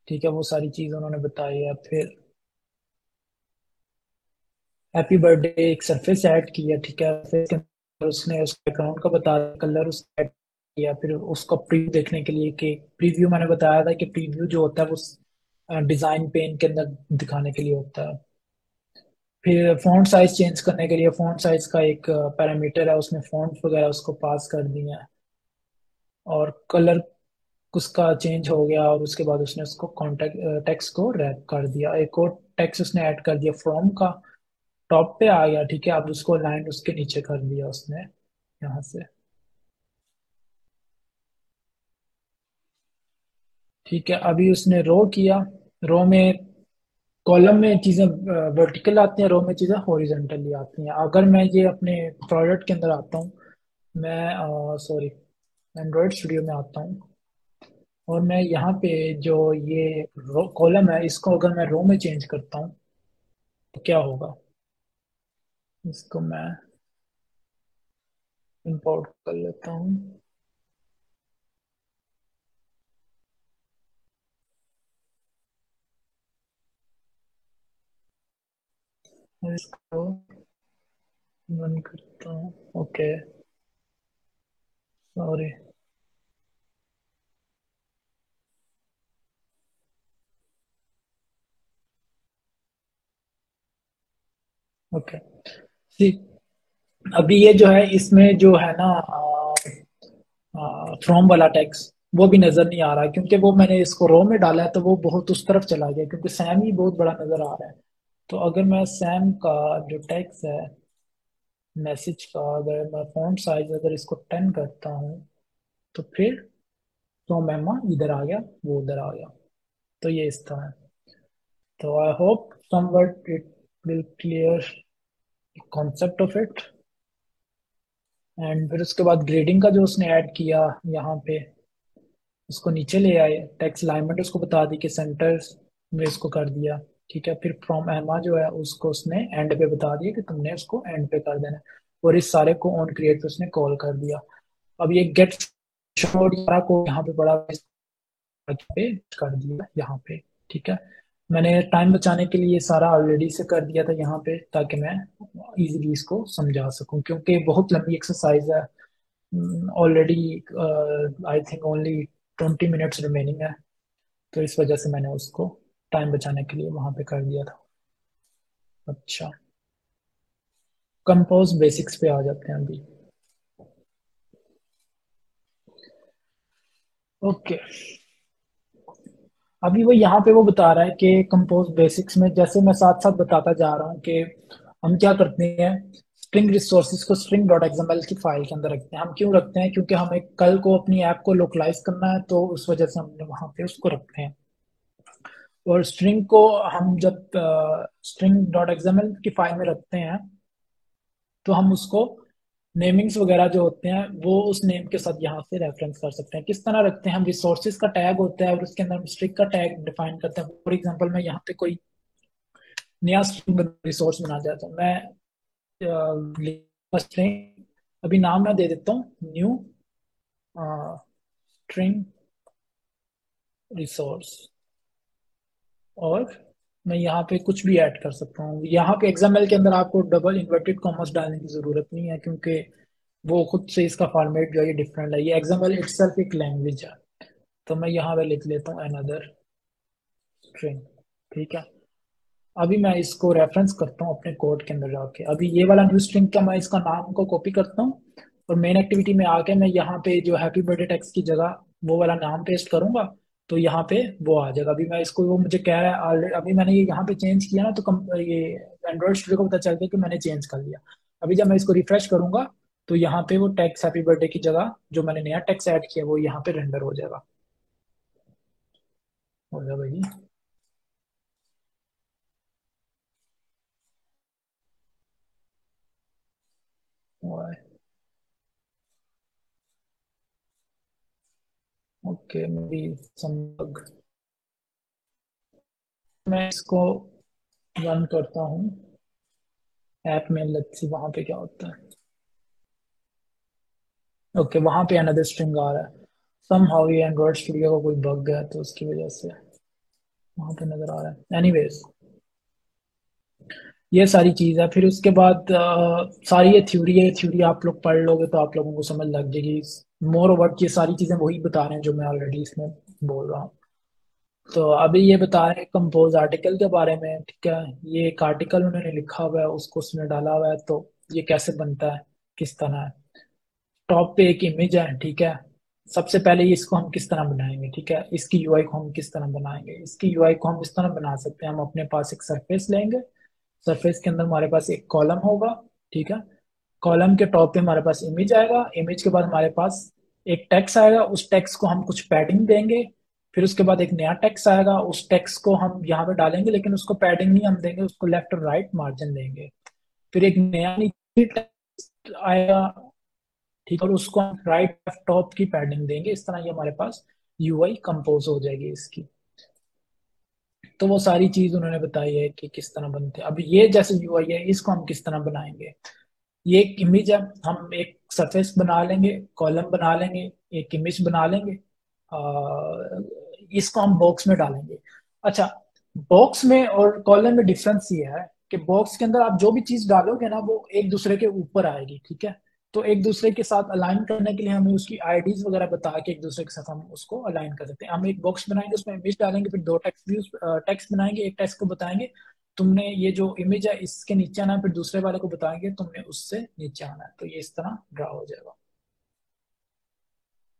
ठीक है, वो सारी चीज उन्होंने बताई है। फिर हैप्पी बर्थडे एक सरफेस ऐड किया। ठीक है, फिर उसके अंदर उसने उस बैकग्राउंड का बता कलर उसका ऐड किया। फिर उसको प्रीव्यू देखने के लिए कि प्रीव्यू मैंने बताया था कि प्रीव्यू जो होता है वो डिजाइन पेन के अंदर दिखाने के लिए होता है। फिर फॉन्ट साइज चेंज करने के लिए फॉन्ट साइज का एक पैरामीटर है, उसमें फॉन्ट वगैरह उसको पास कर दिए हैं। और कलर उसका चेंज हो गया और उसके बाद उसने उसको कॉन्टेक्ट टेक्स्ट को रैप कर दिया। एक और टेक्स्ट उसने ऐड कर दिया फ्रॉम का, टॉप पे आ गया। ठीक है, अब उसको लाइन उसके नीचे कर दिया उसने यहाँ से। ठीक है, अभी उसने रो किया। रो में कॉलम में चीजें वर्टिकल आती हैं, रो में चीजें हॉरिजेंटली आती हैं। अगर मैं ये अपने प्रोडक्ट के अंदर आता हूँ, मैं सॉरी एंड्रॉयड स्टूडियो में आता हूँ और मैं यहाँ पे जो ये कॉलम है इसको अगर मैं रो में चेंज करता हूँ तो क्या होगा। इसको मैं इंपोर्ट कर लेता हूँ। और इसको रन करता हूँ। Okay, sorry. ओके, अभी ये जो है इसमें जो है ना फ्रॉम वाला टैक्स वो भी नजर नहीं आ रहा है, क्योंकि वो मैंने इसको रो में डाला है तो वो बहुत उस तरफ चला गया, क्योंकि सैम ही बहुत बड़ा नजर आ रहा है। तो अगर मैं सैम का जो टैक्स है मैसेज का, अगर मैं फॉन्ट साइज अगर इसको 10 करता हूँ तो फिर फ्रॉम एम्मा इधर आ गया, वो उधर आ गया। तो ये इस तरह है। तो I hope somewhat it will clear concept of it. And फिर उसके बाद ग्रेडिंग का जो उसने ऐड किया यहाँ पे, उसको नीचे ले आए, टेक्स्ट अलाइनमेंट उसको बता दी कि सेंटर में इसको कर दिया। ठीक है, फिर फ्रॉम एमा जो है उसको उसने एंड पे बता दिया कि तुमने उसको एंड पे कर देना है। और इस सारे को ऑन क्रिएट पे उसने कॉल कर दिया। अब ये गेट शॉट सारा को यहाँ पे बड़ा पे कर दिया यहाँ पे। ठीक है, मैंने टाइम बचाने के लिए सारा ऑलरेडी से कर दिया था यहाँ पे, ताकि मैं इजीली इसको समझा सकूं, क्योंकि बहुत लंबी एक्सरसाइज है। Already I think only 20 minutes remaining है। तो इस वजह से मैंने उसको टाइम बचाने के लिए वहां पे कर दिया था। अच्छा, कंपोज बेसिक्स पे आ जाते हैं अभी। ओके, अभी वो यहाँ पे वो बता रहा है कि कंपोज बेसिक्स में जैसे मैं साथ साथ बताता जा रहा हूँ कि हम क्या करते हैं, स्ट्रिंग रिसोर्सेज को string डॉट एक्सएमएल की फाइल के अंदर रखते हैं। हम क्यों रखते हैं, क्योंकि हमें कल को अपनी ऐप को लोकलाइज करना है, तो उस वजह से हमने वहां पे उसको रखते हैं। और स्ट्रिंग को हम जब स्ट्रिंग डॉट एक्सएमएल की फाइल में रखते हैं तो हम उसको नेमिंग्स वगैरह जो होते हैं वो उस नेम के साथ यहाँ से रेफरेंस कर सकते हैं। किस तरह रखते हैं, हम रिसोर्सेज का टैग होता है और उसके अंदर हम स्ट्रिंग का टैग डिफाइन करते हैं। फॉर एग्जांपल मैं यहाँ पे कोई नया स्ट्रिंग रिसोर्स बना चाहता हूँ, मैं स्ट्रिंग अभी नाम मैं दे देता हूँ न्यू स्ट्रिंग रिसोर्स। और मैं यहाँ पे कुछ भी ऐड कर सकता हूँ। यहाँ पे एक्सएमएल के अंदर आपको डबल इन्वर्टेड कॉमर्स डालने की जरूरत नहीं है, क्योंकि वो खुद से इसका फॉर्मेट जो है ये डिफरेंट है। ये एक्सएमएल इटसेल्फ एक लैंग्वेज है। तो मैं यहाँ पे लिख लेता हूँ अनदर स्ट्रिंग। ठीक है, अभी मैं इसको रेफरेंस करता हूँ अपने कोड के अंदर जाके। अभी ये वाला न्यू स्ट्रिंग का मैं इसका नाम को कॉपी करता हूँ और मेन एक्टिविटी में आके मैं यहाँ पे जो हैप्पी बर्थडे टेक्स्ट की जगह वो वाला नाम पेस्ट करूंगा, तो यहाँ पे वो आ जाएगा। अभी मैं इसको, वो मुझे कह रहा है ऑलरेडी, अभी मैंने ये यहाँ पे चेंज किया ना, तो ये एंड्रॉइड स्टूडियो को पता चल गया कि मैंने चेंज कर लिया। अभी जब मैं इसको रिफ्रेश करूंगा तो यहाँ पे वो टेक्स्ट हैप्पी बर्थडे की जगह जो मैंने नया टेक्स्ट ऐड किया वो यहाँ पे रेंडर हो जाएगा। हो गया भाई। ओके, मेरी सम मैं इसको रन करता हूँ ऐप में, लेट्स सी वहां पे क्या होता है। ओके, वहां पे अनदर स्ट्रिंग आ रहा है। समहाउ ये एंड्रॉइड स्टूडियो का कोई बग गया तो उसकी वजह से वहां पे नजर आ रहा है। एनीवेज, ये सारी चीज है। फिर उसके बाद सारी ये थ्योरी है, थ्योरी आप लोग पढ़ लोगे तो आप लोगों को समझ लग जाएगी। मोर ओवर ये सारी चीजें वही बता रहे हैं जो मैं ऑलरेडी इसमें बोल रहा हूँ। तो अभी ये बता रहे हैं कंपोज आर्टिकल के बारे में, ठीक है। ये एक आर्टिकल उन्होंने लिखा हुआ है, उसको उसमें डाला हुआ है। तो ये कैसे बनता है, किस तरह है। टॉप पे एक इमेज है, ठीक है। सबसे पहले इसको हम किस तरह बनाएंगे, ठीक है। इसकी यूआई को हम किस तरह बनाएंगे। इसकी यूआई को हम इस तरह बना सकते हैं, हम अपने पास एक सरफेस लेंगे। सरफेस के अंदर हमारे पास एक कॉलम होगा, ठीक है। कॉलम के टॉप पे हमारे पास इमेज आएगा। इमेज के बाद हमारे पास एक टेक्स्ट आएगा। उस टेक्स्ट को हम कुछ पैडिंग देंगे। फिर उसके बाद एक नया टेक्स्ट आएगा। उस टेक्स्ट को हम यहाँ पे डालेंगे, लेकिन उसको पैडिंग नहीं हम देंगे, उसको लेफ्ट और राइट मार्जिन देंगे। फिर एक नया नीचे टेक्स्ट आएगा, ठीक है, और उसको हम राइट टॉप की पैडिंग देंगे। इस तरह ये हमारे पास यूआई कंपोज हो जाएगी इसकी। तो वो सारी चीज उन्होंने बताई है कि किस तरह बनते हैं। अब ये जैसे यूआई है, इसको हम किस तरह बनाएंगे। ये एक इमेज है, हम एक सरफेस बना लेंगे, कॉलम बना लेंगे, एक इमेज बना लेंगे। इसको हम बॉक्स में डालेंगे। अच्छा, बॉक्स में और कॉलम में डिफरेंस ये है कि बॉक्स के अंदर आप जो भी चीज डालोगे ना वो एक दूसरे के ऊपर आएगी, ठीक है। तो एक दूसरे के साथ अलाइन करने के लिए हमें उसकी आईडीज वगैरह बता के एक दूसरे के साथ हम उसको अलाइन कर सकते हैं। हम एक बॉक्स बनाएंगे, उसमें इमेज डालेंगे, फिर दो टेक्स्ट भी टेक्स्ट बनाएंगे। एक टेक्स्ट को बताएंगे तुमने ये जो इमेज है इसके नीचे आना है, फिर दूसरे वाले को बताएंगे तुमने उससे नीचे आना है। तो ये इस तरह ड्रा हो जाएगा।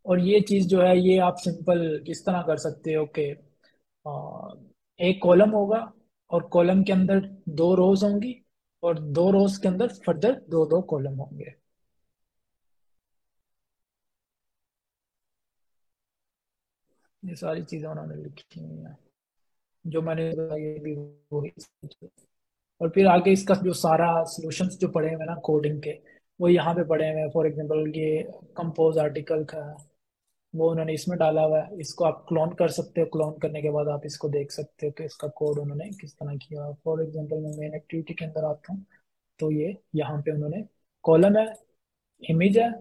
और ये चीज जो है ये आप सिंपल किस तरह कर सकते हो कि एक कॉलम होगा और कॉलम के अंदर दो रोज होंगी और दो रोज के अंदर फर्दर दो दो कॉलम होंगे। ये सारी चीजें उन्होंने लिखी हुई हैं, जो मैंने बताई है भी वही। और फिर आगे इसका जो सारा सॉल्यूशंस जो पड़े हुए हैं ना कोडिंग के, वो यहाँ पे पड़े हुए हैं। फॉर एग्जांपल ये कंपोज आर्टिकल का है, वो उन्होंने इसमें डाला हुआ है। इसको आप क्लोन कर सकते हो। क्लोन करने के बाद आप इसको देख सकते हो कि इसका कोड उन्होंने किस तरह किया। फॉर एग्जांपल मैं मेन एक्टिविटी के अंदर आता हूँ, तो ये यहाँ पे उन्होंने कॉलम है, इमेज है,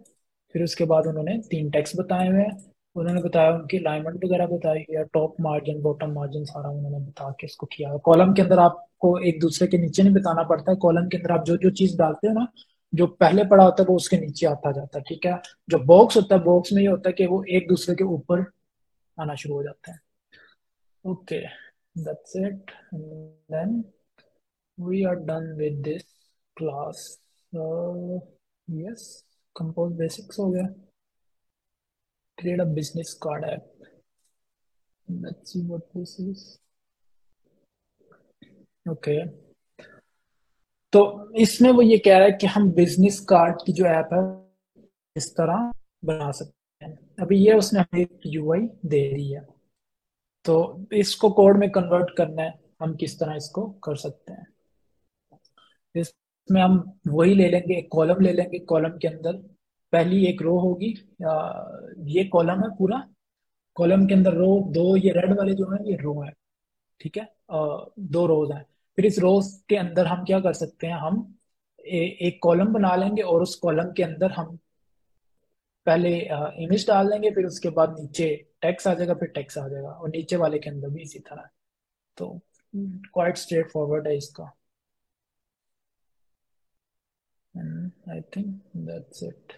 फिर उसके बाद उन्होंने तीन टेक्स्ट बताए हुए हैं। उन्होंने बताया उनकी अलाइनमेंट वगैरह बताई है, टॉप मार्जिन बॉटम मार्जिन सारा उन्होंने बता के इसको किया है। कॉलम के अंदर आपको एक दूसरे के नीचे नहीं बताना पड़ता है। कॉलम के अंदर आप जो जो चीज डालते हो ना, जो पहले पड़ा होता है वो उसके नीचे आता जाता है, ठीक है। जो बॉक्स होता है, बॉक्स में ये होता है कि वो एक दूसरे के ऊपर आना शुरू हो जाता है। Okay, that's it. Then we are done with this class. Yes, compose basics हो गया। create a business card app. Let's see what this is. Okay, तो इसमें वो ये कह रहा है कि हम बिजनेस कार्ड की जो ऐप है इस तरह बना सकते हैं। अभी ये उसने हमें एक यूआई दे दी है, तो इसको कोड में कन्वर्ट करना है। हम किस तरह इसको कर सकते हैं। इसमें हम वही ले लेंगे, एक कॉलम ले लेंगे। कॉलम के अंदर पहली एक रो होगी। ये कॉलम है पूरा। कॉलम के अंदर रो दो, ये रेड वाले जो है ये रो है, ठीक है। दो रोज हैं। फिर इस रोज के अंदर हम क्या कर सकते हैं, हम एक कॉलम बना लेंगे और उस कॉलम के अंदर हम पहले इमेज डाल देंगे, फिर उसके बाद नीचे टेक्स्ट आ जाएगा, फिर टेक्स्ट आ जाएगा, और नीचे वाले के अंदर भी इसी तरह है। तो क्वाइट स्ट्रेट फॉरवर्ड है इसका। I think that's it.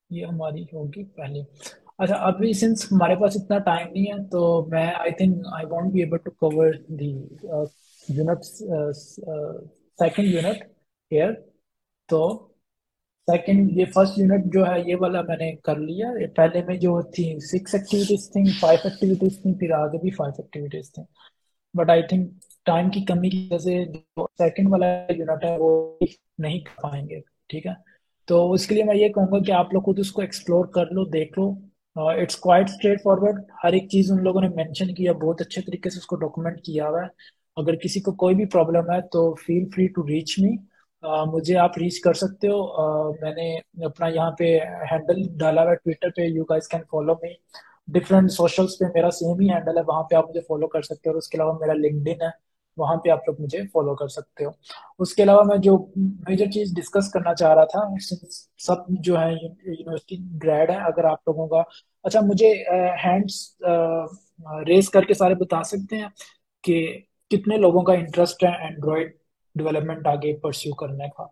ये हमारी होगी पहली। अच्छा, अभी सिंस हमारे पास इतना टाइम नहीं है, तो मैं I think I won't be able to cover the unit second unit here. तो सेकंड, ये फर्स्ट यूनिट जो है ये वाला मैंने कर लिया। ये पहले में जो थी 6 एक्टिविटीज थी, 5 एक्टिविटीज थी, फिर आगे भी 5 एक्टिविटीज थी। बट आई थिंक टाइम की कमी की वजह से जो सेकंड वाला यूनिट है वो नहीं कर पाएंगे, ठीक है। तो उसके लिए मैं ये कहूँगा कि आप लोग खुद उसको एक्सप्लोर कर लो, देख लो। It's quite straightforward. हर एक चीज उन लोगों ने मेंशन किया, बहुत अच्छे तरीके से उसको डॉक्यूमेंट किया हुआ है। अगर किसी को कोई भी प्रॉब्लम है तो feel free to reach me. मुझे आप रीच कर सकते हो। मैंने अपना यहाँ पे हैंडल डाला हुआ है ट्विटर पे, you guys can follow me. Different socials पे मेरा सेम ही हैंडल है, वहां पे आप मुझे फॉलो कर सकते हो। और उसके अलावा मेरा लिंक्डइन है, वहां पे आप लोग मुझे फॉलो कर सकते हो। उसके अलावा मैं जो मेजर चीज डिस्कस करना चाह रहा था, since सब जो है यूनिवर्सिटी ग्रेड है, अगर आप लोगों का, अच्छा मुझे हैंड्स रेस करके सारे बता सकते हैं कि कितने लोगों का इंटरेस्ट है एंड्रॉयड डेवलपमेंट आगे परस्यू करने का?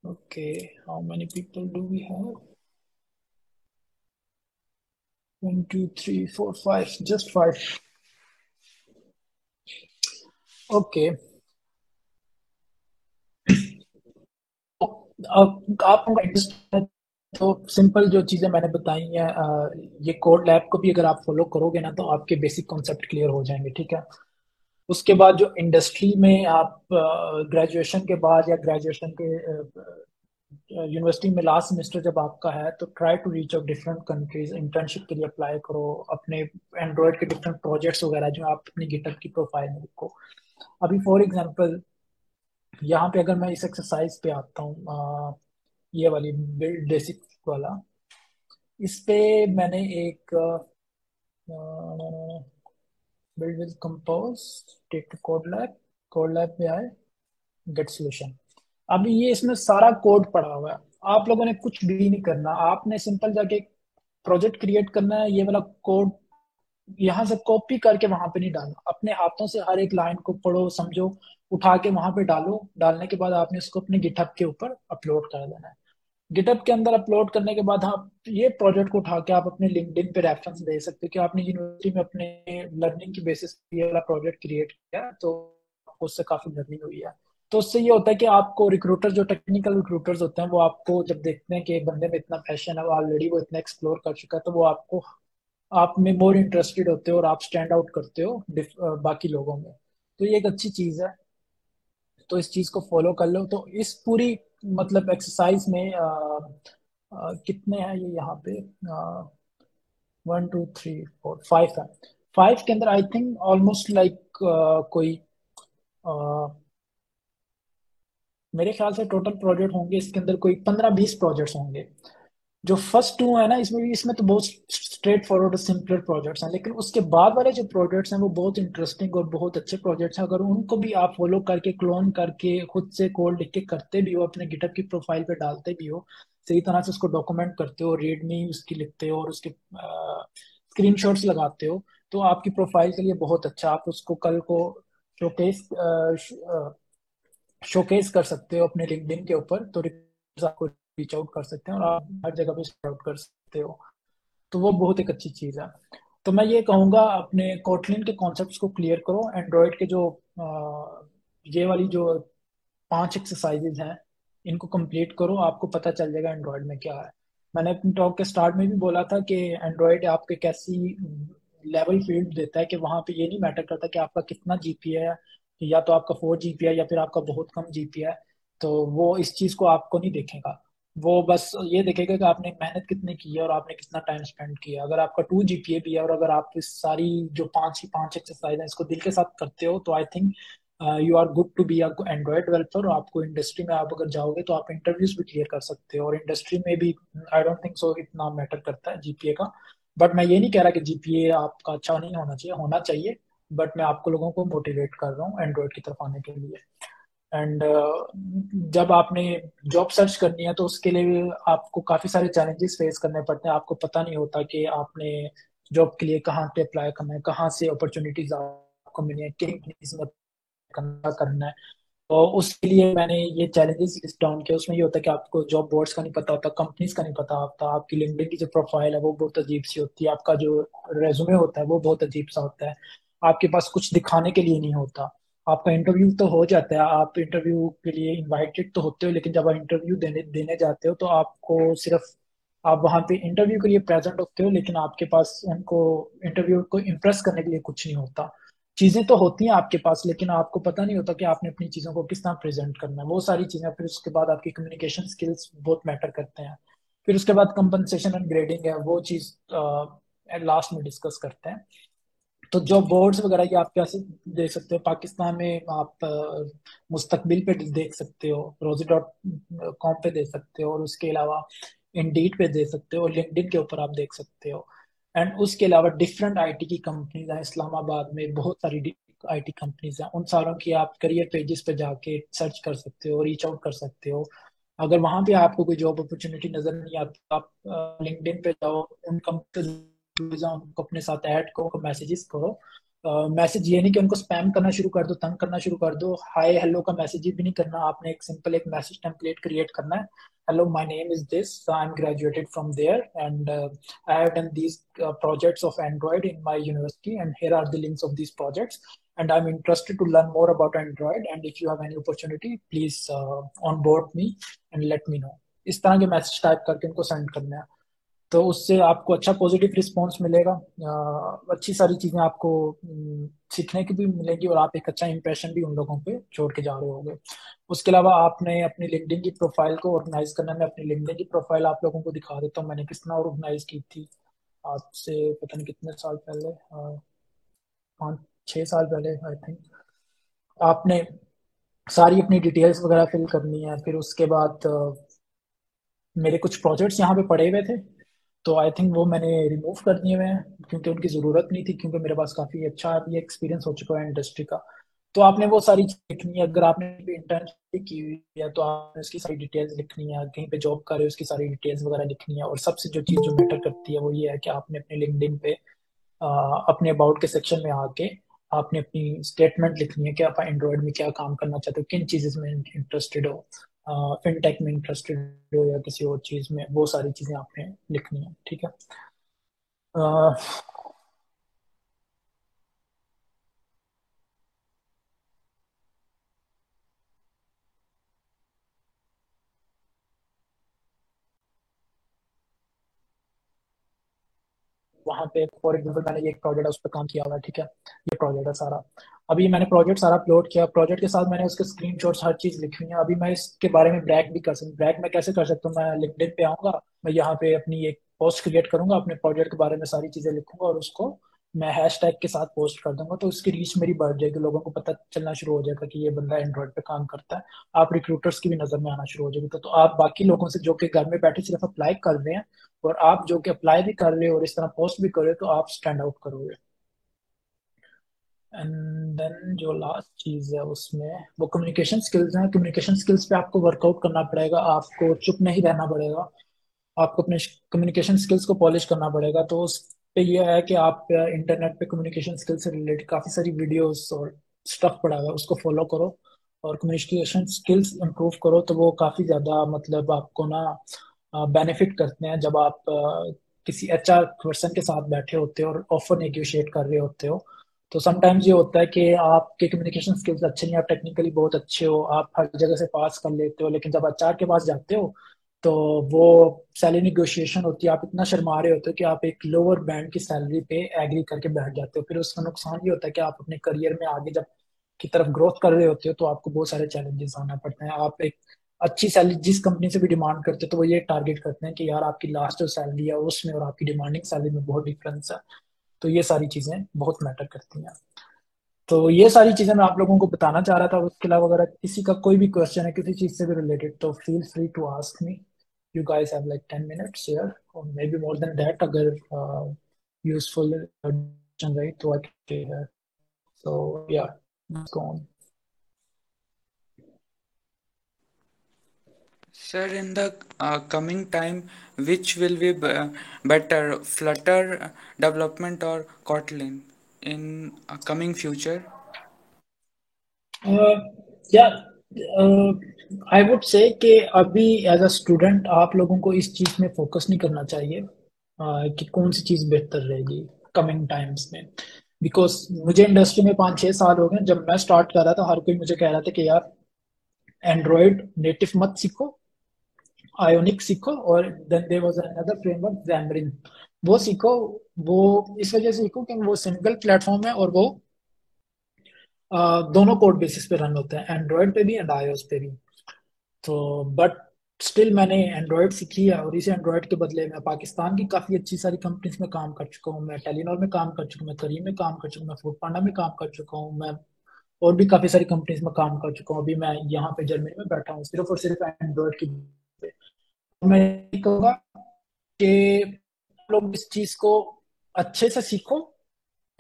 Okay, how many people do we have? 1 2 3 4 5, जस्ट 5। ओके, अब आपका इंटरेस्ट है तो सिंपल जो चीजें मैंने बताई हैं, ये कोड लैब को भी अगर आप फॉलो करोगे ना, तो आपके बेसिक कॉन्सेप्ट क्लियर हो जाएंगे, ठीक है। उसके बाद जो इंडस्ट्री में आप ग्रेजुएशन के बाद या ग्रेजुएशन के यूनिवर्सिटी में लास्ट सेमेस्टर जब आपका है, तो try to reach out different countries, internship के लिए अप्लाई करो, अपने एंड्रॉयड के डिफरेंट प्रोजेक्ट्स वगैरह जो आप अपनी गिटहब की प्रोफाइल में रखो। अभी फॉर एग्जांपल यहाँ पे अगर मैं इस एक्सरसाइज पे आता हूँ, ये वाली बिल्ड बेसिक वाला, इस पे मैंने एक build with compose, take to code lab पे आए, गेट सोल्यूशन। अभी ये इसमें सारा कोड पड़ा हुआ है, आप लोगों ने कुछ भी नहीं करना, आपने सिंपल जाके प्रोजेक्ट क्रिएट करना है, ये वाला कोड यहाँ से कॉपी करके वहां पे नहीं डालना, अपने हाथों से हर एक लाइन को पढ़ो समझो, उठा के वहां पे डालो, डालने के बाद आपने इसको अपने गिटहब के ऊपर अपलोड कर देना है। गिटहब के अंदर अपलोड करने के बाद आप ये प्रोजेक्ट को उठा के आप अपने लिंक्डइन पे रेफरेंस दे सकते हो कि आपने यूनिवर्सिटी में अपने लर्निंग की बेसिस पे ये वाला प्रोजेक्ट क्रिएट किया, तो आपको उससे काफी लर्निंग हुई है। तो उससे ये होता है कि आपको रिक्रूटर, जो टेक्निकल रिक्रूटर्स होते हैं, वो आपको जब देखते हैं कि एक बंदे में इतना पैशन है, वो ऑलरेडी वो इतना एक्सप्लोर कर चुका है, तो वो आपको, आप में मोर इंटरेस्टेड होते हो और आप स्टैंड आउट करते हो बाकी लोगों में। तो ये एक अच्छी चीज है, तो इस चीज को फॉलो कर लो। तो इस पूरी मतलब एक्सरसाइज में कितने हैं ये यहाँ पे, 1 2 3 4 5 है। 5 के अंदर आई थिंक ऑलमोस्ट लाइक कोई मेरे ख्याल से टोटल प्रोजेक्ट होंगे इसके अंदर कोई 15 20 प्रोजेक्ट्स होंगे। जो फर्स्ट 2 है ना, इसमें तो बहुत स्ट्रेट फॉरवर्ड और सिंपलर प्रोजेक्ट्स हैं, लेकिन उसके बाद वाले जो प्रोजेक्ट्स हैं वो बहुत इंटरेस्टिंग और बहुत अच्छे प्रोजेक्ट्स हैं। अगर उनको भी आप फॉलो करके, क्लोन करके, खुद से कोड लिख के करते भी हो, अपने गिटहब की प्रोफाइल पे डालते भी हो, सही तरह से उसको डॉक्यूमेंट करते हो, रीडमी उसकी लिखते हो और उसके स्क्रीनशॉट्स लगाते हो, तो आपकी प्रोफाइल के लिए बहुत अच्छा, आप उसको कल को शोकेस शोकेस कर सकते हो अपने लिंक्डइन के ऊपर, तो recruiters आपको रीच आउट कर सकते हैं और आप हर जगह पे आउट कर सकते हो। तो वो बहुत एक अच्छी चीज है। तो मैं ये कहूंगा, अपने कोटलिन के कॉन्सेप्ट्स को क्लियर करो, एंड्रॉयड के जो ये वाली जो 5 एक्सरसाइजेज हैं, इनको कंप्लीट करो, आपको पता चल जाएगा एंड्रॉयड में क्या है। मैंने अपनी टॉक के स्टार्ट में भी बोला था कि एंड्रॉयड आपको एक ऐसी लेवल फील्ड देता है कि वहां पे ये नहीं मैटर करता कि आपका कितना जीपीए है, या तो आपका 4 जीपीए या फिर आपका बहुत कम जीपीए है। तो वो इस चीज को आपको नहीं देखेगा, वो बस ये देखेगा कि आपने मेहनत कितनी की है और आपने कितना टाइम स्पेंड किया। अगर आपका 2 जीपीए भी है और अगर आप इस सारी जो 5 एक्सरसाइज है इसको दिल के साथ करते हो, तो I think you are good to be Android developer. और आपको इंडस्ट्री में आप अगर जाओगे तो आप इंटरव्यूज भी क्लियर कर सकते हो, और इंडस्ट्री में भी आई डोंट थिंक सो इतना मैटर करता है जीपीए का। बट मैं ये नहीं कह रहा कि जीपीए आपका अच्छा नहीं होना चाहिए, होना चाहिए, बट मैं आपको लोगों को मोटिवेट कर रहा हूँ एंड्रॉयड की तरफ आने के लिए। एंड जब आपने जॉब सर्च करनी है तो उसके लिए आपको काफी सारे चैलेंजेस फेस करने पड़ते हैं, आपको पता नहीं होता कि आपने जॉब के लिए कहाँ पे अप्लाई करना है, कहाँ से अपॉर्चुनिटीज आपको मिली है, किन कंपनीज में करना है। तो उसके लिए मैंने ये चैलेंजेस लिस्ट डाउन किया। उसमें ये होता है कि आपको जॉब बोर्ड्स का नहीं पता होता, कंपनीज का नहीं पता होता, आपकी लिंक्डइन की जो प्रोफाइल है वो बहुत अजीब सी होती है, आपका जो रेज्यूमे होता है वो बहुत अजीब सा होता है, आपके पास कुछ दिखाने के लिए नहीं होता। आपका इंटरव्यू तो हो जाता है, आप इंटरव्यू के लिए इनवाइटेड तो होते हो, लेकिन जब आप इंटरव्यू देने देने जाते हो तो आपको सिर्फ, आप वहां पे इंटरव्यू के लिए प्रेजेंट होते हो, लेकिन आपके पास उनको इंटरव्यू को इम्प्रेस करने के लिए कुछ नहीं होता। चीजें तो होती हैं आपके पास, लेकिन आपको पता नहीं होता कि आपने अपनी चीजों को किस तरह प्रेजेंट करना है, वो सारी चीजें। फिर उसके बाद आपकी कम्युनिकेशन स्किल्स बहुत मैटर करते हैं। फिर उसके बाद कंपनसेशन एंड ग्रेडिंग है, वो चीज लास्ट में डिस्कस करते हैं। तो जॉब बोर्ड्स वगैरह की आप कैसे देख सकते हो, पाकिस्तान में आप मुस्तकबिल पे देख सकते हो, rosie.com पे देख सकते हो, और उसके अलावा इंडीड पे देख सकते हो, और लिंक्डइन के ऊपर आप देख सकते हो। एंड उसके अलावा डिफरेंट आईटी की कंपनीज हैं, इस्लामाबाद में बहुत सारी आईटी कंपनीज हैं, उन सारों की आप करियर पेजेस पे जाके सर्च कर सकते हो, रीच आउट कर सकते हो। अगर वहां पे आपको कोई जॉब अपॉर्चुनिटी नजर नहीं आती, आप लिंक्डइन पे जाओ, उन कंपनी जाओ, उनको अपने साथ ऐड करो, उनको मैसेजेस करो। मैसेज ये नहीं कि उनको स्पैम करना शुरू कर दो, तंग करना शुरू कर दो, हाय हेलो का मैसेज भी नहीं करना, आपने एक सिंपल एक मैसेज टेम्पलेट क्रिएट करना है। Hello, my name is this, I am graduated from there, and I have done these projects of Android in my university, and here are the links of these projects, and I'm interested to learn more about Android, and if you have any opportunity, please onboard me and let me know। इस तरह के message type करके उनको send करना है। तो उससे आपको अच्छा पॉजिटिव रिस्पॉन्स मिलेगा, अच्छी सारी चीजें आपको सीखने की भी मिलेंगी, और आप एक अच्छा इंप्रेशन भी उन लोगों पे छोड़ के जा रहे होगे। उसके अलावा आपने अपनी लिंक्डइन की प्रोफाइल को ऑर्गेनाइज करना। मैं अपनी लिंक्डइन की प्रोफाइल आप लोगों को दिखा देता हूँ, मैंने किस तरह ऑर्गेनाइज की थी आज से पता नहीं कितने साल पहले, 5-6 साल पहले आई थिंक। आपने सारी अपनी डिटेल्स वगैरह फिल करनी है। फिर उसके बाद मेरे कुछ प्रोजेक्ट्स यहाँ पे पड़े हुए थे, तो आई थिंक वो मैंने रिमूव कर दिए हुए हैं, क्योंकि उनकी ज़रूरत नहीं थी, क्योंकि मेरे पास काफ़ी अच्छा ये एक्सपीरियंस हो चुका है इंडस्ट्री का। तो आपने वो सारी चीज़ लिखनी है। अगर आपने इंटर्नशिप की हुई है तो आपने उसकी सारी डिटेल्स लिखनी है, कहीं पे जॉब कर रहे हो उसकी सारी डिटेल्स वगैरह लिखनी है। और सबसे जो चीज़ जो मैटर करती है वो ये है कि आपने अपने लिंक्डइन पे अपने अबाउट के सेक्शन में आके आपने अपनी स्टेटमेंट लिखनी है कि आप एंड्रॉयड में क्या काम करना चाहते हो, किन चीज़ में इंटरेस्टेड हो, फिनटेक में इंटरेस्टेड हो या किसी और चीज़ में, वो सारी चीज़ें आपने लिखनी है। ठीक है। अ, वहाँ पे फॉर एग्जाम्पल मैंने ये एक प्रोजेक्ट है उस पर काम किया हुआ है। ठीक है, ये प्रोजेक्ट है सारा। अभी मैंने प्रोजेक्ट सारा अपलोड किया, प्रोजेक्ट के साथ मैंने उसके स्क्रीनशॉट्स हर चीज़ लिखी है। अभी मैं इसके बारे में ब्रैग भी कर सकता, ब्रैग मैं कैसे कर सकता हूँ, मैं लिंक्डइन पे आऊँगा, मैं यहाँ पे अपनी एक पोस्ट क्रिएट करूंगा, अपने प्रोजेक्ट के बारे में सारी चीज़ें लिखूंगा, और उसको मैं हैश टैग के साथ पोस्ट कर दूंगा, तो उसकी रीच मेरी बढ़ जाएगी, लोगों को पता चलना शुरू हो जाएगा कि ये बंदा एंड्रॉइड पे काम करता है। आप रिक्रूटर्स की भी नज़र में आना शुरू हो जाएगी। तो आप बाकी लोगों से जो कि घर में बैठे सिर्फ अप्लाई कर रहे हैं, और आप जो कि अप्लाई भी कर रहे हो और इस तरह पोस्ट भी कर रहे हो, तो आप स्टैंड आउट करोगे। एंड देन जो लास्ट चीज है उसमें वो कम्युनिकेशन स्किल्स हैं। कम्युनिकेशन स्किल्स पे आपको वर्कआउट करना पड़ेगा, आपको चुप नहीं रहना पड़ेगा, आपको अपने कम्युनिकेशन स्किल्स को पॉलिश करना पड़ेगा। तो उस पे ये है कि आप इंटरनेट पे कम्युनिकेशन स्किल्स से रिलेटेड काफ़ी सारी वीडियोस और स्टफ पड़ा हुआ है, उसको फॉलो करो और कम्युनिकेशन स्किल्स इंप्रूव करो। तो वो काफ़ी ज़्यादा मतलब आपको ना बेनिफिट करते हैं जब आप किसी एचआर पर्सन के साथ बैठे होते हो और ऑफर नेगोशिएट कर रहे होते हो। तो समटाइम्स ये होता है कि आपके कम्युनिकेशन स्किल्स अच्छे नहीं, आप टेक्निकली बहुत अच्छे हो, आप हर जगह से पास कर लेते हो, लेकिन जब एचआर के पास जाते हो तो वो सैलरी निगोशिएशन होती है, आप इतना शर्मा रहे होते हो कि आप एक लोअर बैंड की सैलरी पे एग्री करके बैठ जाते हो। फिर उसका नुकसान ये होता है कि आप अपने करियर में आगे जब की तरफ ग्रोथ कर रहे होते हो तो आपको बहुत सारे चैलेंजेस आना पड़ते हैं। आप एक अच्छी सैलरी जिस कंपनी से भी डिमांड करते हो तो वो ये टारगेट करते हैं कि यार आपकी लास्ट जो सैलरी है उसमें और आपकी डिमांडिंग सैलरी में बहुत डिफरेंस है। तो ये सारी चीजें बहुत मैटर करती हैं। तो ये सारी चीजें मैं आप लोगों को बताना चाह रहा था। उसके अलावा अगर किसी का कोई भी क्वेश्चन है किसी चीज से भी रिलेटेड तो feel free to ask me. You guys have like 10 minutes here or maybe more than that अगर यूजफुल क्वेश्चन रही तो आई कैन। सो या, let's go on. Sir, in the coming time, which will be better, Flutter development or Kotlin in coming future? या I would say कि अभी as a student आप लोगों को इस चीज में फोकस नहीं करना चाहिए कि कौन सी चीज बेहतर रहेगी कमिंग टाइम्स में। बिकॉज मुझे इंडस्ट्री में 5-6 साल हो गए, जब मैं स्टार्ट कर रहा था हर कोई मुझे कह रहा था कि यार एंड्रॉयड नेटिव मत सीखो, आयोनिक सीखो, और then there was another framework Xamarin, वो सीखो। वो इस वजह से सीखो कि वो सिंगल प्लेटफॉर्म है और वो दोनों कोड बेसिस पे रन होता है, एंड्रॉयड पे भी एंड iOS पे भी। तो बट स्टिल मैंने एंड्रॉयड सीखी है, और इसी एंड्रॉयड के बदले मैं पाकिस्तान की काफ़ी अच्छी सारी कंपनीज में काम कर चुका हूँ। मैं टेलीनॉर में काम कर चुका हूँ, मैं करीम में काम कर चुका हूँ, मैं फूड पांडा में काम कर चुका हूँ, मैं और भी काफ़ी सारी कंपनीज में काम कर चुका हूँ। अभी मैं यहाँ पे जर्मनी में बैठा हूँ सिर्फ और सिर्फ एंड्रॉयड की पे। मैं ये कहूँगा कि आप लोग इस चीज़ को अच्छे से सीखो।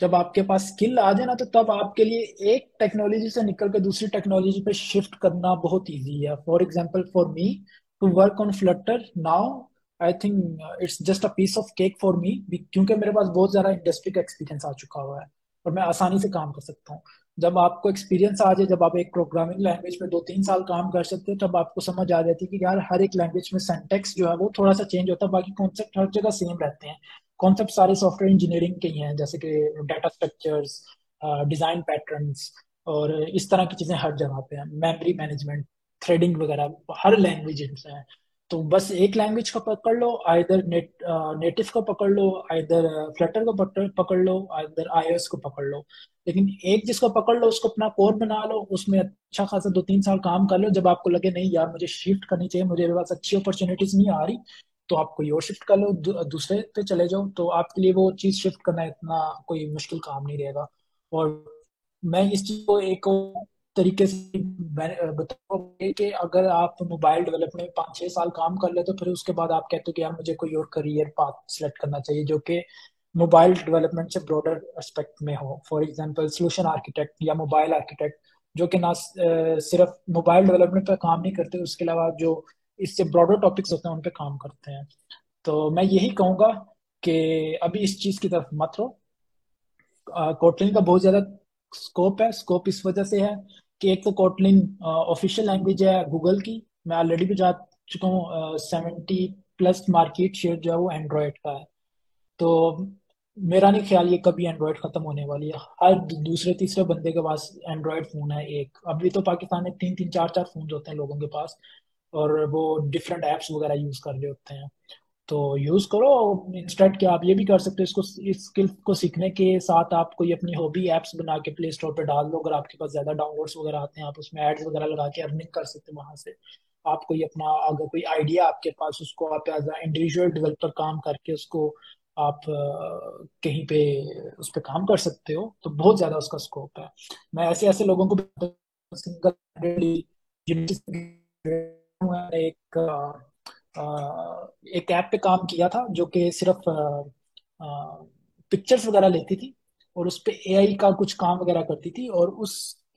जब आपके पास स्किल आ जाए ना, तो तब आपके लिए एक टेक्नोलॉजी से निकल कर दूसरी टेक्नोलॉजी पे शिफ्ट करना बहुत इजी है। For example for me to work on Flutter now, I think it's just a piece of cake for me, क्योंकि मेरे पास बहुत ज़्यादा इंडस्ट्री का एक्सपीरियंस आ चुका हुआ है और मैं आसानी से काम कर सकता हूँ। जब आपको एक्सपीरियंस आ जाए, जब आप एक प्रोग्रामिंग लैंग्वेज में 2-3 साल काम कर सकते हो, तब आपको समझ आ जाती है कि यार हर एक लैंग्वेज में सिंटैक्स जो है वो थोड़ा सा चेंज होता है, बाकी कॉन्सेप्ट हर जगह सेम रहते हैं। कॉन्सेप्ट सारे सॉफ्टवेयर इंजीनियरिंग के ही हैं, जैसे कि डाटा स्ट्रक्चर्स, डिजाइन पैटर्न्स और इस तरह की चीजें हर जगह पे हैं। मेमोरी मैनेजमेंट, थ्रेडिंग वगैरह हर लैंग्वेज में है। तो बस एक लैंग्वेज को पकड़ लो, आइदर नेटिव को पकड़ लो, आइदर फ्लटर को पकड़ लो, आइदर आईओएस को पकड़ लो। लेकिन एक जिसको पकड़ लो उसको अपना कोर बना लो, उसमें अच्छा खासा 2-3 साल काम कर लो। जब आपको लगे नहीं यार मुझे शिफ्ट करनी चाहिए, मुझे मेरे पास अच्छी अपॉर्चुनिटीज नहीं आ रही, तो आप कोई और शिफ्ट कर लो, दूसरे पे चले जाओ। तो आपके लिए वो चीज शिफ्ट करना इतना कोई मुश्किल काम नहीं रहेगा। और मैं इस चीज को एक और तरीके से बताऊंगा कि अगर आप मोबाइल डेवलपमेंट में 5-6 साल काम कर ले, तो फिर उसके बाद आप कहते हो कि यार मुझे कोई और करियर पाथ सिलेक्ट करना चाहिए जो कि मोबाइल डेवलपमेंट से ब्रॉडर एस्पेक्ट में हो। फॉर एग्जांपल सोल्यूशन आर्किटेक्ट या मोबाइल आर्किटेक्ट, जो कि ना सिर्फ मोबाइल डेवलपमेंट पर काम नहीं करते, उसके अलावा जो इससे ब्रॉडर टॉपिक्स होते हैं उन पे काम करते हैं। तो मैं यही कहूंगा कि अभी इस चीज की तरफ मत रहो। कोटलिन का बहुत ज्यादा स्कोप है। स्कोप इस वजह से है कि एक तो कोटलिन ऑफिशियल लैंग्वेज है गूगल की। मैं ऑलरेडी भी जा चुका हूँ, 70+ मार्केट शेयर जो है वो एंड्रॉयड का है। तो मेरा नहीं ख्याल ये कभी एंड्रॉयड खत्म होने वाली है। हर दूसरे तीसरे बंदे के पास एंड्रॉयड फोन है एक। अभी तो पाकिस्तान में 3-3 4-4 फोन होते हैं लोगों के पास, और वो डिफरेंट एप्स वगैरह यूज कर रहे होते हैं। तो यूज करो। इंस्टेंट क्या आप ये भी कर सकते हो, इसको इस स्किल को सीखने के साथ आप कोई अपनी हॉबी एप्स बना के प्ले स्टोर पे डाल दो। अगर आपके पास ज्यादा डाउनलोड्स वगैरह आते हैं, आप उसमें एड्स वगैरह लगा के अर्निंग कर सकते हैं वहां से। आप कोई अपना अगर कोई आइडिया आपके पास, उसको आप एज इंडिविजुअल डेवलपर काम करके उसको आप कहीं पे उस पर काम कर सकते हो। तो बहुत ज्यादा उसका स्कोप है। मैं ऐसे ऐसे लोगों को सिंगल एक एक ऐप पे काम किया था जो कि सिर्फ पिक्चर्स वगैरह लेती थी, और उस पे एआई का कुछ काम वगैरह करती थी। और उस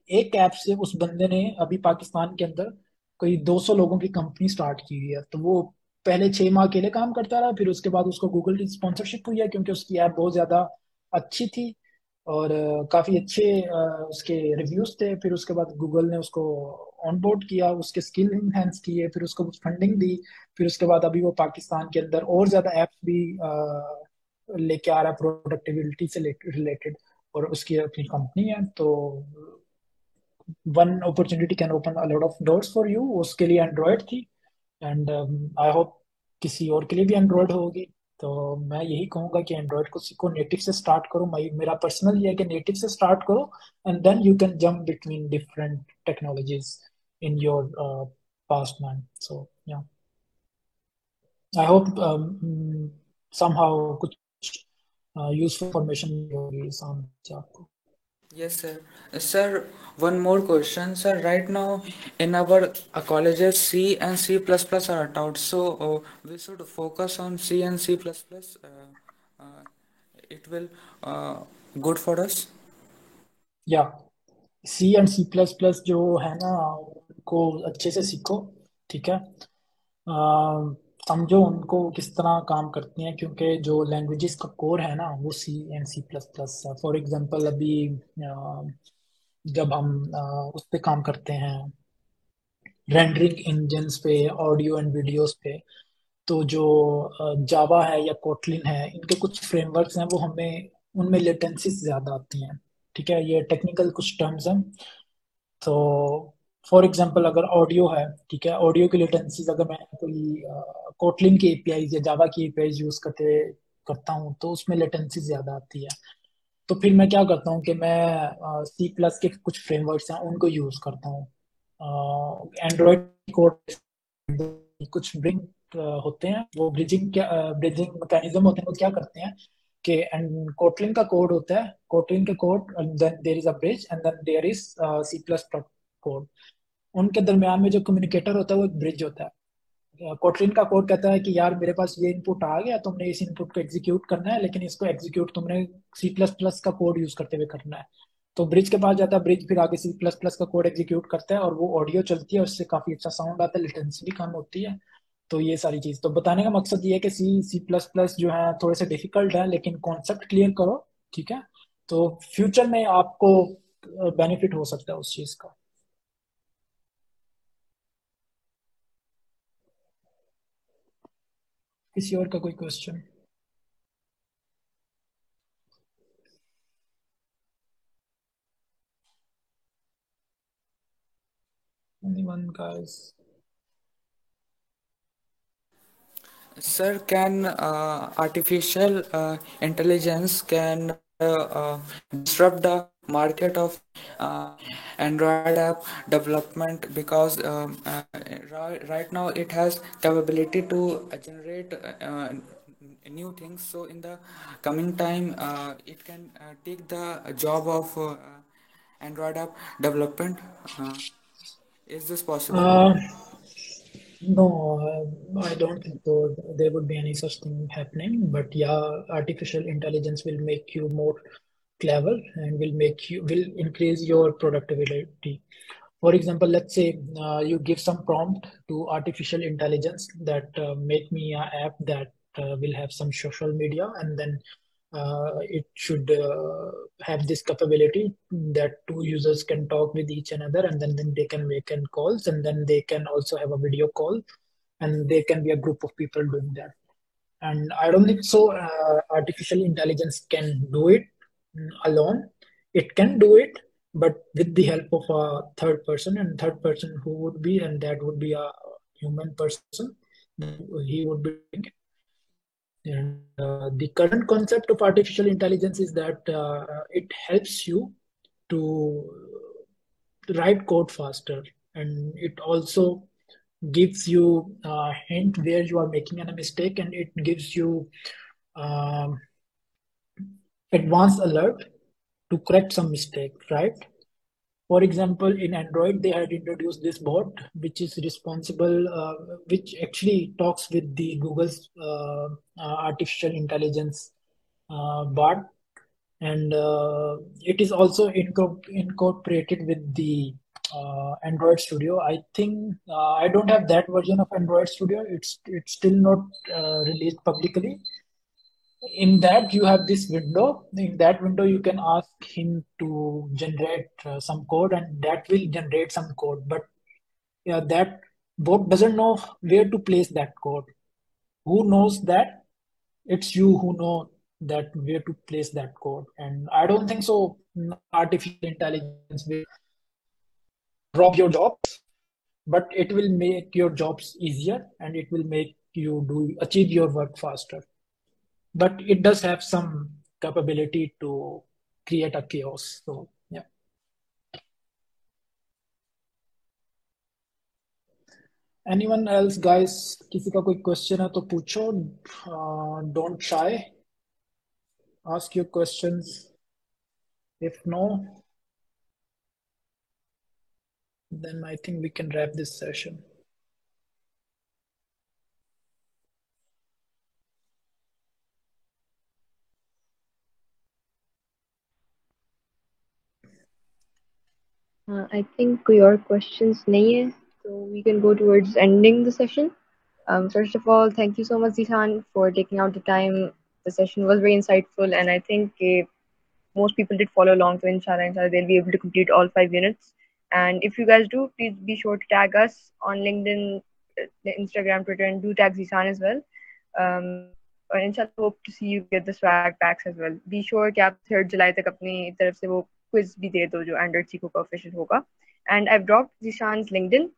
एक ऐप से उस बंदे ने अभी पाकिस्तान के अंदर कोई 200 लोगों की कंपनी स्टार्ट की हुई है। तो वो पहले 6 माह अकेले काम करता रहा, फिर उसके बाद उसको गूगल की स्पॉन्सरशिप हुई है, क्योंकि उसकी ऐप बहुत ज्यादा अच्छी थी और काफी अच्छे उसके रिव्यूज थे। फिर उसके बाद गूगल ने उसको ऑन बोर्ड किया, उसके स्किल इनहेंस किए, फिर उसको फंडिंग दी। फिर उसके बाद अभी वो पाकिस्तान के अंदर और ज्यादा ऐप्स भी लेके आ रहा है प्रोडक्टिविटी से रिलेटेड, और उसकी अपनी कंपनी है। तो one opportunity can open a lot of doors for you. उसके लिए एंड्रॉयड थी, एंड आई होप किसी और के लिए भी एंड्रॉयड होगी। तो मैं यही कहूंगा कि एंड्रॉयड को सीखो, नेटिव से स्टार्ट करो। मेरा पर्सनल ये है कि नेटिव से स्टार्ट करो, and then you can jump between different technologies in your past man. So yeah I hope somehow कुछ यूजफुल इंफॉर्मेशन होगी सामने से आपको। Yes, sir. Sir, one more question, sir. Right now, in our colleges, C and C++ are taught, so we should focus on C and C++. Uh, it will good for us. या C and C++ जो है ना, उनको अच्छे से सीखो। ठीक है, समझो उनको किस तरह काम करती हैं, क्योंकि जो लैंग्वेजेस का कोर है ना वो C and C++ है। फॉर एग्जांपल अभी जब हम उस पे काम करते हैं, रेंडरिंग इंजन्स पे, ऑडियो एंड वीडियोस पे, तो जो जावा है या कोटलिन है, इनके कुछ फ्रेमवर्क्स हैं वो हमें उनमें लेटेंसीज ज्यादा आती हैं। ठीक है, ये टेक्निकल कुछ टर्म्स हैं। तो फॉर एग्जांपल अगर ऑडियो है, ठीक है, ऑडियो की लेटेंसीज अगर मैं कोई कोटलिन की एपीआई या जावा की एपीआई यूज करता हूँ, तो उसमें लेटेंसी ज्यादा आती है। तो फिर मैं क्या करता हूँ कि मैं C+ के कुछ फ्रेमवर्क्स हैं उनको यूज करता हूँ। एंड्रॉयड कोड कुछ ब्रिंग होते हैं, वो ब्रिजिंग मैकेनिज्म होते हैं, वो क्या करते हैं कि एंड कोटलिन का कोड होता है, कोटलिन के code, and then there is a bridge, and then there is C plus plus code. उनके दरमियान में जो कम्युनिकेटर होता है वो एक ब्रिज होता है। कोटलिन का कोड कहता है कि यार मेरे पास ये इनपुट आ गया, तुमने इस इनपुट को एग्जीक्यूट करना है, लेकिन इसको एग्जीक्यूट तुमने सी प्लस प्लस का कोड यूज करते हुए करना है। तो ब्रिज के पास जाता है, ब्रिज फिर आगे सी प्लस प्लस का कोड एग्जीक्यूट करता है, और वो ऑडियो चलती है, उससे काफी अच्छा साउंड आता है, लेटेंसी भी कम होती है। तो ये सारी चीज तो बताने का मकसद ये है कि सी प्लस प्लस जो है थोड़े से डिफिकल्ट है, लेकिन कॉन्सेप्ट क्लियर करो, ठीक है, तो फ्यूचर में आपको बेनिफिट हो सकता है उस चीज का। किसी और का कोई question? Anyone, guys? Sir, can artificial intelligence can disrupt the market of Android app development, because right now it has capability to generate new things. So in the coming time, it can take the job of Android app development. Is this possible? No, I don't think so. There would be any such thing happening. But yeah, artificial intelligence will make you more clever and will increase your productivity. For example, let's say you give some prompt to artificial intelligence that make me an app that will have some social media, and then it should have this capability that two users can talk with each another, and then they can make an calls, and then they can also have a video call, and they can be a group of people doing that. And I don't think so. Artificial intelligence can do it alone. It can do it, but with the help of a third person, and third person who would be, and that would be a human person. He would be doing it. And the current concept of artificial intelligence is that it helps you to write code faster, and it also gives you a hint where you are making a mistake, and it gives you um, advanced alert to correct some mistake, right? For example, in Android, they had introduced this bot, which is responsible, which actually talks with the Google's artificial intelligence bot, and it is also incorporated with the Android Studio. I think I don't have that version of Android Studio. It's still not released publicly. In that, you have this window. In that window, you can ask him to generate some code, and that will generate some code. But yeah, that bot doesn't know where to place that code. Who knows that? It's you who know that where to place that code. And I don't think so. Artificial intelligence will rob your jobs, but it will make your jobs easier, and it will make you achieve your work faster. But it does have some capability to create a chaos. So yeah. Anyone else, guys? किसी का कोई question है तो पूछो. Don't shy. Ask your questions. If no, then I think we can wrap this session. I think your questions nahi hai, so we can go towards ending the session. First of all, thank you so much, Zishan, for taking out the time. The session was very insightful, and I think most people did follow along. So inshallah, they'll be able to complete all 5 units. And if you guys do, please be sure to tag us on LinkedIn, Instagram, Twitter, and do tag Zishan as well. और इंशाल्लाह hope to see you get the swag packs as well. Be sure कि आप 3 जुलाई तक अपनी तरफ से वो quiz भी दे दो जो Android Chico का official होगा. And I've dropped Zishan's LinkedIn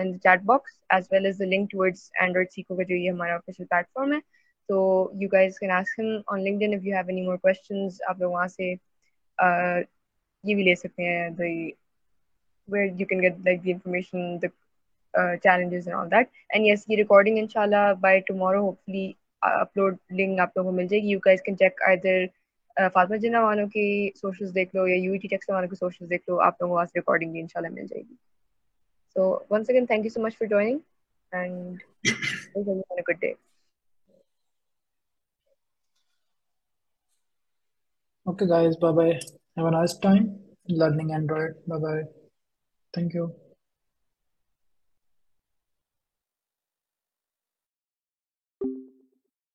in the chat box, as well as the link towards Android Chico का जो ये हमारा official platform है. So you guys can ask him on LinkedIn if you have any more questions. आप लोग वहाँ से ये भी ले सकते हैं, the where you can get like the information, the challenges and all that. And yes, the recording inshallah by tomorrow hopefully uploading आप लोगों को मिल जाएगी. You guys can check either Fatima जिन्ना वालों की socials देख लो या UET टेक्स्ट वालों की socials देख लो. आप लोगों को वहाँ से recording भी inshallah मिल जाएगी. So once again, thank you so much for joining, and wish everyone a good day. Okay, guys, bye bye. Have a nice time learning Android. Bye bye. Thank you.